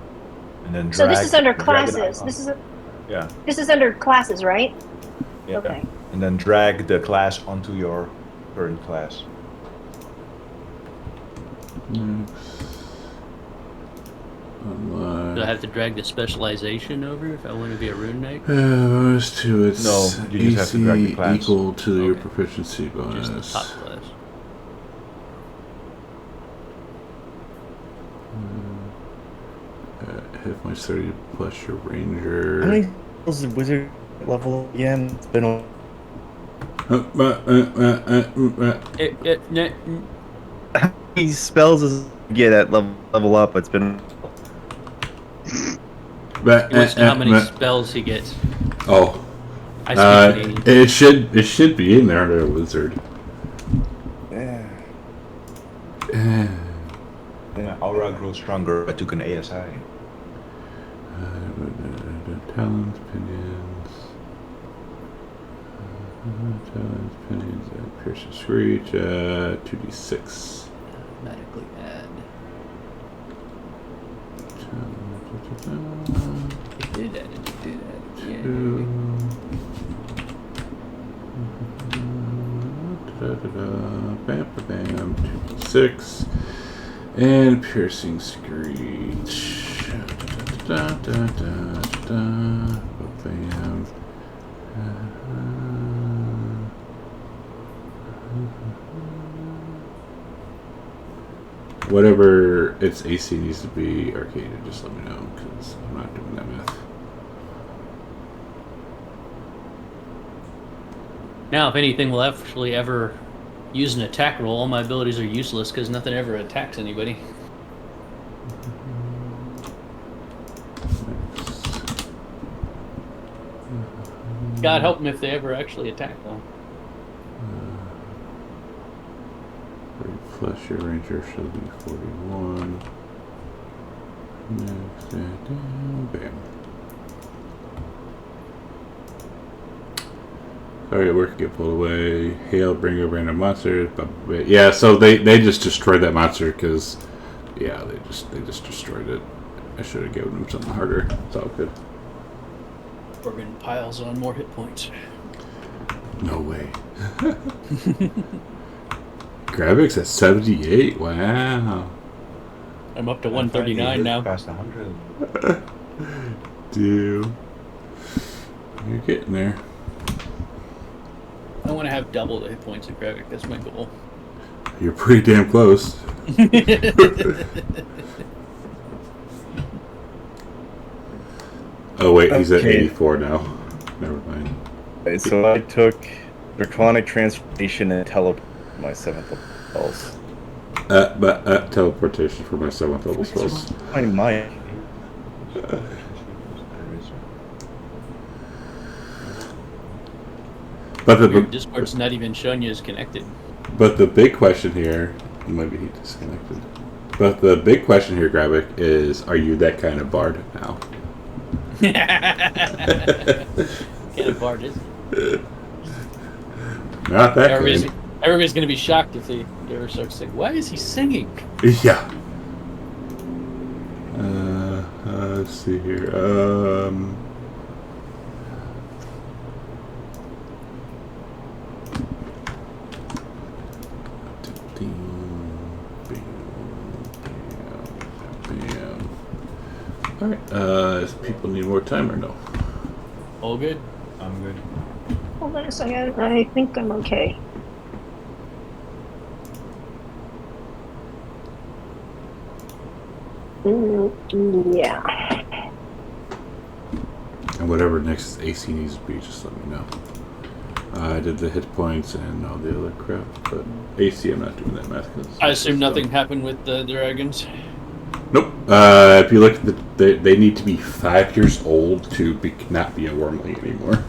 And then So this is under the dragon classes. icon. This is under classes, right? Yeah. Okay. And then drag the class onto your current class. Do I have to drag the specialization over if I want to be a rune knight? Bonus to its No, you just have to drag the AC class. equal to your Okay. proficiency bonus. Just the top class. Hit points 30 plus your ranger. How many spells did wizard level again? It's been a How many spells does it get at level up? It's been He wants to know how many spells he gets. Oh. I speak Canadian. It should be in there under a wizard. Aura grows stronger. I took an ASI. Talons, pinions. Talons, pinions, piercing screech. 2d6. Automatically add. It did that. Yeah. Bam, bam, 2d6. And piercing screech. Da, da, da, da. What they have. Whatever its AC needs to be arcaded, just let me know, because I'm not doing that math. Now, if anything will actually ever use an attack roll, all my abilities are useless because nothing ever attacks anybody. God help them if they ever actually attack, though. Plus your ranger shall be 41. Next, bam. Target work get pulled away. Hail, bring over random monsters. Yeah, so they just destroyed that monster because, yeah, they just destroyed it. I should have given them something harder. It's all good. Organ piles on more hit points. No way. Gravix at 78. Wow. I'm up to 139 now. Past 100. Dude, you're getting there. I want to have double the hit points of Gravik. That's my goal. You're pretty damn close. Oh wait, he's at 84 now. Never mind. Okay, so I took Draconic Transformation and Teleport my 7th level spells. But teleportation for my 7th level spells. Finding my But Your Discord's not even showing you as connected. But the big question here, maybe he disconnected. But the big question here, Gravik, is: are you that kind of bard now? What kind of bard is it? Not that kind. Everybody's going to be shocked if they ever start singing. Why is he singing? Yeah. Let's see here. Alright, does people need more time or no? All good? I'm good. Hold on a second. I think I'm okay. Yeah. And whatever next AC needs to be, just let me know. I did the hit points and all the other crap, but AC I'm not doing that math. I assume nothing happened with the dragons. Nope. If you look at they need to be 5 years old to not be a wormling anymore.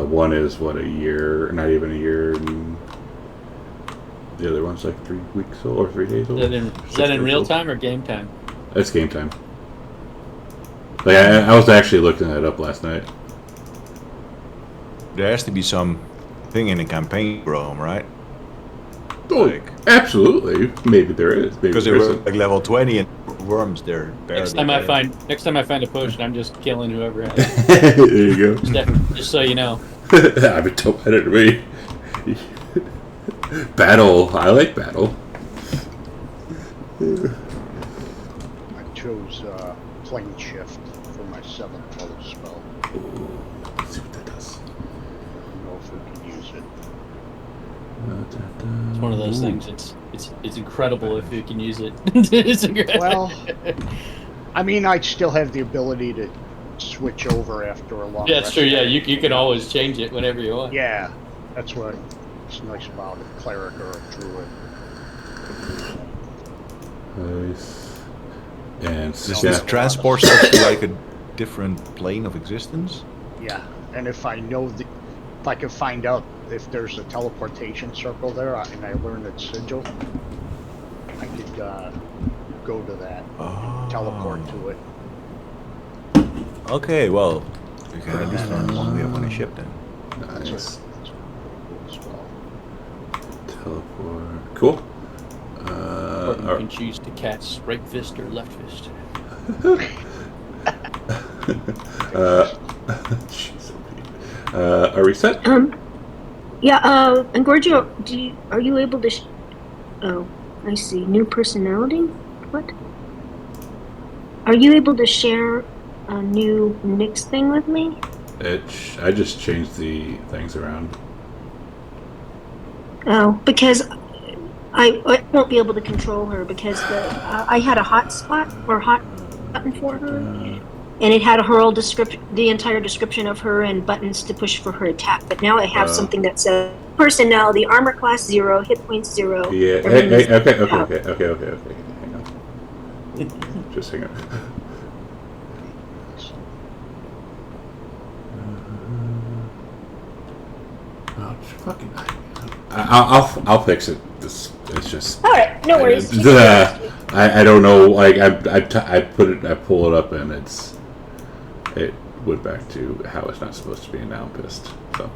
One is what, a year, not even a year, and the other one's like 3 weeks old or 3 days old. Is that in real time or game time? It's game time. Like I was actually looking that up last night. There has to be some thing in the campaign for them, right? Oh, Like, absolutely. Maybe there is. Maybe because they there were isn't. like level 20 and worms, they're barely Next time I there. find a potion, I'm just killing whoever has it. There you go. Just so you know. I've been told better to me. Battle. I like battle. I chose plane shift for my 7th level spell. Ooh, let's see what that does. I don't know if we can use it. It's one of those things. It's incredible if you can use it. It's incredible. Well, I mean, I still have the ability to switch over after a long Yeah, it's rest true. Yeah, day. you can always change it whenever you want. Yeah, that's what it's nice about a cleric or a druid. Nice. And Does Yeah. this transport us to like a different plane of existence? Yeah, and if I know if I can find out if there's a teleportation circle there, and I learn its sigil, I could go to that, teleport to it. Okay, well, we can at least find one we have on a ship then. That's nice. that's cool as well. Teleport. Cool. Or you can choose to cast right fist or left fist. Jeez, are we set? Yeah, and Gorgio, are you able to oh, I see. New personality? What? Are you able to share a new mix thing with me? I just changed the things around. Oh, because I won't be able to control her because I had a hot spot or hot button for her, and it had her whole the entire description of her and buttons to push for her attack. But now I have something that says personality, armor class 0, hit points 0. Yeah. everything's Okay. Hang on. Just hang on. Oh, fucking! I'll fix it. It's just. All right, no worries. I don't know. Like I pull it up and it went back to how it's not supposed to be, and now I'm pissed. So.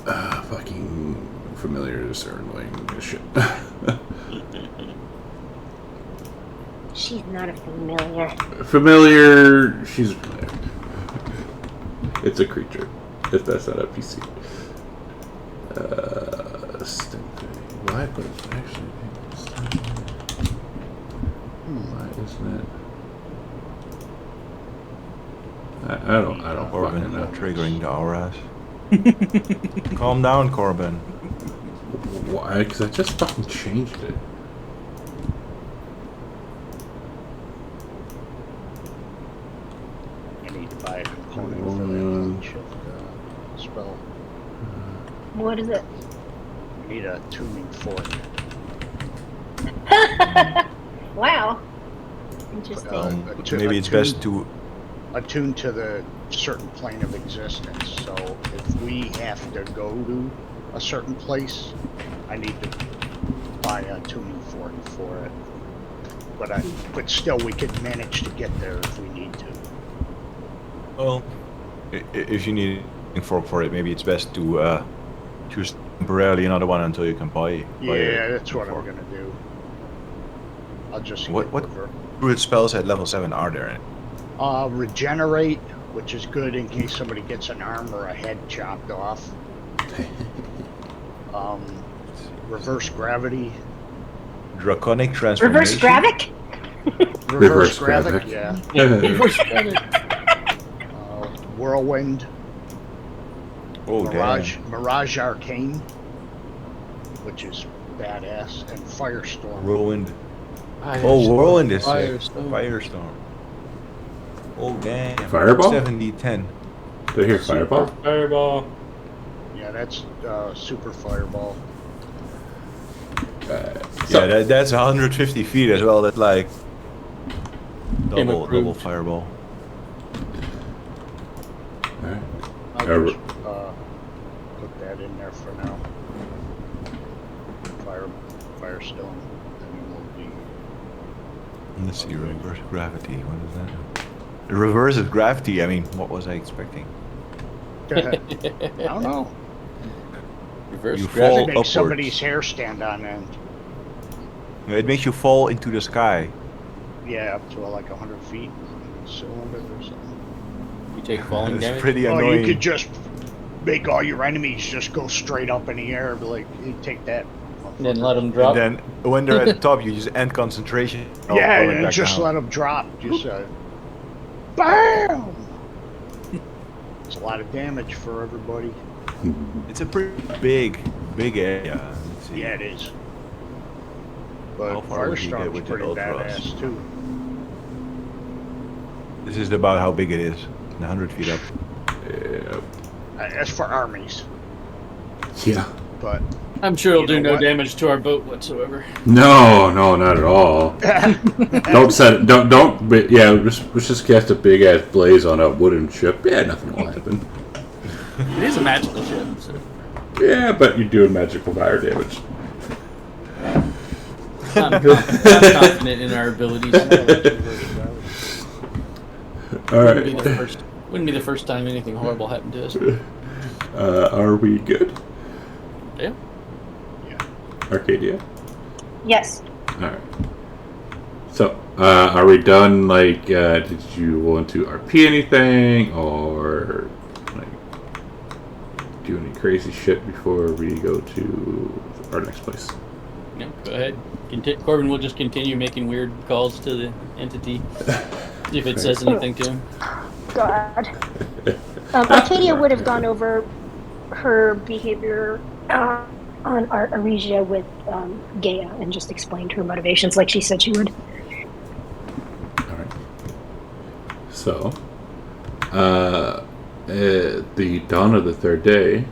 Fucking familiars are annoying as shit. She's not a familiar. Familiar. She's familiar. It's a creature. If that's not a PC. Why? But actually, why isn't it? I don't Corbin fucking know. triggering the auras. Calm down, Corbin. Why? Because I just fucking changed it. I need to buy a component for that shift spell. What is it? I need a tuning fork. Wow. Interesting. Maybe it's best to. Attuned to the certain plane of existence. So if we have to go to a certain place, I need to buy a tuning fork for it. But still, we could manage to get there if we need to. Well, if you need a fork for it, maybe it's best to choose temporarily another one until you can buy. Yeah, that's what I'm gonna do. I'll just What druid spells at level 7 are there? Regenerate, which is good in case somebody gets an arm or a head chopped off. Reverse gravity. Draconic transformation. Reverse gravic? Reverse gravic. Yeah. Whirlwind. Oh, Mirage Arcane, which is badass, and Firestorm. Whirlwind. Whirlwind is Firestorm. Oh, damn. Fireball? 70-10. Did I hear Fireball? Fireball. Yeah, that's Super Fireball. Yeah, that's 150 feet as well. That's like double fireball. Alright. I'll just put that in there for now. Firestone. And we'll be... Let's see, reverse gravity. What is that? Reverse of gravity. I mean, what was I expecting? I don't know. Reverse You Does fall it make upwards. somebody's hair stand on end? It makes you fall into the sky. Yeah, up to like 100 feet. Cylinder or something. You take falling It's damage. pretty Oh, annoying. you could just make all your enemies just go straight up in the air. Be like, you take that. And then let them drop. And then when they're at the top, you just end concentration. Yeah, and just let them drop. Just BAM! It's a lot of damage for everybody. It's a pretty big area. Let's see. Yeah, it is. But How far would you get Firestorm's with pretty the Ultras? badass too. This is about how big it is. 100 feet up. Yeah. As for armies, Yeah. but I'm sure it'll You do know no what? damage to our boat whatsoever. No, not at all. Don't set it. Don't. But yeah, let's just cast a big ass blaze on a wooden ship. Yeah, nothing will happen. It is a magical ship. So. Yeah, but you're doing magical fire damage. I'm confident in our abilities. All right. Wouldn't be the first time anything horrible happened to us. Are we good? Yeah. Arcadia? Yes. Alright. So, are we done? Like, did you want to RP anything? Or, like, do any crazy shit before we go to our next place? No, go ahead. Corbin will just continue making weird calls to the entity. See if it says anything to him. God. Arcadia would have gone over her behavior on Arisia with Gaia and just explained her motivations like she said she would. Alright. So, at the dawn of the third day,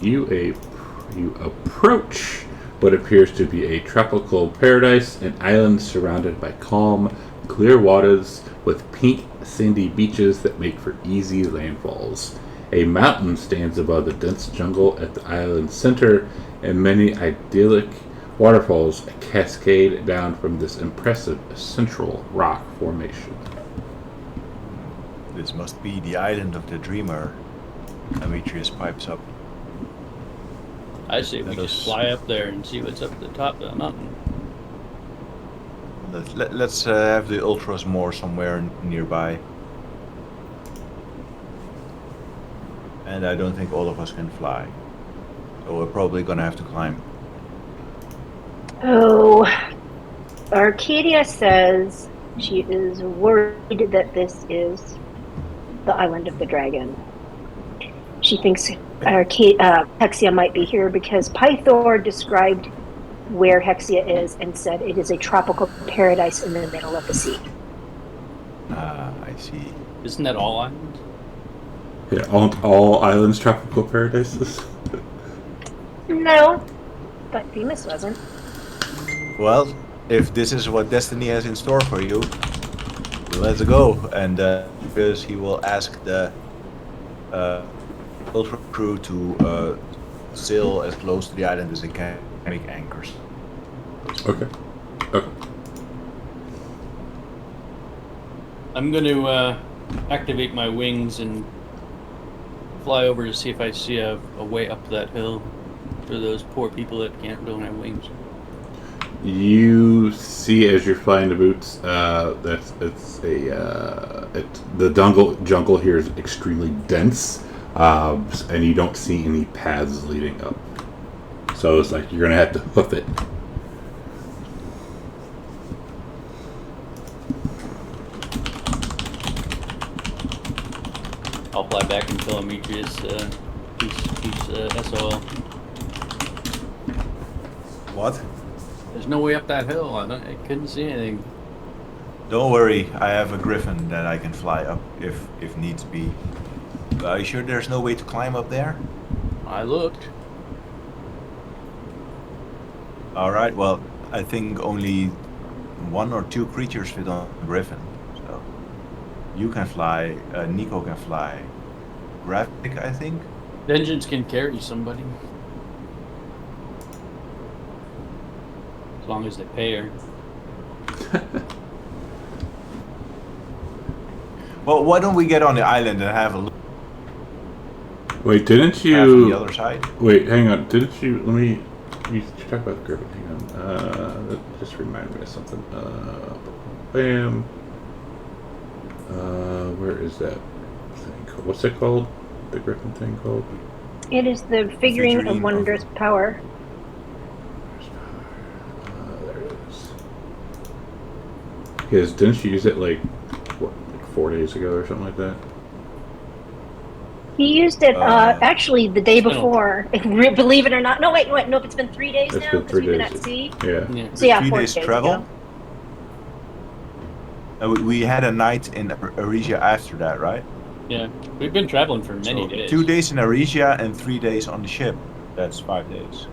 you approach what appears to be a tropical paradise, an island surrounded by calm, clear waters with pink, sandy beaches that make for easy landfalls. A mountain stands above the dense jungle at the island's center, and many idyllic waterfalls cascade down from this impressive central rock formation. This must be the island of the dreamer. Demetrius pipes up. I say we Let just us- fly up there and see what's up at the top of the mountain. Let's have the ultras moor somewhere nearby. And I don't think all of us can fly. So we're probably gonna have to climb. Oh, Arcadia says she is worried that this is the island of the dragon. She thinks Hexia might be here because Pythor described where Hexia is and said it is a tropical paradise in the middle of the sea. Ah, I see. Isn't that all islands? Yeah, all islands tropical paradises? No, but Venus wasn't. Well, if this is what destiny has in store for you, let's go. And because he will ask the ultra crew to sail as close to the island as they can, make anchors. Okay. I'm going to activate my wings and fly over to see if I see a way up that hill for those poor people that don't have wings. You see as you're flying the boots, the jungle here is extremely dense, and you don't see any paths leading up. So it's like you're gonna have to hoof it. I'll fly back and tell Demetrius he's SOL. What? There's no way up that hill. I couldn't see anything. Don't worry, I have a griffin that I can fly up if needs be. Are you sure there's no way to climb up there? I looked. Alright, well, I think only 1 or 2 creatures fit on a griffin. So you can fly, Nico can fly. Graphic, I think? Vengeance can carry somebody. As long as they pay her. Well, why don't we get on the island and have a look Wait, didn't from you? the other side? Wait, hang on. Didn't you? Let me. You talk about the griffin. Hang on. That just reminded me of something. Bam. Where is that thing called? What's it called? The griffin thing called? It is the figurine of wondrous power. There it is. Because didn't you use it like 4 days ago or something like that? He used it actually the day before. Believe it or not. No, wait. No, it's been 3 days It's now been because 3 we've been days. at sea. Yeah. Yeah. So yeah, 3 4 days days travel? ago. We had a night in Arisia after that, right? Yeah. We've been traveling for many So days. 2 days in Arisia and 3 days on the ship. That's 5 days.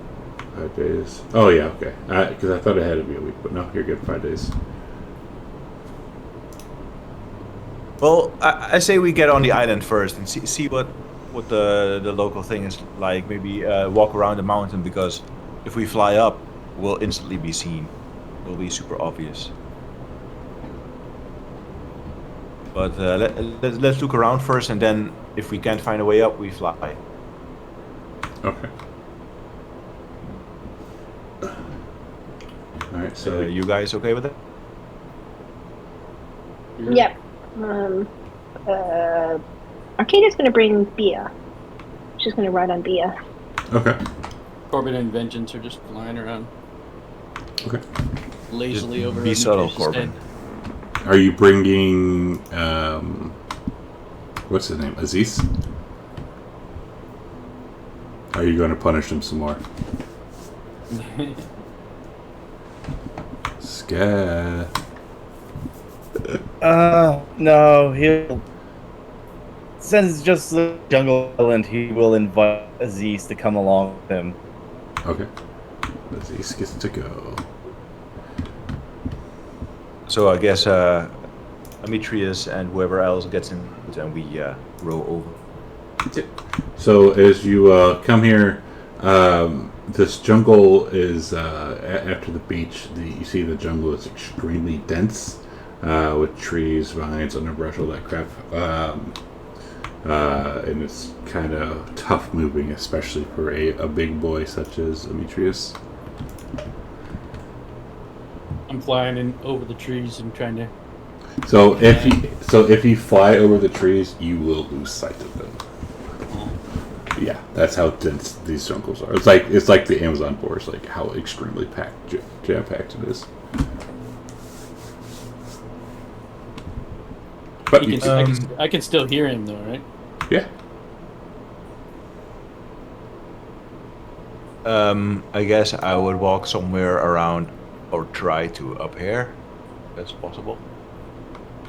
5 days. Oh yeah, okay. Because I thought it had to be a week, but no, you're good. 5 days. Well, I say we get on the island first and see what the local thing is like. Maybe walk around the mountain, because if we fly up, we'll instantly be seen. It'll be super obvious. But let's look around first, and then if we can't find a way up, we fly. Okay. All right. So You guys okay with it? Yep. Arcadia's going to bring Bia. She's going to ride on Bia. okay. Corbin and Vengeance are just flying around. Okay. lazily Just over. be subtle, Demetrius' Corbin. head. Are you bringing what's his name? Aziz? Are you going to punish him some more? Scat. No, he'll. Since it's just the jungle island, he will invite Aziz to come along with him. Okay. Aziz gets to go. So I guess Demetrius and whoever else gets in, and we row over. So as you come here, this jungle is after the beach. You see the jungle is extremely dense with trees, vines, underbrush, all that crap. And it's kind of tough moving, especially for a big boy such as Demetrius. I'm flying in over the trees and trying to. So if you fly over the trees, you will lose sight of them. Yeah, that's how dense these jungles are. It's like the Amazon forest, like how extremely packed, jam packed it is. But I can still hear him though, right? yeah. I guess I would walk somewhere around or try to up here. That's possible.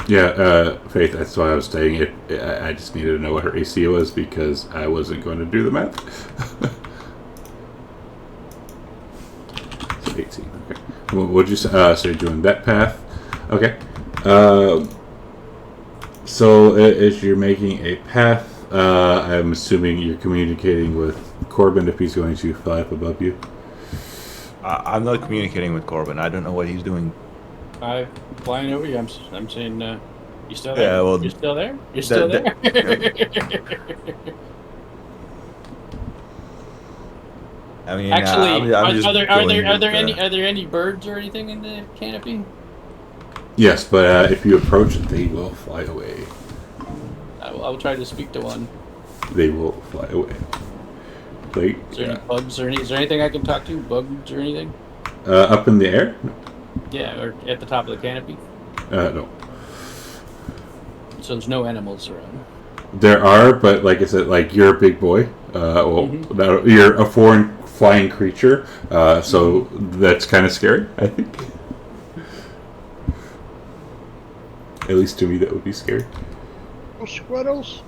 Yeah, Faith, that's why I was saying it. I just needed to know what her AC was because I wasn't going to do the math. So 18, okay. What'd you say? So you're doing that path. Okay. So as you're making a path, I'm assuming you're communicating with Corbin if he's going to fly up above you. I'm not communicating with Corbin. I don't know what he's doing. I'm flying over you. I'm saying, you still there? Yeah, well, you're still there. You're still there. I mean, Actually, I'm just are going there any birds or anything in the canopy? Yes, but if you approach it, they will fly away. I'll try to speak to one. They will fly away. Like, Is there any bugs or is there anything I can talk to? Bugs or anything? up in the air? Yeah, or at the top of the canopy. No. So there's no animals around. There are, but like I said, like you're a big boy. Now you're a foreign flying creature, so that's kind of scary. I think. At least to me, that would be scary. Oh, squirrels.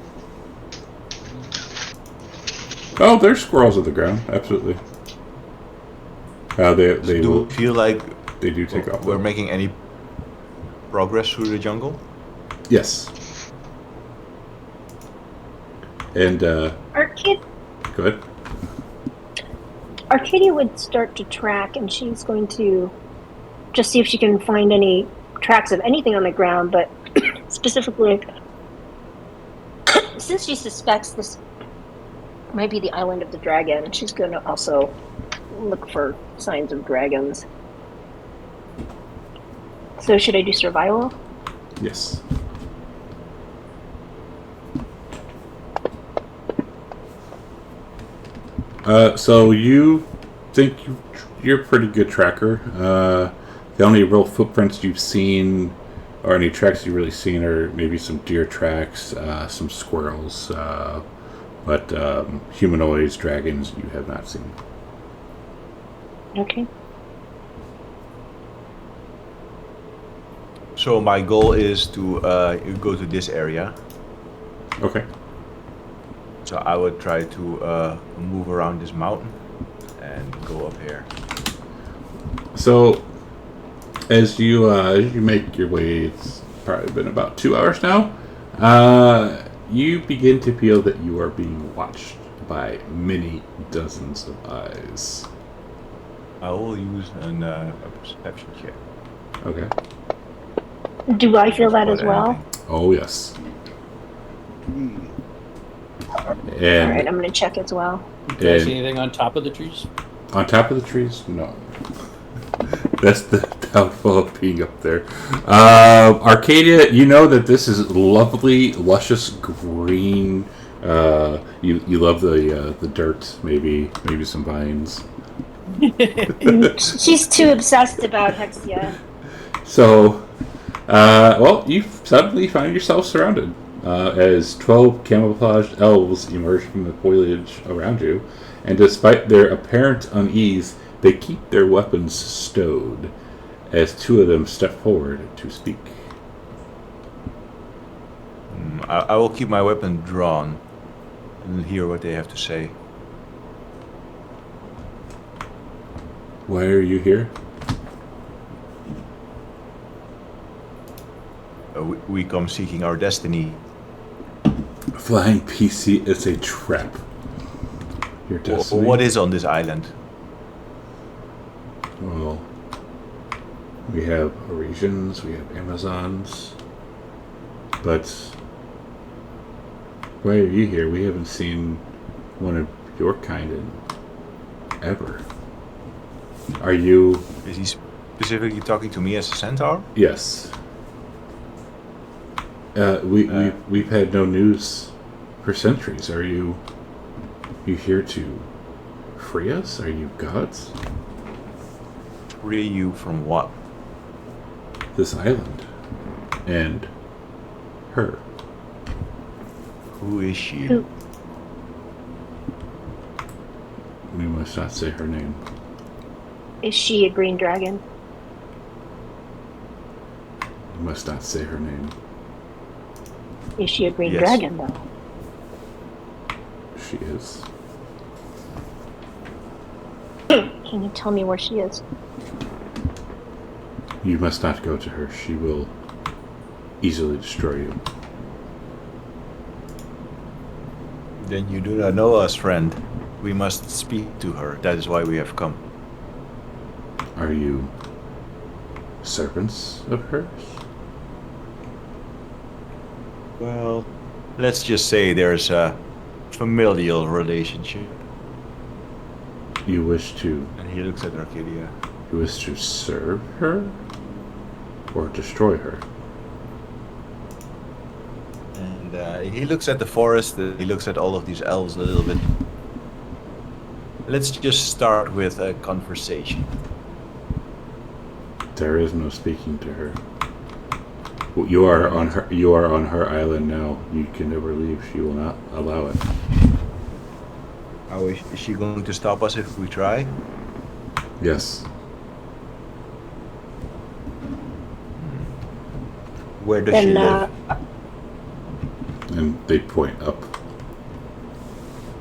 Oh, there's squirrels on the ground. Absolutely. They do will, you feel like they do take off. we're making any progress through the jungle? Yes. And Arcadia, go ahead. Arcadia would start to track, and she's going to just see if she can find any tracks of anything on the ground, but specifically, since she suspects this might be the island of the dragon, she's going to also look for signs of dragons. So should I do survival? Yes. So you think you're a pretty good tracker. The only real footprints you've seen, or any tracks you've really seen, are maybe some deer tracks, some squirrels, but humanoids, dragons, you have not seen. Okay. So my goal is to go to this area. Okay. So I would try to move around this mountain and go up here. So as you make your way, it's probably been about 2 hours now. You begin to feel that you are being watched by many dozens of eyes. I will use a perception check. Okay. Do I feel that as Spot well? anything. Oh yes. All And right, I'm going to check as well. Do I see and anything on top of the trees? on top of the trees, no. That's the downfall of being up there. Arcadia, you know that this is lovely, luscious green. You love the dirt, maybe some vines. She's too obsessed about Hexia. So, well, you suddenly find yourself surrounded as 12 camouflaged elves emerge from the foliage around you, and despite their apparent unease, they keep their weapons stowed as two of them step forward to speak. I will keep my weapon drawn and hear what they have to say. Why are you here? We come seeking our destiny. Flying PC is a trap. Your destiny? What is on this island? Well, we have Oresians, we have Amazons, but why are you here? We haven't seen one of your kind in ever. Are you... Is he specifically talking to me as a centaur? Yes. We've had no news for centuries. Are you here to free us? Are you gods? Free you from what? This island. And her. Who is she? Who? We must not say her name. Is she a green dragon? We must not say her name. Is she a green Yes. dragon, though? She is. Can you tell me where she is? You must not go to her. She will easily destroy you. Then you do not know us, friend. We must speak to her. That is why we have come. Are you servants of hers? Well, let's just say there's a familial relationship. You wish to... And he looks at Arcadia. You wish to serve her? Or destroy her? And he looks at the forest, he looks at all of these elves a little bit. Let's just start with a conversation. There is no speaking to her. You are on her. You are on her island now. You can never leave. She will not allow it. How is she going to stop us if we try? Yes. Where does she Then, live? And they point up.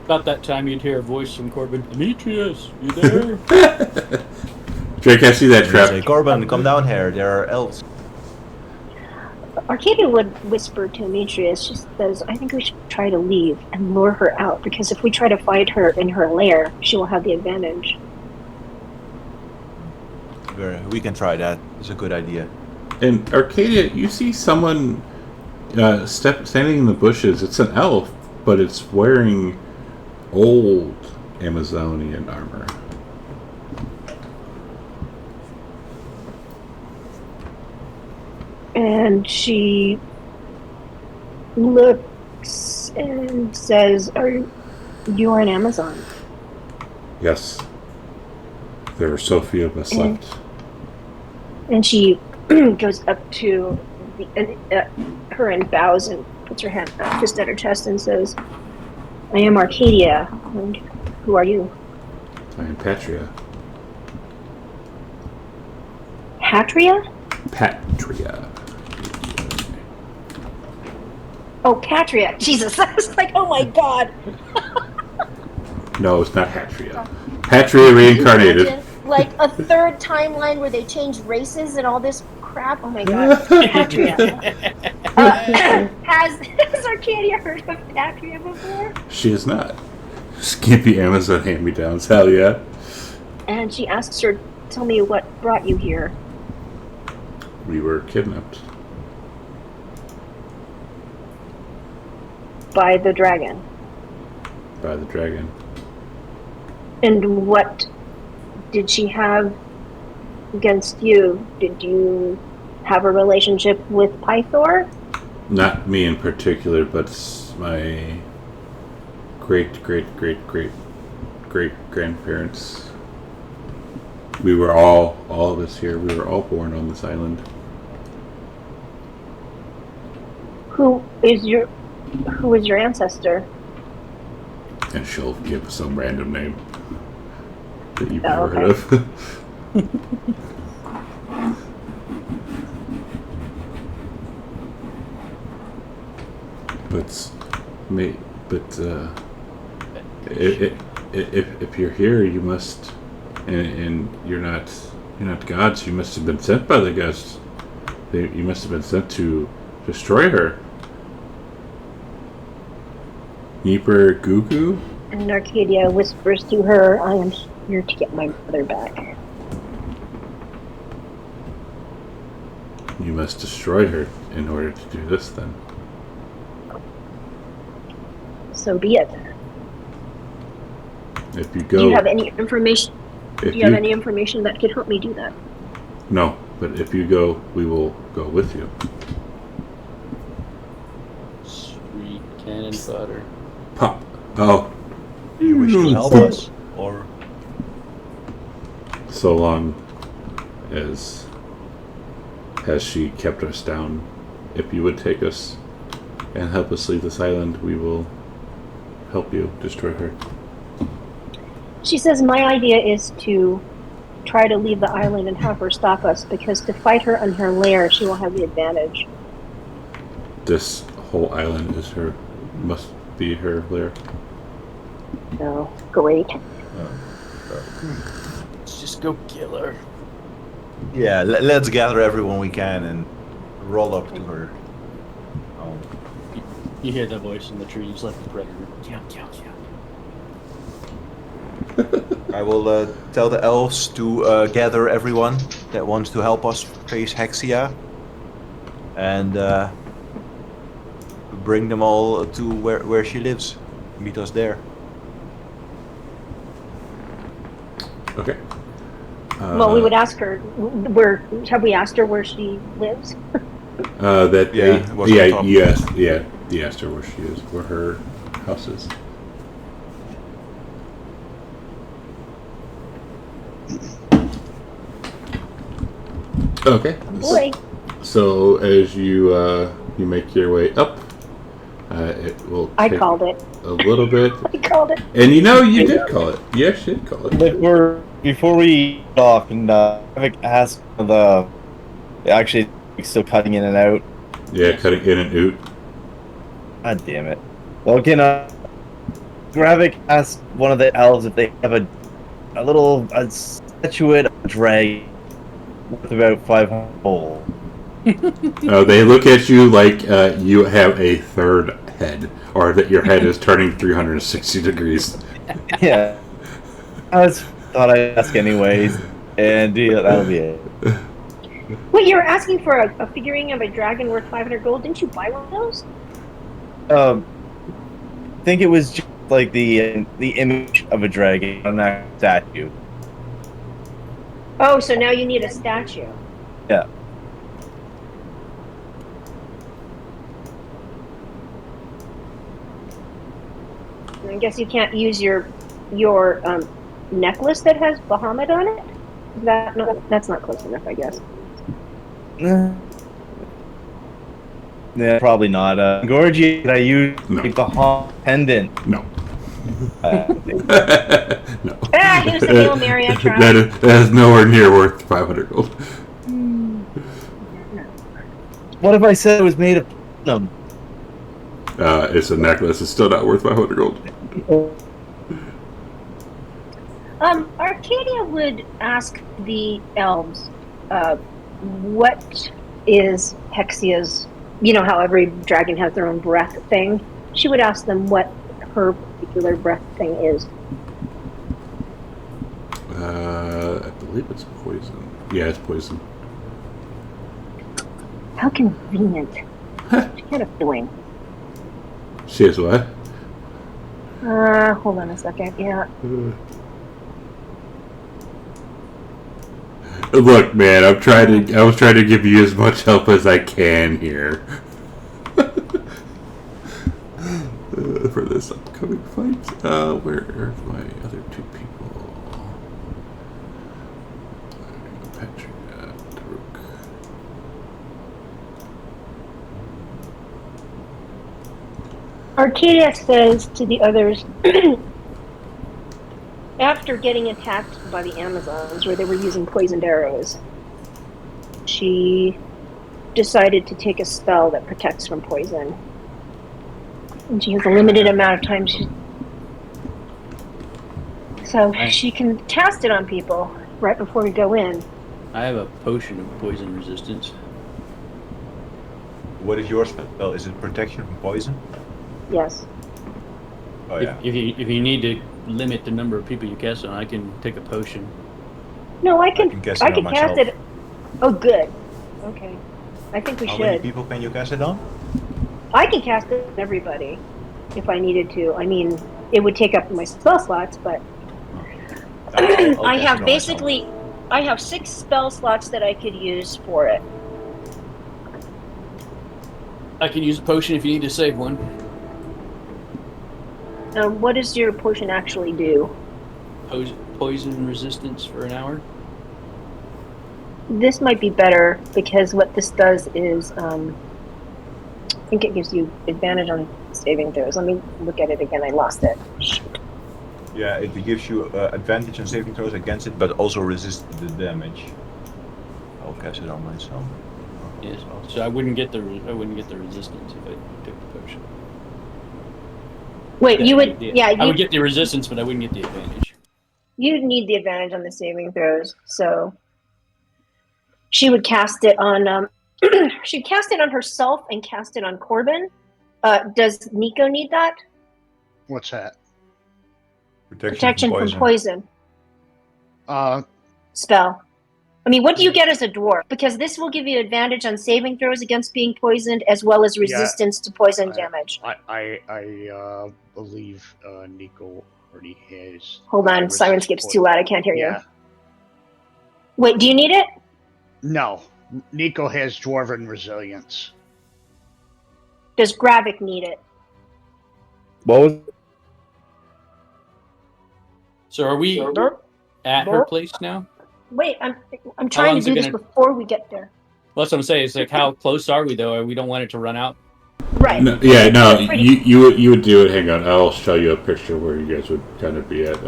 About that time you'd hear a voice from Corbin. Demetrius, you there? Drake, I see that Say, trap. Corbin, come down here. There are elves. Arcadia would whisper to Demetrius, she says, I think we should try to leave and lure her out, because if we try to fight her in her lair, she will have the advantage. We can try that. It's a good idea. And Arcadia, you see someone standing in the bushes. It's an elf, but it's wearing old Amazonian armor. And she looks and says, you are an Amazon? Yes. There are so few of us left. And she goes up to her and bows and puts her hand fist at her chest and says, I am Arcadia. And who are you? I am Patria. Hatria? Patria. Oh, Patria. Jesus. I was like, oh my god. No, it's not Hatria. Patria reincarnated. Imagine, like a third timeline where they change races and all this crap. Oh my god. Patria. Has Arcadia heard of Patria before? She is not. Skimpy Amazon hand-me-downs, hell yeah. And she asks her, tell me what brought you here. We were kidnapped. By the dragon. By the dragon. And what did she have against you? Did you have a relationship with Pythor? Not me in particular, but my great grandparents We were all of us here. We were all born on this island. Who is your ancestor? And she'll give some random name that you've Oh, never heard of. If you're here, you must, and you're not gods. You must have been sent by the gods. You must have been sent to destroy her. Yeeper Goo. And Arcadia whispers to her, I am here to get my brother back. You must destroy her in order to do this, then. So be it. If you go... Do you have any information? Do you have any information that could help me do that? No, but if you go, we will go with you. Sweet cannon fodder. Pop. Oh. You wish to help us? Or... So long as she kept us down. If you would take us and help us leave this island, we will help you destroy her. She says, my idea is to try to leave the island and have her stop us, because to fight her on her lair, she will have the advantage. This whole island must be her lair. Oh, great. Let's just go kill her. Yeah, let's gather everyone we can and roll up to her. You hear that voice in the trees like the predator. Kill, kill, kill. I will tell the elves to gather everyone that wants to help us face Hexia, and bring them all to where she lives. Meet us there. Okay. Well, we would ask her have we asked her where she lives? You asked her where she is, where her house is. Okay. Boy. So as you make your way up, it will I take called it. a little bit. I called it. And you did call it. Yes, you did call it. Before we talk, and Havoc asked actually still cutting in and out. Yeah, cutting in and out. God damn it. Well, can Gravik ask one of the elves if they have a statuette of a dragon worth about 500 gold. They look at you like you have a third head, or that your head is turning 360 degrees. Yeah. I thought I'd ask anyways, and yeah, that'll be it. Wait, you were asking for a figurine of a dragon worth 500 gold? Didn't you buy one of those? I think it was just like the image of a dragon on that statue. Oh, so now you need a statue. Yeah. I guess you can't use your necklace that has Bahamut on it? That's not close enough, I guess. Yeah, probably not. Gorgie, could I use No. the Bahamut pendant? No. No. Ah, here's the Hail Mary I tried. That is nowhere near worth 500 gold. What if I said it was made of platinum? It's a necklace. It's still not worth 500 gold. Arcadia would ask the elves, what is Hexia's, how every dragon has their own breath thing. She would ask them what her particular breath thing is. I believe it's poison. Yeah, it's poison. How convenient. She had a feeling. She is what? Hold on a second, yeah. Look, man, I was trying to give you as much help as I can here. For this upcoming fight. Where are my other two people? Petria, Daruk. Arcadia says to the others, after getting attacked by the Amazons, where they were using poisoned arrows, she decided to take a spell that protects from poison. And she has a limited amount of time. So she can cast it on people right before we go in. I have a potion of poison resistance. What is your spell? Is it protection from poison? Yes. Oh yeah. If you need to limit the number of people you cast on, I can take a potion. No, I can cast I it can on cast myself. it. Oh, good. Okay. I think we How many should. people can you cast it on? I can cast it on everybody if I needed to. I mean, it would take up my spell slots, but I'll I cast have it on basically myself. I have 6 spell slots that I could use for it. I can use a potion if you need to save one. What does your potion actually do? Poison resistance for an hour. This might be better because what this does is, I think it gives you advantage on saving throws. Let me look at it again. I lost it. Yeah, it gives you advantage on saving throws against it, but also resist the damage. I'll cast it on myself. Yes. So I wouldn't get the resistance if I took the potion. Wait, you would? Yeah, I would get the resistance, but I wouldn't get the advantage. you'd need the advantage on the saving throws. So she would cast it on. She'd cast it on herself and cast it on Corbin. Does Nico need that? What's that? Protection from poison Uh, spell. I mean, what do you get as a dwarf? Because this will give you advantage on saving throws against being poisoned, as well as resistance to poison damage. I believe Nico already has. Hold on, Sirenscape's too loud. I can't hear Yeah. you. Wait, do you need it? No, Nico has Dwarven Resilience. Does Gravik need it? What was? So are we at her place now? Wait, I'm trying to do this before we get there. Well, that's what I'm saying. It's like, how close are we, though? We don't want it to run out. Right. No, yeah, no, you would do it. Hang on, I'll show you a picture where you guys would kind of be at.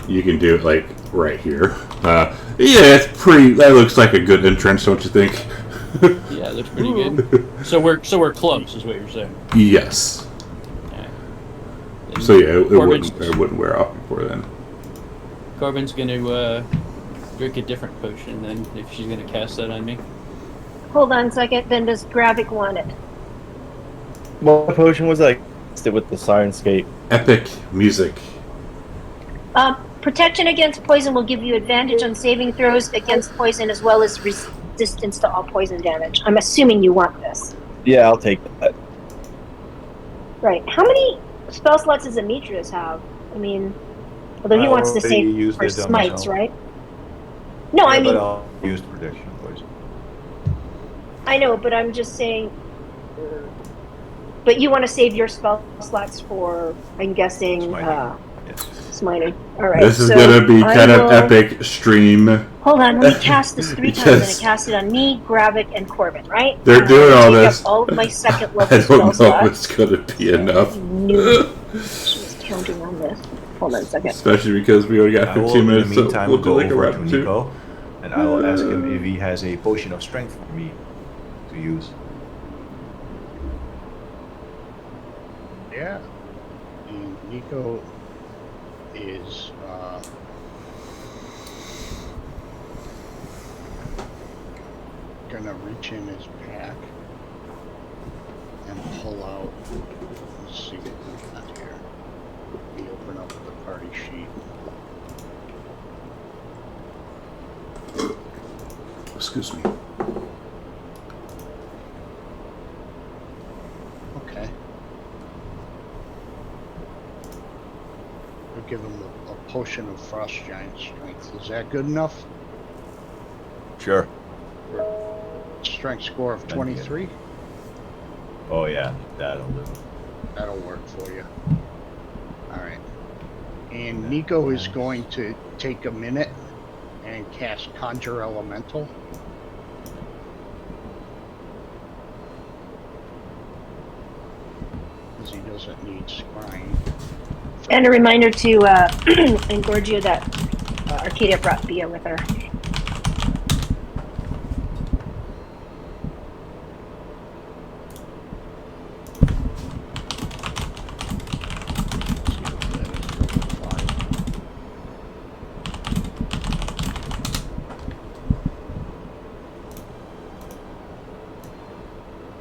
You can do it like right here. Yeah, it's pretty. That looks like a good entrance, don't you think? Yeah, it looks pretty good. So we're close, is what you're saying. Yes. Okay. So yeah, it wouldn't wear off before then. Corbin's gonna drink a different potion then, if she's gonna cast that on me. Hold on a second. Then does Gravik want it? What potion was that? It with the Sirenscape. Epic music. Protection against poison will give you advantage on saving throws against poison, as well as resistance to all poison damage. I'm assuming you want this. Yeah, I'll take that. Right. How many spell slots does Demetrius have? I mean, although he wants to save for smites, right? No, I mean, I'll use protection poison. I know, but I'm just saying. But you want to save your spell slots for, I'm guessing, Smiting. Yes. smiting. All right. This is gonna be kind of epic stream. Hold on, let me cast this 3 times. I'm gonna cast it on me, Gravik, and Corbin, right? They're doing all this. Up all of my second I level don't spell know slots. if it's gonna be enough. She was counting on this. Hold on a second. Especially because we only got I will, 15 minutes, in the meantime, so we'll do go like a over round to two. Nico, and I will ask him if he has a potion of strength for me to use. Yeah. And Nico is gonna reach in his pack and pull out. Let's see what we got here. We open up the party sheet. Excuse me. Okay. We'll give him a potion of frost giant strength. Is that good enough? Sure. Strength score of 23? Oh yeah, that'll do. That'll work for you. Alright. And Nico is going to take a minute and cast Conjure Elemental. Because he doesn't need scrying. And a reminder to Engorgio that Arcadia brought Bia with her.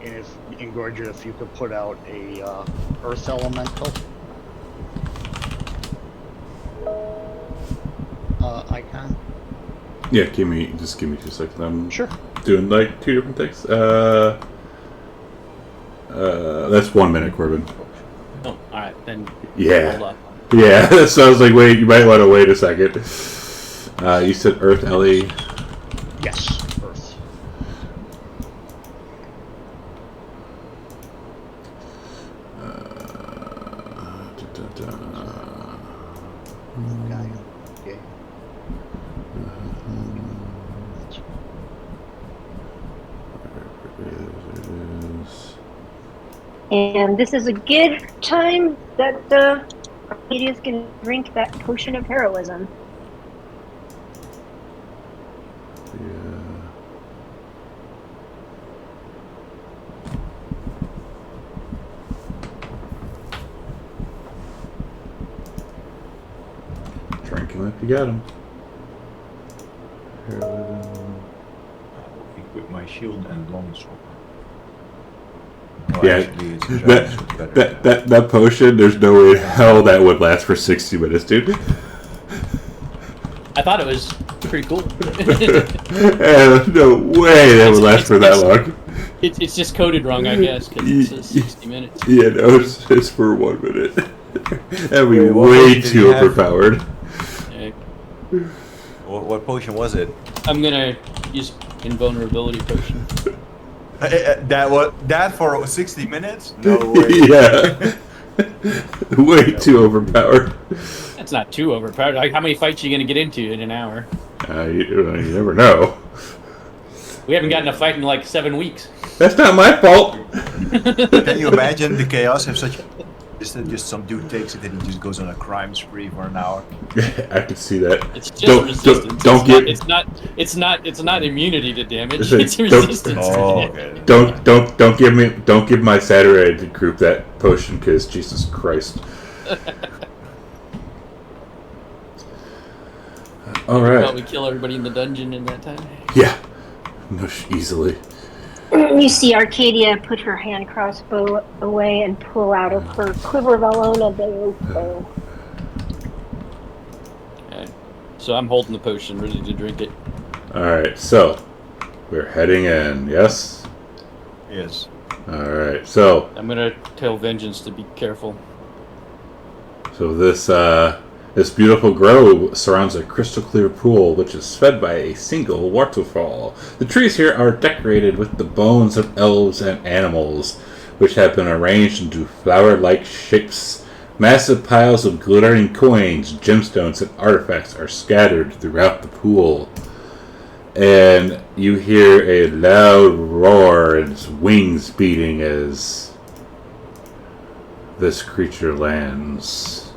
And if Engorgio, if you could put out a Earth Elemental icon. Yeah, give me 2 seconds. I'm Sure. doing like 2 different things. That's 1 minute, Corbin. Oh, alright, then Yeah. hold up. Yeah, so I was like, wait, you might want to wait a second. You said Earth, Ellie. Yes, Earth. Gaia. Yeah. And this is a good time that Arcadia's can drink that potion of heroism. Drink him if you got him. Equip my shield and longsword. Yeah, Actually, it's better. that potion, there's no way in hell that would last for 60 minutes, dude. I thought it was pretty cool. There's no way that would last for that long. It's just coded wrong, I guess, because it says 60 minutes. Yeah, no, it's for 1 minute. That'd be Wait, what way potion did too you have? overpowered. Okay. What potion was it? I'm gonna use invulnerability potion. That for 60 minutes? No way. Yeah. Way too overpowered. That's not too overpowered. Like, how many fights are you gonna get into in an hour? You never know. We haven't gotten a fight in like 7 weeks. That's not my fault. Can you imagine the chaos if such just some dude takes it and he just goes on a crime spree for an hour? I could see that. It's just resistance. It's not immunity to damage. It's resistance. Oh, to damage. okay. Don't give my saturated group that potion, because Jesus Christ. All right. Probably kill everybody in the dungeon in that time. Yeah. No, easily. You see Arcadia put her hand crossbow away and pull out of her quiver of Alona the bow. Okay. So I'm holding the potion, ready to drink it. Alright, so we're heading in, yes? Yes. Alright, so I'm gonna tell Vengeance to be careful. this beautiful grove surrounds a crystal clear pool which is fed by a single waterfall. The trees here are decorated with the bones of elves and animals, which have been arranged into flower-like shapes. Massive piles of glittering coins, gemstones, and artifacts are scattered throughout the pool. And you hear a loud roar and its wings beating as this creature lands.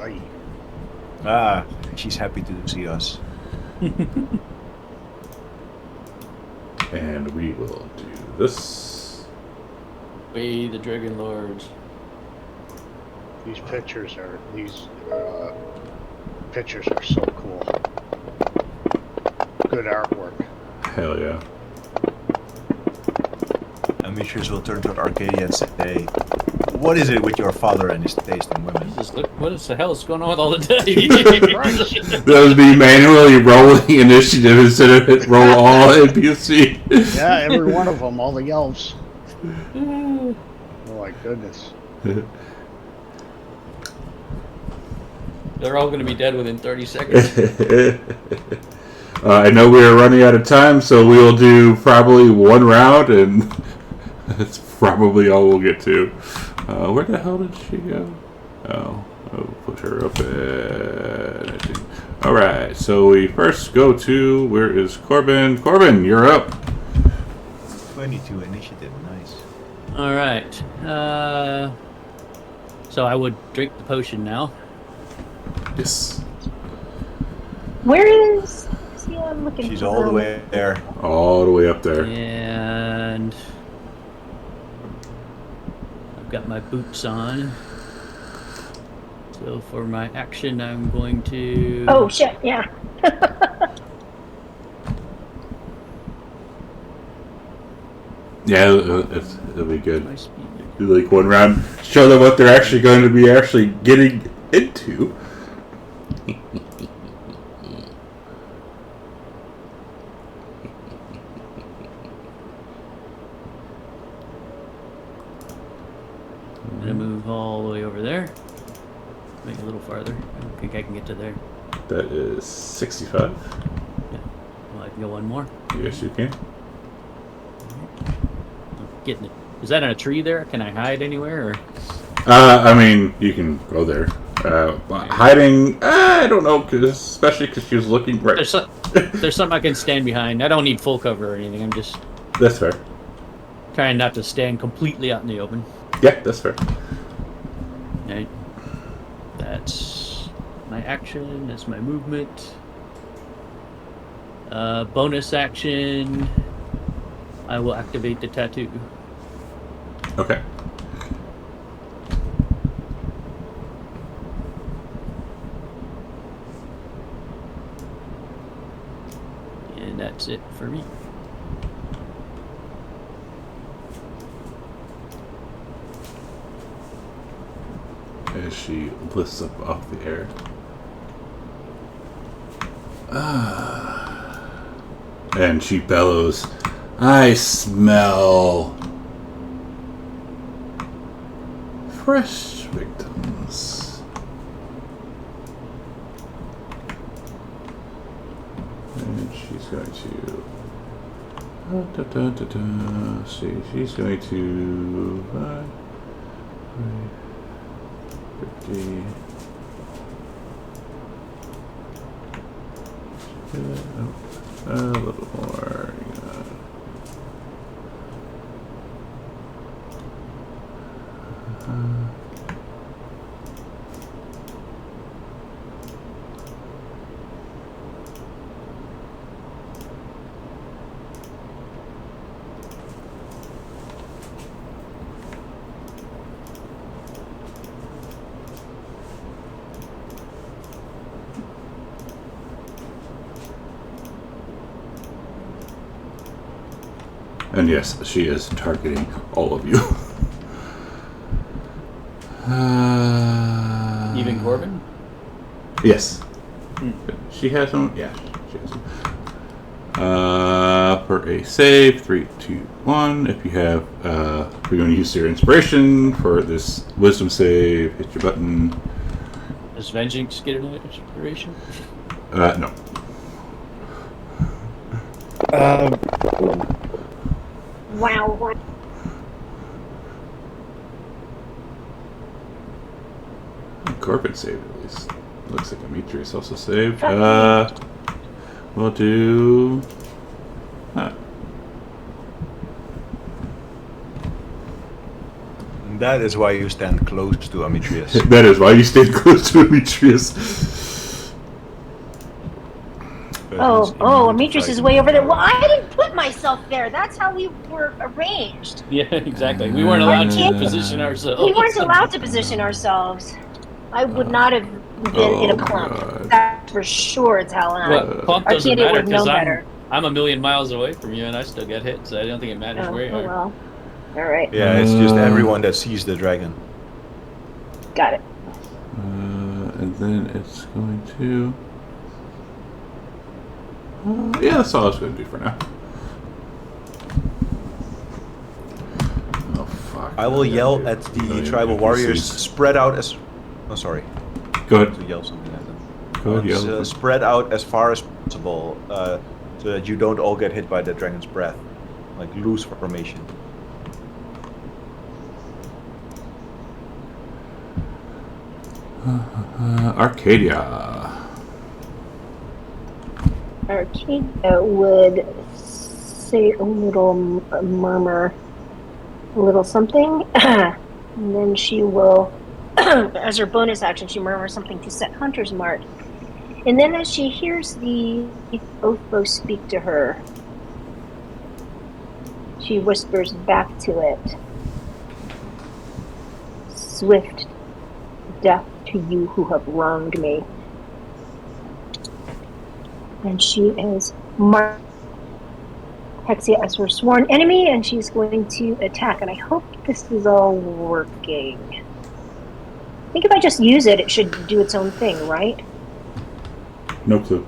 Aye. Ah, she's happy to see us. And we will do this. Way the Dragonlords. These pictures are so cool. Good artwork. Hell yeah. Amethyst will turn to Arcadia and say, "What is it with your father and his taste in women?" Jesus, look, what the hell is going on with all the dice? That would be manually rolling initiative instead of it roll all NPC. Yeah, every one of them, all the elves. Oh my goodness. They're all going to be dead within 30 seconds. I know we are running out of time, so we will do probably one round, and that's probably all we'll get to. Where the hell did she go? Oh, I'll put her up at 19. Alright, so we first go to, where is Corbin? Corbin, you're up. 22 initiative, nice. All right. So I would drink the potion now. Yes. Where is? See, I'm looking. She's for all her. the way there. All the way up there. And I've got my boots on. So for my action, I'm going to. Oh shit! Yeah. Yeah, it'll be good. My speed. Do like one round, show them what they're actually going to be actually getting into. I'm gonna move all the way over there. Make it a little farther. I don't think I can get to there. That is 65. Yeah. Well, I can go one more. Yes, you can. I'm getting it. Is that on a tree there? Can I hide anywhere? Or? I mean, you can go there. Hiding, I don't know, especially because she was looking right. There's something I can stand behind. I don't need full cover or anything. I'm just That's fair. trying not to stand completely out in the open. Yeah, that's fair. Right. That's my action. That's my movement. Bonus action. I will activate the tattoo. Okay. And that's it for me. As she lifts up off the air. And she bellows, I smell fresh victims. And she's going to see, she's going to 50. A little more. And yes, she is targeting all of you. Even Corbin? Yes. She has some. Yeah, she has some. For a save, 3, 2, 1. If you have, if you're going to use your inspiration for this wisdom save, hit your button. Does Vengeance get an inspiration? No. Wow. Corbin saved at least. Looks like Demetrius also saved. We'll do. That is why you stand close to Demetrius. That is why you stayed close to Demetrius. Oh, Demetrius is way over there. Well, I didn't put myself there. That's how we were arranged. Yeah, exactly. We weren't allowed to position ourselves. We weren't allowed to position ourselves. I would not have been in a clump. God. That's for sure, Talon. Well, clump doesn't Arcadia matter would know because better. I'm a million miles away from you and I still get hit, so I don't think it matters where you are. Well. All right. Yeah, it's just everyone that sees the dragon. Got it. And then it's going to. Yeah, that's all it's going to do for now. Oh, fuck. I will yell at the tribal warriors, NPCs. spread out as... Oh, sorry. Go ahead. To yell something at them. Go ahead, yell. Spread out as far as possible, so that you don't all get hit by the dragon's breath. Like, loose formation. Arcadia. Arcadia would say a little murmur, a little something, and then she will, as her bonus action, she murmurs something to set Hunter's Mark. And then as she hears the Oathbow speak to her, she whispers back to it, "Swift death to you who have wronged me." And she is marked Hexia as her sworn enemy, and she's going to attack. And I hope this is all working. I think if I just use it, it should do its own thing, right? No clue.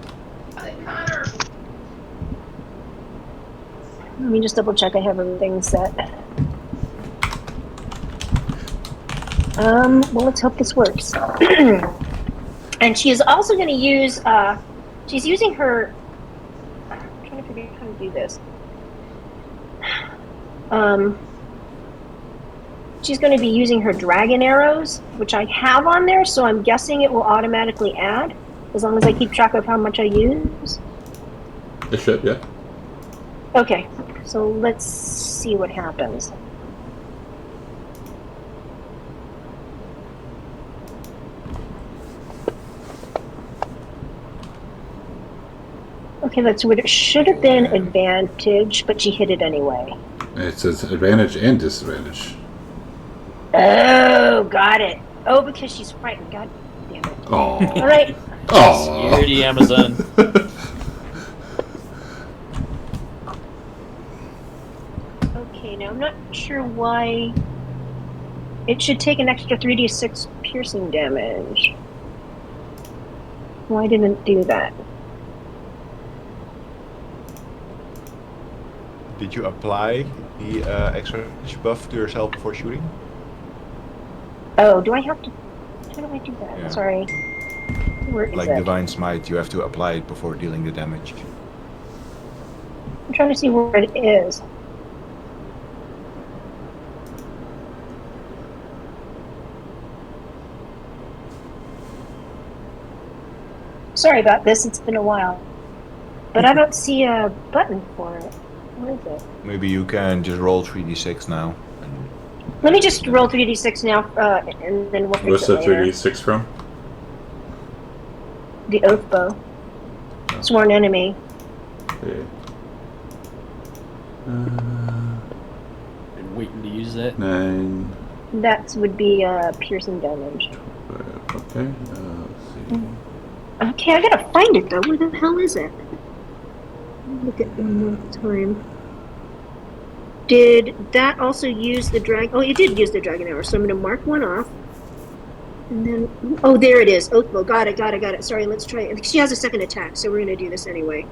Let me just double check I have everything set. Well, let's hope this works. And she is also going to use, she's using her, I'm trying to figure out how to do this. She's going to be using her dragon arrows, which I have on there, so I'm guessing it will automatically add, as long as I keep track of how much I use. It should, yeah. Okay, so let's see what happens. Okay, that's what it should have been advantage, but she hit it anyway. It says advantage and disadvantage. Oh, got it. Oh, because she's frightened. God damn it. Oh. All right. Oh. Scaredy Amazon. Okay, now I'm not sure why it should take an extra 3d6 piercing damage. Why didn't it do that? Did you apply the extra buff to yourself before shooting? Oh, do I have to? How do I do that? Yeah. Sorry. Where is Like it? Divine Smite, you have to apply it before dealing the damage. I'm trying to see where it is. Sorry about this, it's been a while. But I don't see a button for it. Where is it? Maybe you can just roll 3d6 now. Let me just roll 3d6 now, and then we'll fix What's it that later. 3d6 from? The Oathbow. Sworn enemy. Okay. Been waiting to use that. 9. That would be piercing damage. Okay. Let's see. Okay, I gotta find it though. Where the hell is it? Look at it one more time. Did that also use the drag? Oh, it did use the dragon arrow. So I'm gonna mark one off. And then, oh, there it is. Oathbow. Got it. Sorry, let's try it. She has a second attack, so we're gonna do this anyway.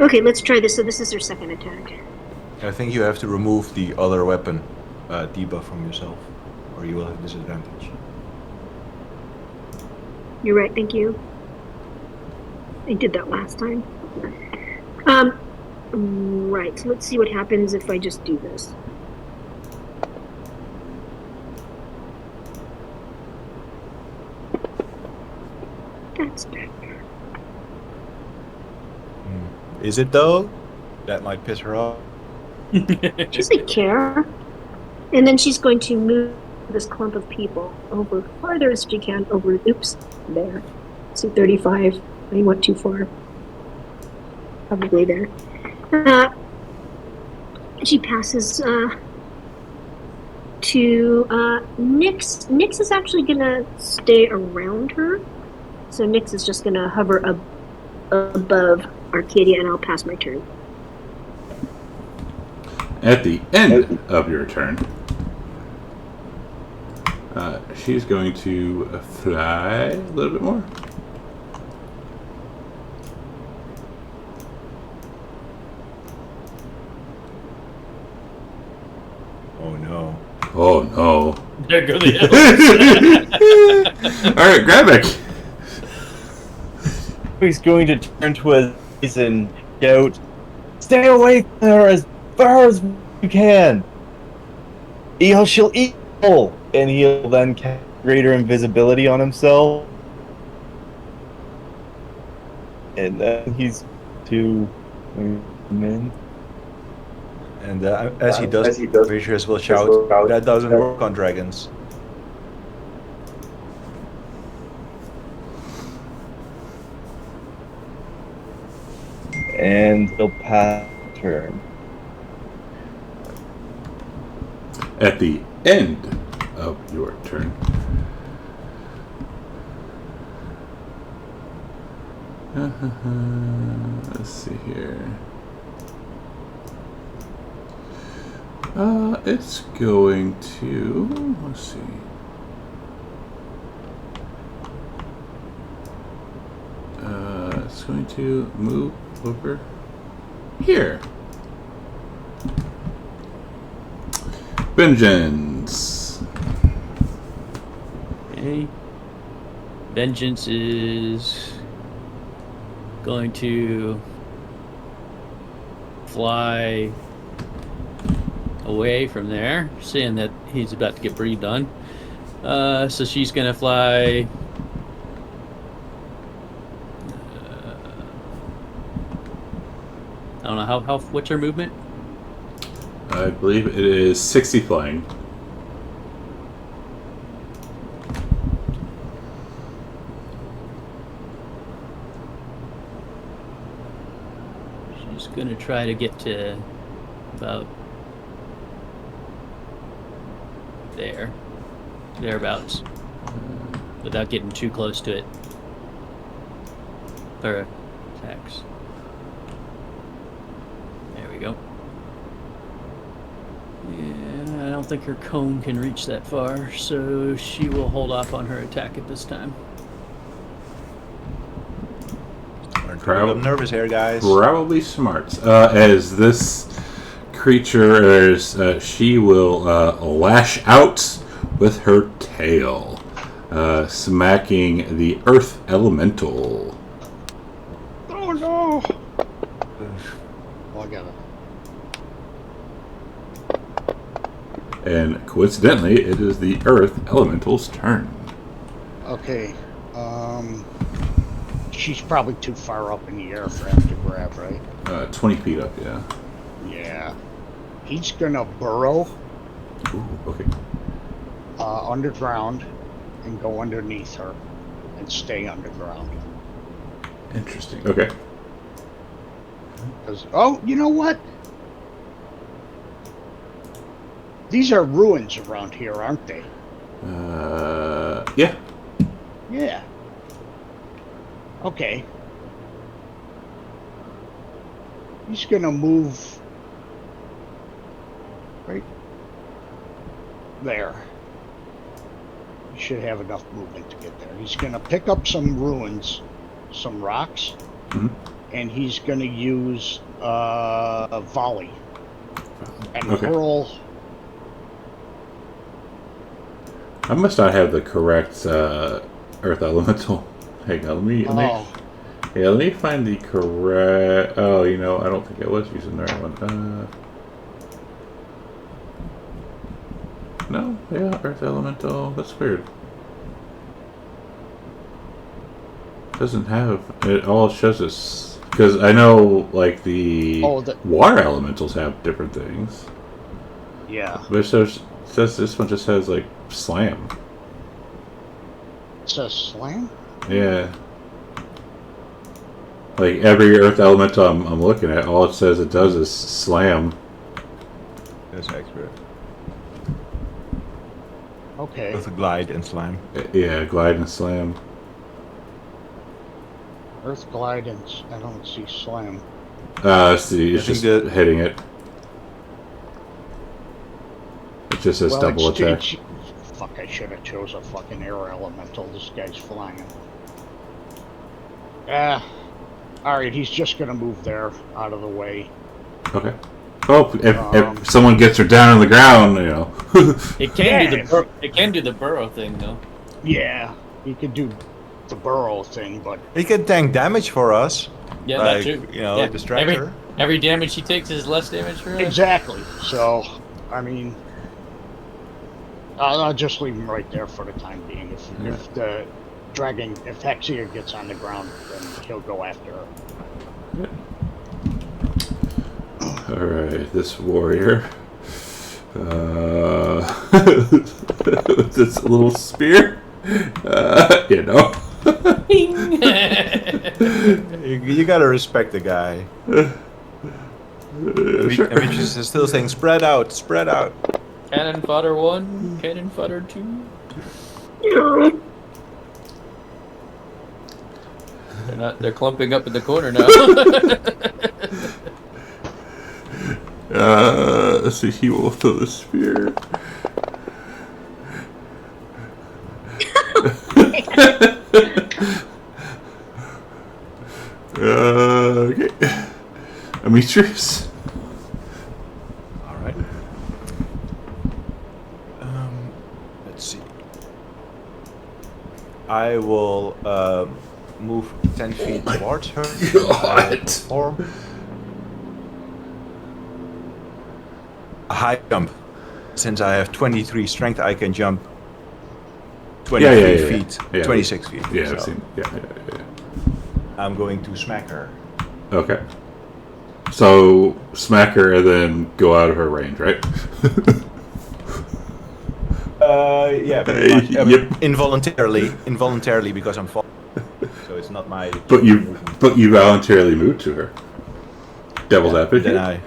Okay, let's try this. So this is her second attack. I think you have to remove the other weapon debuff from yourself, or you will have disadvantage. You're right, thank you. I did that last time. Right, so let's see what happens if I just do this. That's better. Is it though? That might piss her off. She doesn't care. And then she's going to move this clump of people over farther as she can over, oops, there. So 35. I went too far. Probably there. She passes to Nyx. Nyx is actually going to stay around her. So Nyx is just going to hover above Arcadia, and I'll pass my turn. At the end of your turn, she's going to fly a little bit more. Oh no. Oh no. There go the Alright, Gravik. he's going to turn to his face and shout, "Stay away from her as far as you can! She'll eat you!" And he'll then cast greater invisibility on himself. And then he's to men. And as he does, Vicious will shout, "That doesn't work on dragons." And he'll pass turn. At the end of your turn, let's see here. It's going to, let's see. It's going to move over here. Vengeance. Okay. Vengeance is going to fly away from there, seeing that he's about to get breathed on. So she's going to fly. I don't know how. What's her movement? I believe it is 60 flying. She's going to try to get to about thereabouts, without getting too close to it. Or attacks. There we go. Yeah, I don't think her cone can reach that far, so she will hold off on her attack at this time. I'm nervous here, guys. Probably smart. As this creature, she will lash out with her tail, smacking the earth elemental. Oh no! Oh, I got it. And coincidentally, it is the earth elemental's turn. Okay. She's probably too far up in the air for him to grab, right? 20 feet up, yeah. Yeah. He's gonna burrow Ooh, okay. underground and go underneath her and stay underground. Interesting. Okay. Oh, you know what? These are ruins around here, aren't they? Yeah. Yeah. Okay. He's gonna move right there. He should have enough movement to get there. He's gonna pick up some ruins, some rocks, and he's gonna use a volley and hurl. I must not have the correct earth elemental. Hang on, let me find the correct. Oh, you know, I don't think I was using the right one. No, yeah, earth elemental. That's weird. Doesn't have it. All it shows us, because I know like the water elementals have different things. Yeah. But it says this one just has like slam. It says slam? Yeah. Like every earth elemental I'm looking at, all it says it does is slam. That's accurate. Okay. With a glide and slam. Yeah, glide and slam. Earth glide and I don't see slam. See, it's just hitting it. It just says double attack. Fuck, I should have chose a fucking air elemental. This guy's flying. Alright, he's just gonna move there, out of the way. Okay. Oh, if someone gets her down on the ground, you know. It can do the burrow thing, though. Yeah, he could do the burrow thing, but He can tank damage for us. Yeah, like, that too. You know, Yeah, distractor. Every damage he takes is less damage for us. exactly. So, I mean, I'll just leave him right there for the time being. If the dragon, if Hexia gets on the ground, then he'll go after her. Alright, this warrior. With this little spear. You know. You gotta respect the guy. Sure. Demetrius is still saying, spread out, spread out. Cannon fodder 1, cannon fodder 2. They're clumping up in the corner now. Let's see, he will throw the spear. Okay. Demetrius. Alright. Let's see. I will move 10 feet towards her. God. Or a high jump. Since I have 23 strength, I can jump 23 feet, Yeah. 26 feet. Yeah, so I've seen. Yeah. I'm going to smack her. Okay. So smack her and then go out of her range, right? Yeah, pretty much. Yep. Involuntarily because I'm falling. So it's not my. But you voluntarily moved to her. Devil's advocate. Then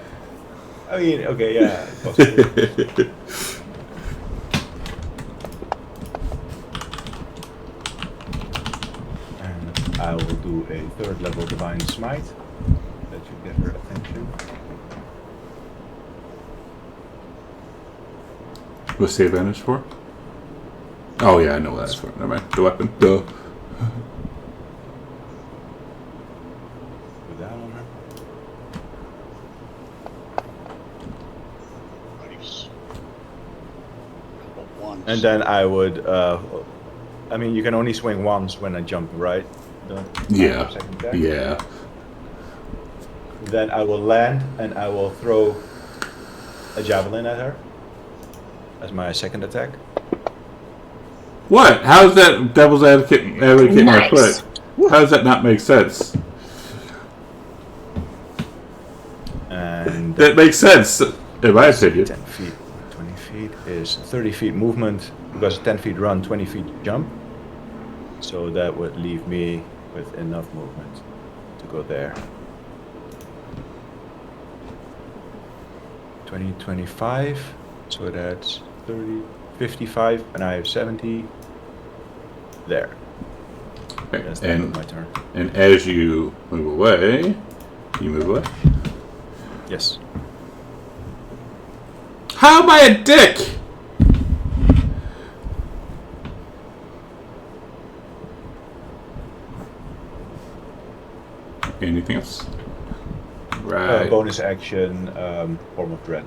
I mean, okay, yeah. Possibly. And I will do a 3rd level divine smite. That should get her attention. What's the advantage for? Oh yeah, I know what that's for. Never mind. The weapon. Duh. Put that on her. Nice. Couple ones. And then I would. I mean, you can only swing once when I jump, right? Yeah. Second attack. Yeah. Then I will land and I will throw a javelin at her as my second attack. What? How's that devil's advocate Nice. my foot? How does that not make sense? And That makes sense, in my opinion. 10 feet, 20 feet is 30 feet movement because 10 feet run, 20 feet jump. So that would leave me with enough movement to go there. 20, 25, so that's 30, 55, and I have 70 there. Okay, That's the end of And my turn. and as you move away, you move away. Yes. How am I a dick? Anything else? Right. Bonus action, form of dread.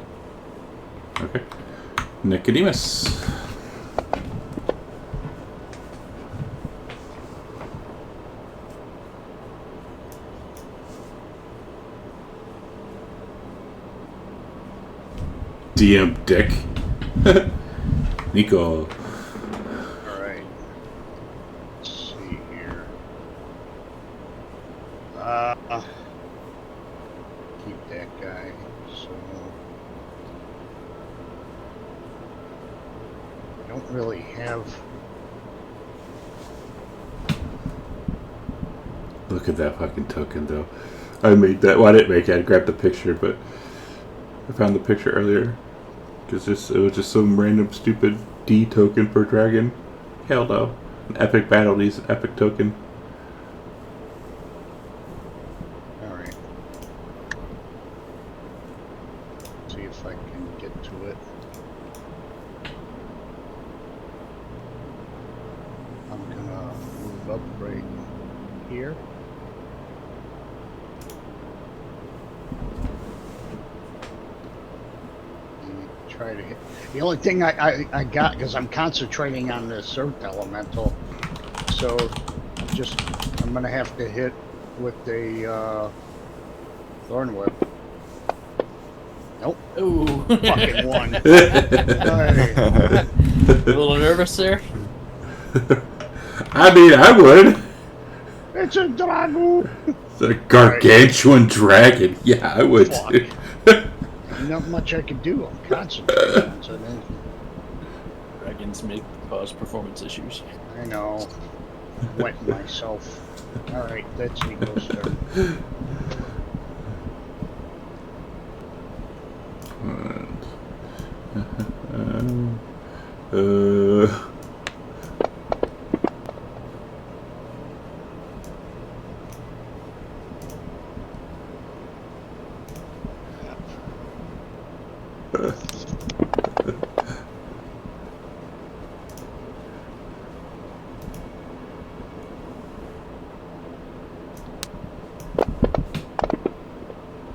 Okay. Nicodemus. DM dick. Nico. Alright. Let's see here. Keep that guy. So I don't really have. Look at that fucking token, though. I made that. Well, I didn't make it. I grabbed the picture, but I found the picture earlier. Because it was just some random stupid D token per dragon. Hell no. An epic battle needs an epic token. Alright. See if I can get to it. I'm gonna move up right here. And try to hit. The only thing I got, because I'm concentrating on this earth elemental, so I'm gonna have to hit with the thorn whip. Nope. Ooh. Fucking one. A little nervous there? I mean, I would. It's a dragon. It's a gargantuan dragon. Yeah, I would Fuck. too. Not much I can do. I'm concentrating on something. Dragons may cause performance issues. I know. Wetting myself. Alright, that's Nico's turn.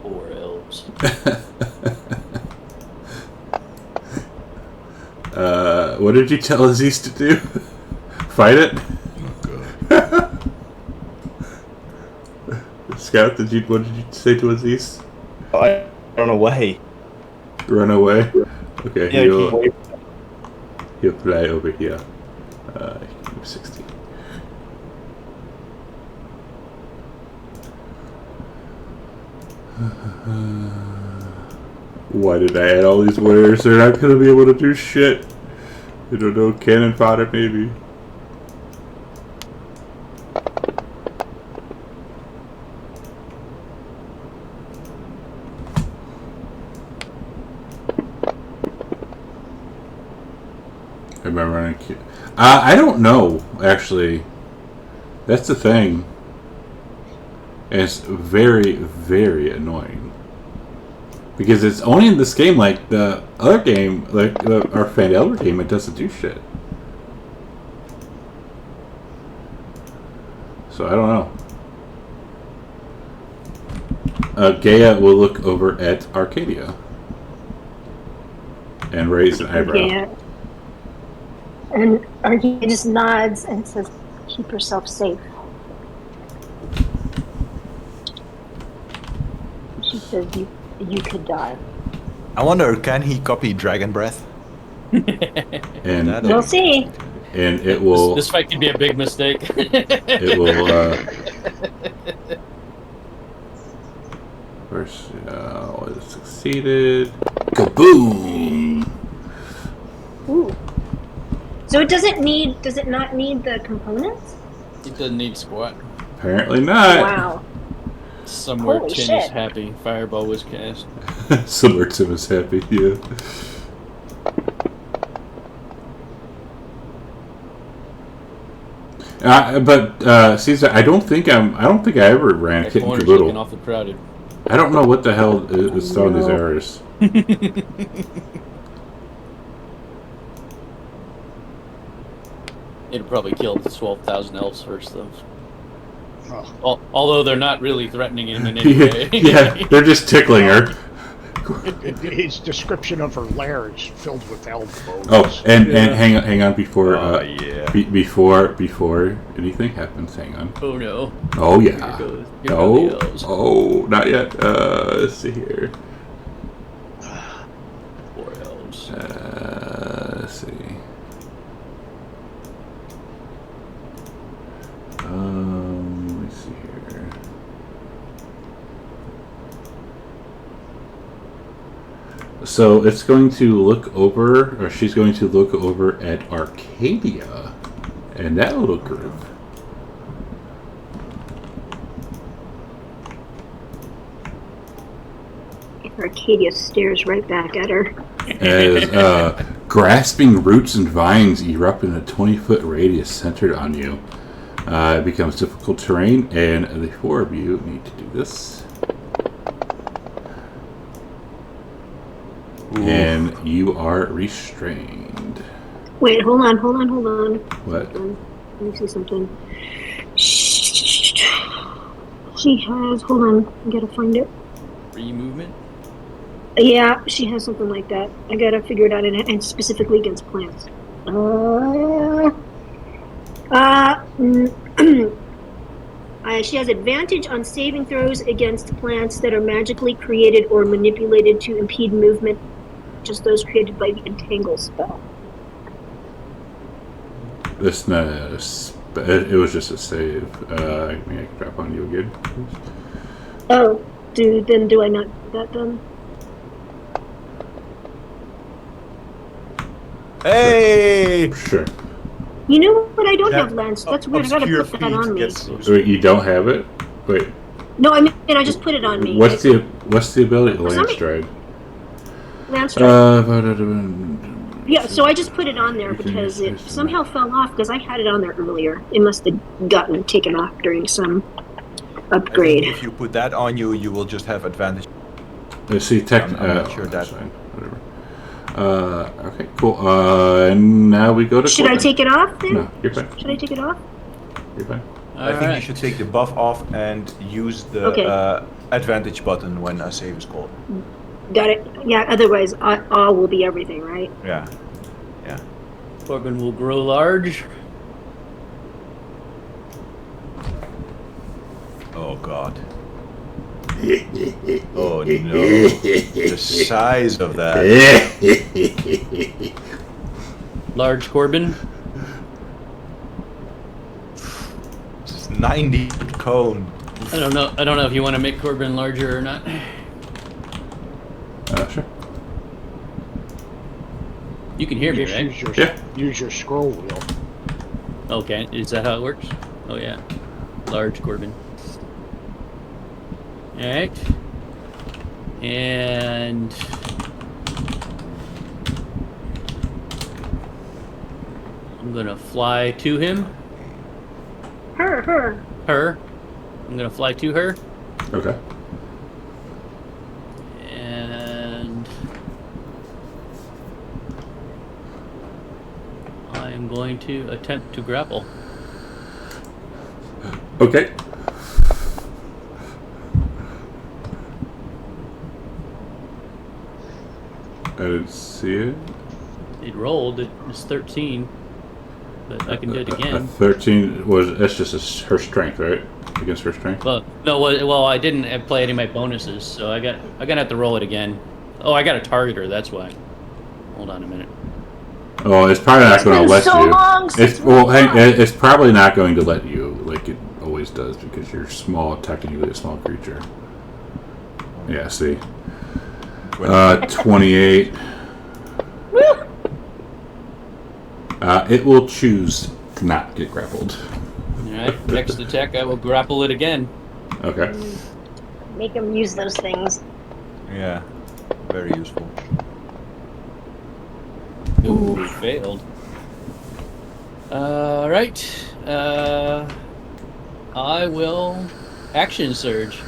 Poor elves. What did you tell Aziz to do? Fight it? Scout, what did you say to Aziz? I run away. Run away? Okay, Yeah, he'll fly over here. 60. Why did I add all these warriors? They're not gonna be able to do shit. I don't know, cannon fodder maybe. Am I running? I don't know, actually. That's the thing. And it's very, very annoying. Because it's only in this game, like the other game, like our Fan Elder game, it doesn't do shit. So I don't know. Gaia will look over at Arcadia and raise an eyebrow. Yeah. And Arcadia just nods and says, "Keep yourself safe." She says, "You could die." I wonder, can he copy Dragon Breath? And We'll see. And it will. This fight could be a big mistake. It will. First, it succeeded. Kaboom! Ooh. So it doesn't need? Does it not need the components? It doesn't need squat. Apparently not. Wow. Somewhere Holy Tin shit. is happy. Fireball was cast. Somewhere Tim is happy. Yeah. But Caesar, I don't think I ever ran That Kitten corner's Caboodle. looking awful crowded. I don't know what the hell is throwing these errors. It'll probably kill the 12,000 elves first, though. Oh. Although they're not really threatening in any way. Yeah, they're just tickling her. His description of her lair is filled with elf bones. Oh, and hang on before yeah. before anything happens. Hang on. Oh no. Oh yeah. Here come the elves. Oh, not yet. Let's see here. Poor elves. Let's see. Let me see here. So it's going to look over, or she's going to look over at Arcadia and that little group. Arcadia stares right back at her. As grasping roots and vines erupt in a 20-foot radius centered on you. It becomes difficult terrain, and the four of you need to do this. Ooh. And you are restrained. Wait, hold on. What? Let me see something. She has, hold on, I gotta find it. Free movement? Yeah, she has something like that. I gotta figure it out, and specifically against plants. She has advantage on saving throws against plants that are magically created or manipulated to impede movement, just those created by the Entangle spell. This it was just a save. I can drop on you again. Oh, do I not do that then? Hey! Sure. You know what? I don't That have lance. That's weird. I gotta obscure put that on feat me. gets used. Wait, you don't have it? Wait. No, I mean I just put it on me. What's the ability? For some Lance reason- stride. Lance strike. Yeah, so I just put it on there because it somehow fell off because I had it on there earlier. It must have gotten taken off during some I upgrade. think if you put that on you, you will just have advantage. Let's see, I'm not sure that's that- fine. Whatever. Okay, cool. Now we go to. Should I Corbin. take it off then? No, you're fine. Should I take it off? You're fine. I think you should take the buff off and use the Okay. advantage button when a save is called. Got it. Yeah. Otherwise, all will be everything, right? Yeah. Corbin will grow large. Oh god. Oh no. The size of that. Large Corbin. It's 90 cone. I don't know if you want to make Corbin larger or not. Sure. You can hear me, Just right? Yeah. Use your scroll wheel. Okay, is that how it works? Oh yeah. Large Corbin. Alright. And I'm gonna fly to him. Her. Her. I'm gonna fly to her. Okay. And I'm going to attempt to grapple. Okay. I didn't see it. It rolled. It's 13, but I can do it A again. 13 was that's just her strength, right? Against her strength. Well, no. Well, I didn't play any of my bonuses, so I'm gonna have to roll it again. Oh, I got a target her. That's why. Hold on a minute. Oh, it's probably not going to let so you. long since It's we fought. it's probably not going to let you like it always does because you're small, technically a small creature. Yeah. See. 28. It will choose to not get grappled. All right. Next attack, I will grapple it again. Okay. Make them use those things. Yeah. Very useful. Ooh, failed. Right. I will action surge.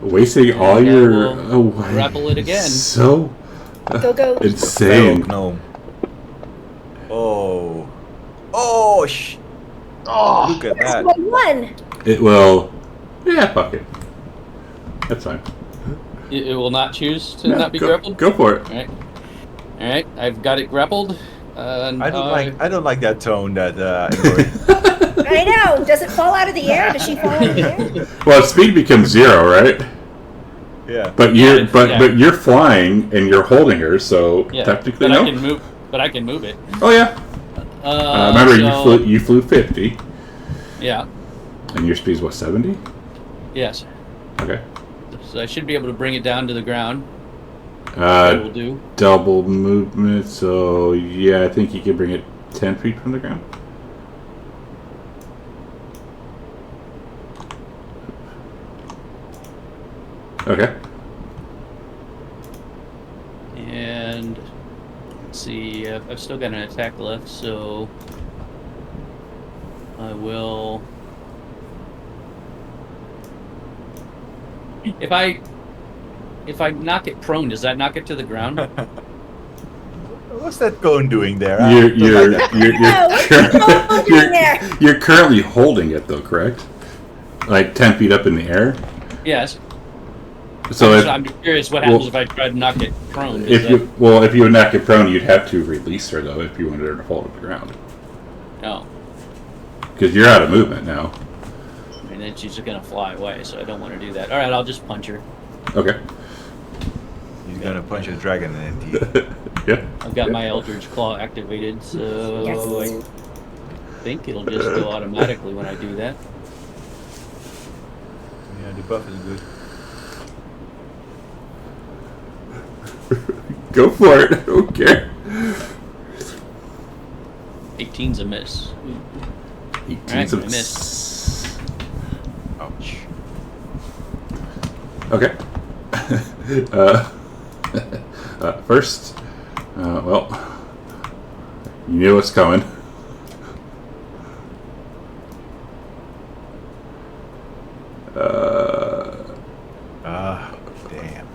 Wasting all And I your will grapple it again. So Go. insane. Gnome. Oh. Oh, Oh, look at that. One. It will. Yeah, fuck it. That's fine. It will not choose to No, not be go, grappled. Go for it. All right. I've got it grappled. And I don't like that tone that I know. Does it fall out of the air? Does she fall out of the air? Well, speed becomes 0, right? Yeah. But but you're flying and you're holding her, so Yeah, technically but no. I can move. But I can move it. Oh yeah. Remember, so- you flew 50, Yeah. and your speed's what 70? Yes. Okay. So I should be able to bring it down to the ground. That will do. Double movement, so yeah, I think you can bring it 10 feet from the ground. Okay. And let's see. I've still got an attack left, so I will. If I knock it prone, does that knock it to the ground? What's that cone doing there? You're currently holding it though, correct? Like 10 feet up in the air. Yes. So I'm curious what happens if I try to knock it prone. if you would knock it prone, you'd have to release her though if you wanted her to fall to the ground. No. Because you're out of movement now. And then she's just gonna fly away, so I don't want to do that. All right, I'll just punch her. Okay. He's gonna punch a dragon in the teeth. Yeah. I've got my Eldritch Claw activated, so Yes. I think it'll just go automatically when I do that. Yeah, the buff is good. Go for it. I don't care. 18's a miss. 18's Alright, a I miss. Ouch. Okay. First, well, you knew what's coming. Damn.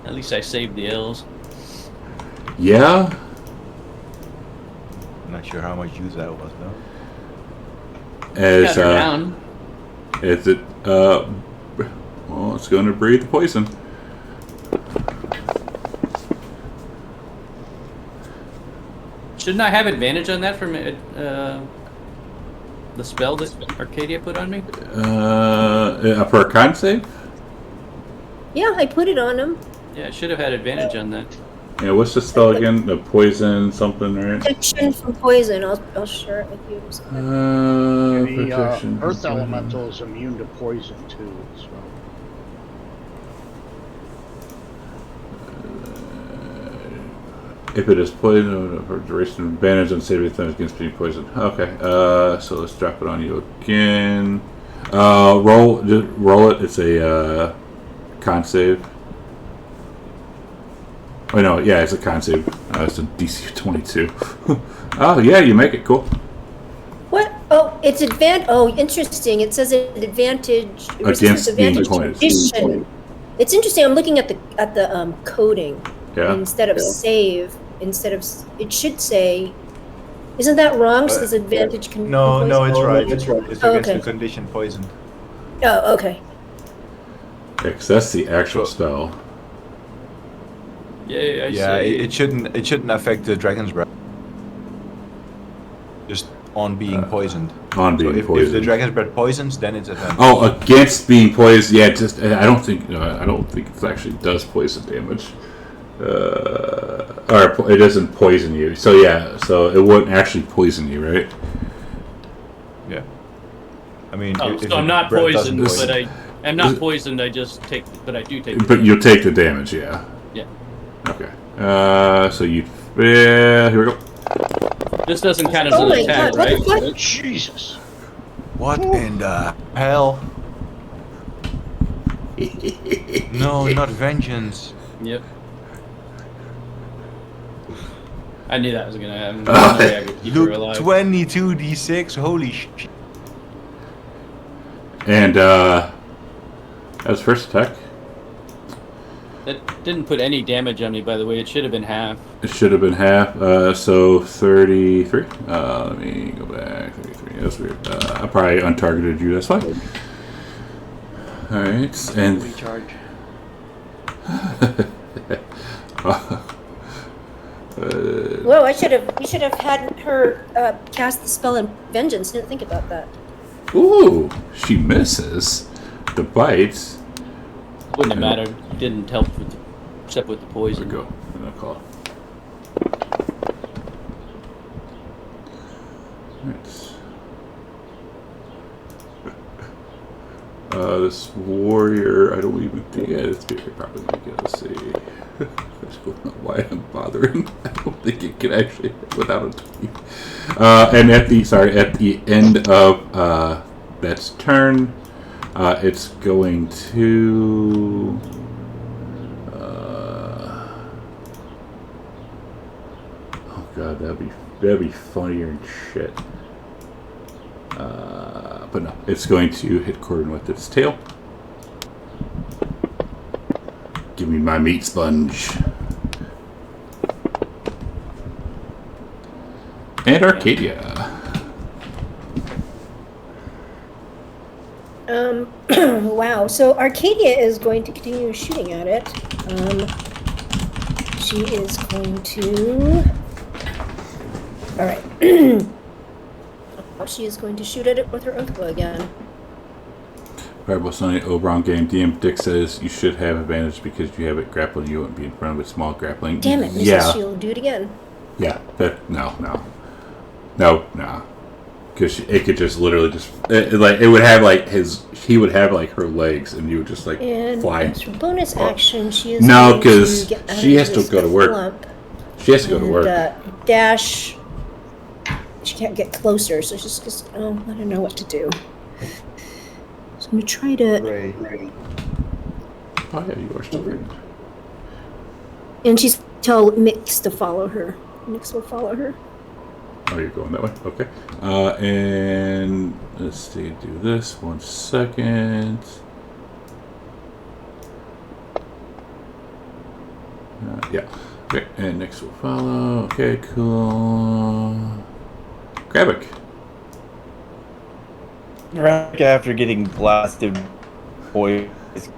At least I saved the L's. Yeah. Not sure how much use that was though. As Got her down. as it well, it's going to breathe the poison. Shouldn't I have advantage on that from the spell that Arcadia put on me? For a con save. Yeah, I put it on him. Yeah, I should have had advantage on that. Yeah, what's the spell again? The poison something, right? Protection from poison. I'll share it with you. Just kind of- The Protection from Earth poison. Elemental is immune to poison too. So. If it is poison, for duration of advantage on saving throws against being poisoned. Okay, so let's drop it on you again. Roll it. It's a con save. Oh no, yeah, it's a con save. It's a DC 22. Oh yeah, you make it. Cool. What? Oh, it's advantage. Oh, interesting. It says an advantage Against being advantage poisoned. condition. It's interesting. I'm looking at the coding Yeah. instead of save. Instead of it should say. Isn't that wrong? It says advantage. No, it's right. It's It's Oh, against okay. the condition poison. Oh, okay. Yeah, 'cause that's the actual spell. Yay, I Yeah, say. it shouldn't affect the dragon's breath. Just on being poisoned. On being If the poisoned. dragon's breath poisons, then it's advantage. Oh, against being poisoned. Yeah, just I don't think it actually does poison damage. Or it doesn't poison you. So yeah, so it wouldn't actually poison you, right? Yeah. I mean, Oh, if so the I'm not breath doesn't poisoned, poison- but I'm not poisoned. I just take, but I do take. the But damage. you'll take the damage, yeah. Yeah. Okay. So you. Yeah, here we go. This doesn't count as Oh an my attack, God! What right? the fuck? Jesus. What in the hell? No, not vengeance. Yep. I knew that was gonna happen. No way I could keep her Look, alive. 22d6. Holy shit. And as first attack, That didn't put any damage on me, by the way. It should have been half. it should have been half. So 33. Let me go back. 33. That's weird. I probably untargeted you. That's fine. All right, and Recharge. Whoa! We should have had her cast the spell in vengeance. Didn't think about that. ooh, she misses the bite. Wouldn't have mattered. Didn't help with except with the There poison. we go. And I'll call. Right. This warrior, I don't even think it's probably make it. Let's see. I don't know why I'm bothering. I don't think it can actually without a tweet. And at the end of that's turn, it's going to. Oh god, that'd be funnier and shit. But no, it's going to hit Corbin with its tail. Give me my meat sponge. And Arcadia. Wow. So Arcadia is going to continue shooting at it. She is going to All right. She is going to shoot at it with her oath bow again. Fireball Sunny Oberon game. DM Dick says you should have advantage because you have it grappling. You wouldn't be in front of it. Small grappling. Damn it, Mrs. Yeah. Shield, do it again. Yeah. No. Because it could just literally just it would have like he would have like her legs and you would just like And fly. as her bonus action, she is No, going to because get out she of has to this go to work. clump She has to go to and, work. Dash. She can't get closer, so she's just I don't know what to do. So I'm gonna try to. Right. Oh yeah, you are still right. And she's tell Mix to follow her. Mix will follow her. Oh, you're going that way? Okay. And let's see, do this. 1 second. Yeah. Okay, and next will follow. Okay, cool. Grabic. Right after getting blasted, boy, is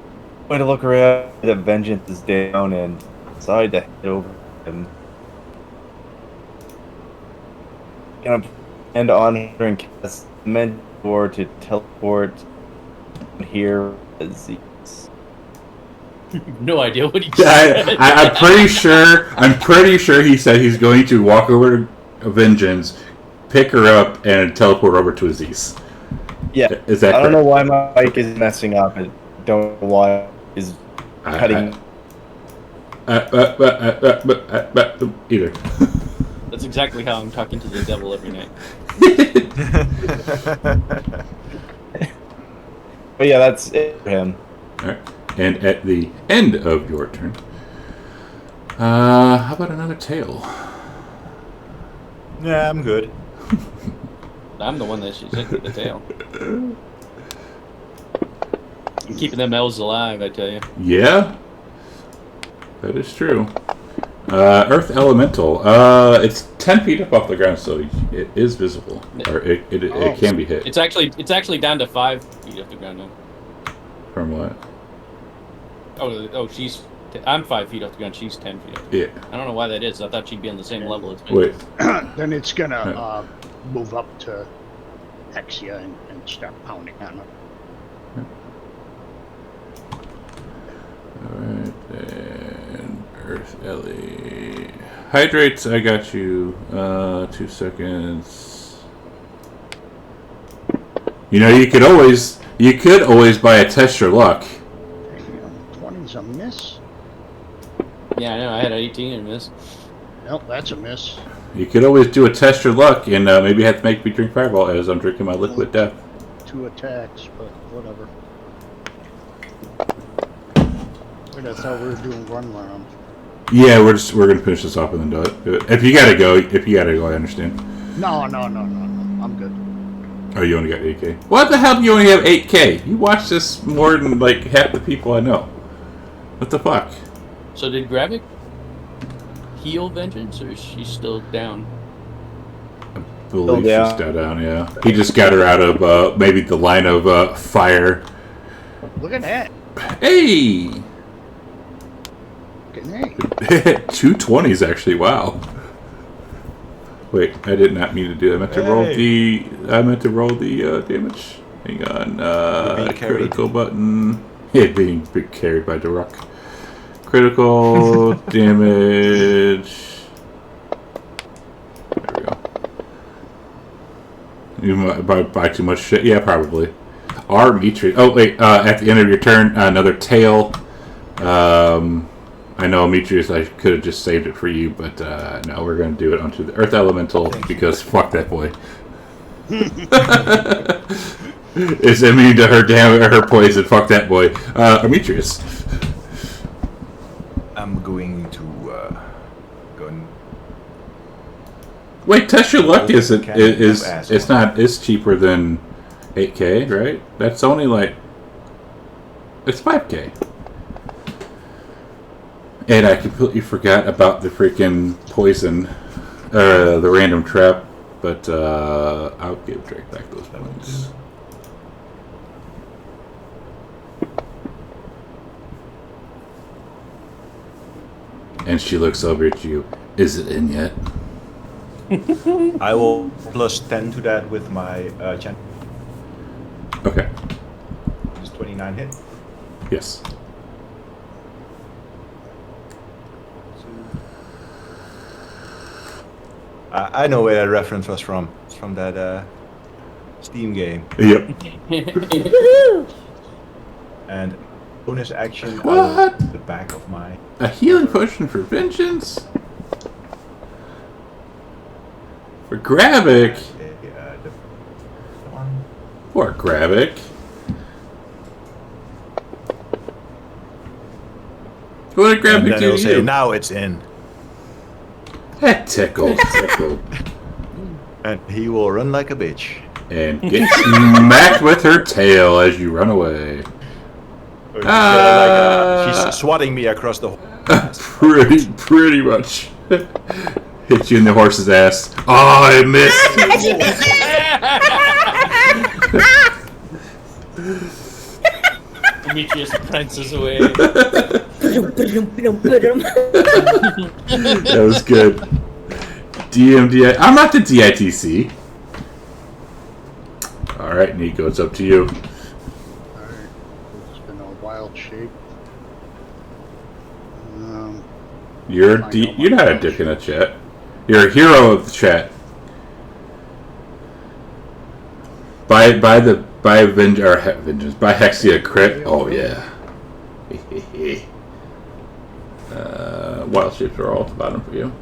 going to look around. The vengeance is down and decide to head over him. Gonna end on her and cast Mentor to teleport here as he's No idea what he said. I'm pretty sure he said he's going to walk over to Vengeance, pick her up, and teleport over to Aziz. Yeah. Is that I don't correct? know why my mic is messing up. I don't know why is cutting. Either. That's exactly how I'm talking to the devil every night. But yeah, that's it for him. Alright. And at the end of your turn, how about another tail? Yeah, I'm good. I'm the one that she's hit with the tail. I'm keeping them elves alive, I tell you. Yeah, that is true. Earth Elemental. It's 10 feet up off the ground, so it is visible, or it can be hit. It's actually down to 5 feet off the ground now. From what? Oh, I'm 5 feet off the ground. She's 10 feet. Yeah. I don't know why that is. I thought she'd be on the same level as me. Wait. Then it's gonna move up to Hexia and start pounding on her. Alright, and Earth Ellie. Hydrates, I got you. 2 seconds. You know, you could always buy a test your luck. 20's a miss. Yeah, I know. I had an 18 and miss. Nope, that's a miss. You could always do a test your luck and maybe have to make me drink Fireball as I'm drinking my liquid death. 2 attacks, but whatever. Wait, I thought we were doing one round. Yeah, we're gonna finish this off and then do it. If you gotta go, I understand. No. I'm good. Oh, you only got 8K. What the hell do you only have 8K? You watch this more than like half the people I know. What the fuck? So did Gravik heal Vengeance, or is she still down? I believe she's still down, yeah. He just got her out of maybe the line of fire. Look at that. Hey! Look at that. 220s actually, wow. Wait, I did not mean to do that. I meant to roll the damage. Hang on. Critical button. Yeah, being carried by Daruk. Critical damage. There we go. You might buy too much shit. Yeah, probably. Mitri. Oh wait. At the end of your turn, another tail. I know, Demetrius, I could have just saved it for you, but no, we're going to do it onto the Earth Elemental because fuck that boy. It's immune to her her poison. Fuck that boy. Demetrius. I'm going to go. Wait, test your luck it's cheaper than 8K, right? That's only like it's 5K. And I completely forgot about the freaking poison, the random trap, but I'll give Drake back those points. And she looks over at you. Is it in yet? I will plus 10 to that with my chant. Okay. Does 29 hit? Yes. I know where that reference was from. It's from that Steam game. Yep. Woohoo! And bonus action What? out of the back of my... A healing potion for vengeance? For Gravik? the one. Poor Gravik. What did And Gravik then do it'll to say, you? now it's in. That tickled. And he will run like a bitch. And get smacked with her tail as you run away. She's swatting me across the... Pretty much. Hit you in the horse's ass. Oh, I missed. Demetrius prances away. That was good. DMDI. I'm not the DITC. Alright, Nico, it's up to you. Alright. It's been a wild shape. You're not a dick in a chat. You're a hero of the chat. By vengeance. By Hexia crit. Oh yeah. Wild shapes are all at the bottom for you.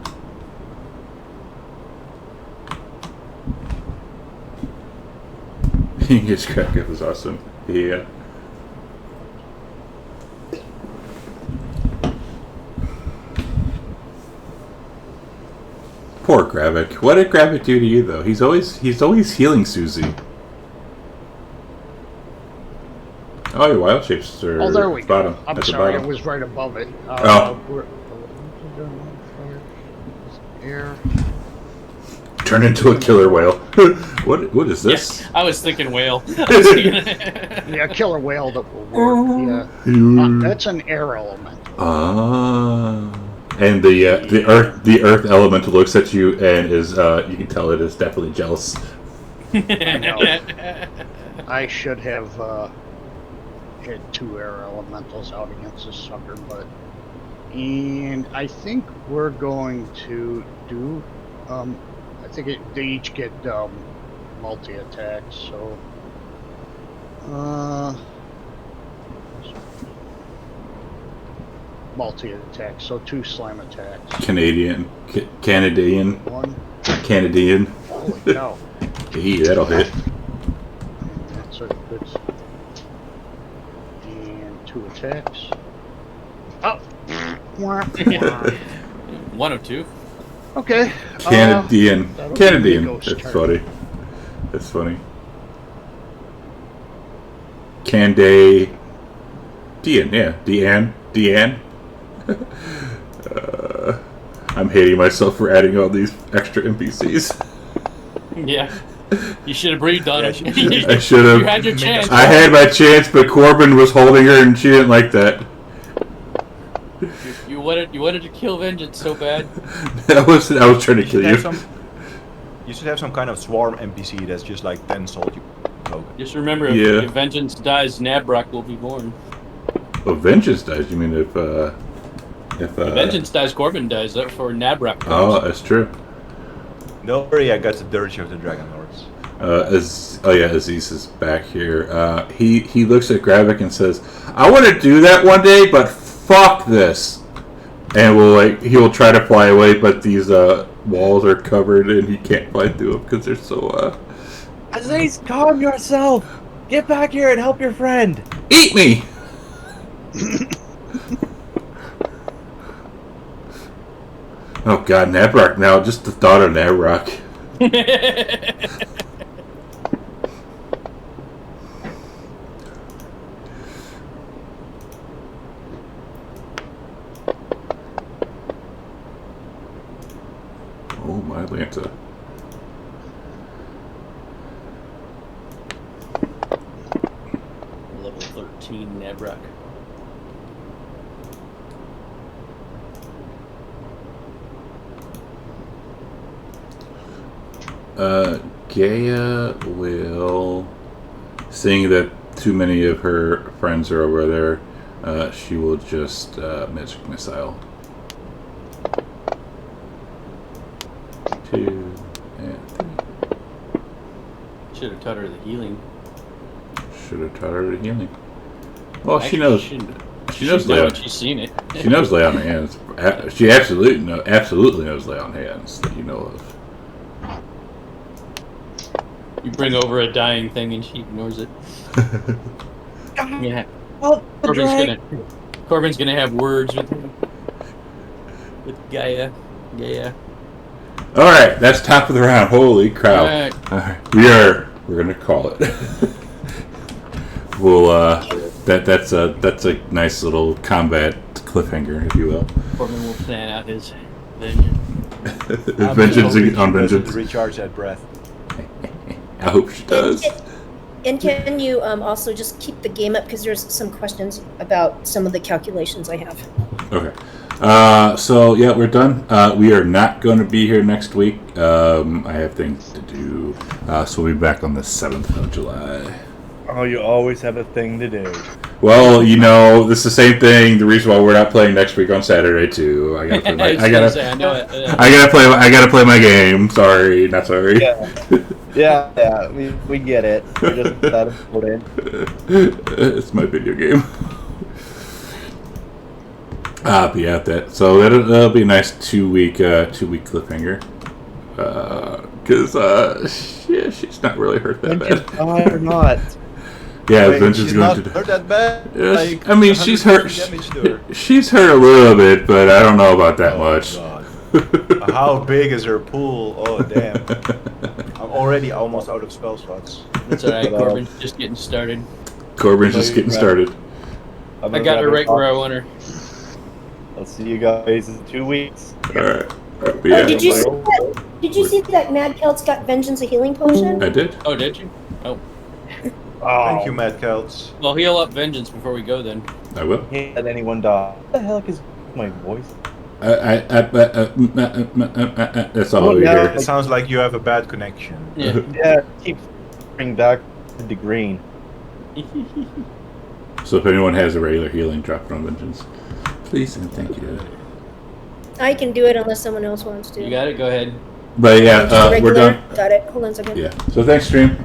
His crack up was awesome. Yeah. Poor Gravik. What did Gravik do to you though? He's always healing Susie. Oh, your wild shapes are Oh, there we bottom. go. I'm at the sorry, bottom. it was right above it. Oh. Air. Turn into a killer whale. What is this? Yeah, I was thinking whale. Yeah, killer whale that will work. Yeah, that's an air element. Ah. And the earth elemental looks at you and is you can tell it is definitely jealous. I know. I should have had 2 air elementals out against this sucker, and I think we're going to do. I think they each get multi attacks, so. Multi attacks, so 2 slam attacks. Canadian. One. Canadian. Holy cow. Hey, that'll hit. That's a good. And 2 attacks. Oh! 1 of 2. Okay. Canadian. that'll be Canadian. Nico's That's turn. funny. That's funny. Canadian. Yeah. Deanne. I'm hating myself for adding all these extra NPCs. Yeah. You should have breathed on Yeah, it. I should have. You had your chance. I had my chance, but Corbin was holding her, and she didn't like that. You wanted to kill Vengeance so bad. I was trying to kill you. You should have some kind of swarm NPC that's just like 10 soldiers. Just remember, Yeah. if Vengeance dies, Nabrak will be born. Well, Vengeance dies. You mean if If Vengeance dies, Corbin dies. For Nabrak. Oh, that's true. Don't worry, I got the dirge of the Dragonlords. Aziz is back here. He looks at Gravik and says, "I want to do that one day, but fuck this." And he'll try to fly away, but these walls are covered and he can't fly through them because they're so. Aziz, calm yourself. Get back here and help your friend. Eat me. Oh God, Nabrak now! Just the thought of Nabrak. Oh my Atlanta! Level 13 Nabrak. Gaia will, seeing that too many of her friends are over there, she will just magic missile. 2 and 3. Should have taught her the healing. Should have taught her the healing. Well, Actually, she knows. She knows lay on. She's seen it. She knows lay on hands. She absolutely knows lay on hands that you know of. You bring over a dying thing and she ignores it. Yeah. Oh, Corbin's gonna have words with Gaia. All right, that's top of the round. Holy crap! All right. We're gonna call it. We'll that's a nice little combat cliffhanger, if you will. Corbin will plan out his vengeance. Vengeance on To vengeance. recharge that breath. I hope she does. And can you also just keep the game up, because there's some questions about some of the calculations I have. Okay. So yeah, we're done. We are not going to be here next week. I have things to do. So we'll be back on the 7th of July. Oh, you always have a thing to do. Well, you know, it's the same thing. The reason why we're not playing next week on Saturday too. I gotta play my, I gotta play my game. Sorry, not sorry. Yeah, we get it. We're just that important. It's my video game. But yeah, that'll be a nice 2-week cliffhanger. Because she's not really hurt that bad. Or not. Yeah, Wait, Vengeance she's is going not to. hurt that bad? Yeah, Like, I mean, she's hurt. 100% damage to her. She's hurt a little bit, but I don't know about that Oh, much. God. How big is her pool? Oh, damn. I'm already almost out of spell slots. That's alright, Corbin's just getting started. Corbin's just getting started. I got her right where I want her. I'll see you guys in 2 weeks. All right. But Oh, yeah, did you see that Mad Kelt's got Vengeance a healing potion? I did. Oh, did you? Oh. Thank you, Mad Celts. Well, heal up Vengeance before we go then. I will. Can't let anyone die. What the heck is my voice? That's all we yeah. hear. It sounds like you have a bad connection. Yeah. Yeah, keep bring back the green. So if anyone has a regular healing, drop it on Vengeance, please and thank you. I can do it unless someone else wants to. You got it? Go ahead. But yeah, Just a we're regular? done. Got it. Hold on a second. Yeah. So thanks, stream.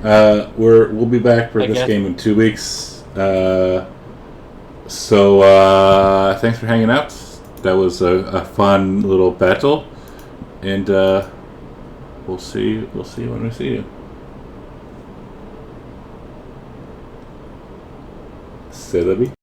We'll be back for I this guess. game in 2 weeks. So thanks for hanging out. That was a fun little battle, and we'll see when we see you. C'est la vie.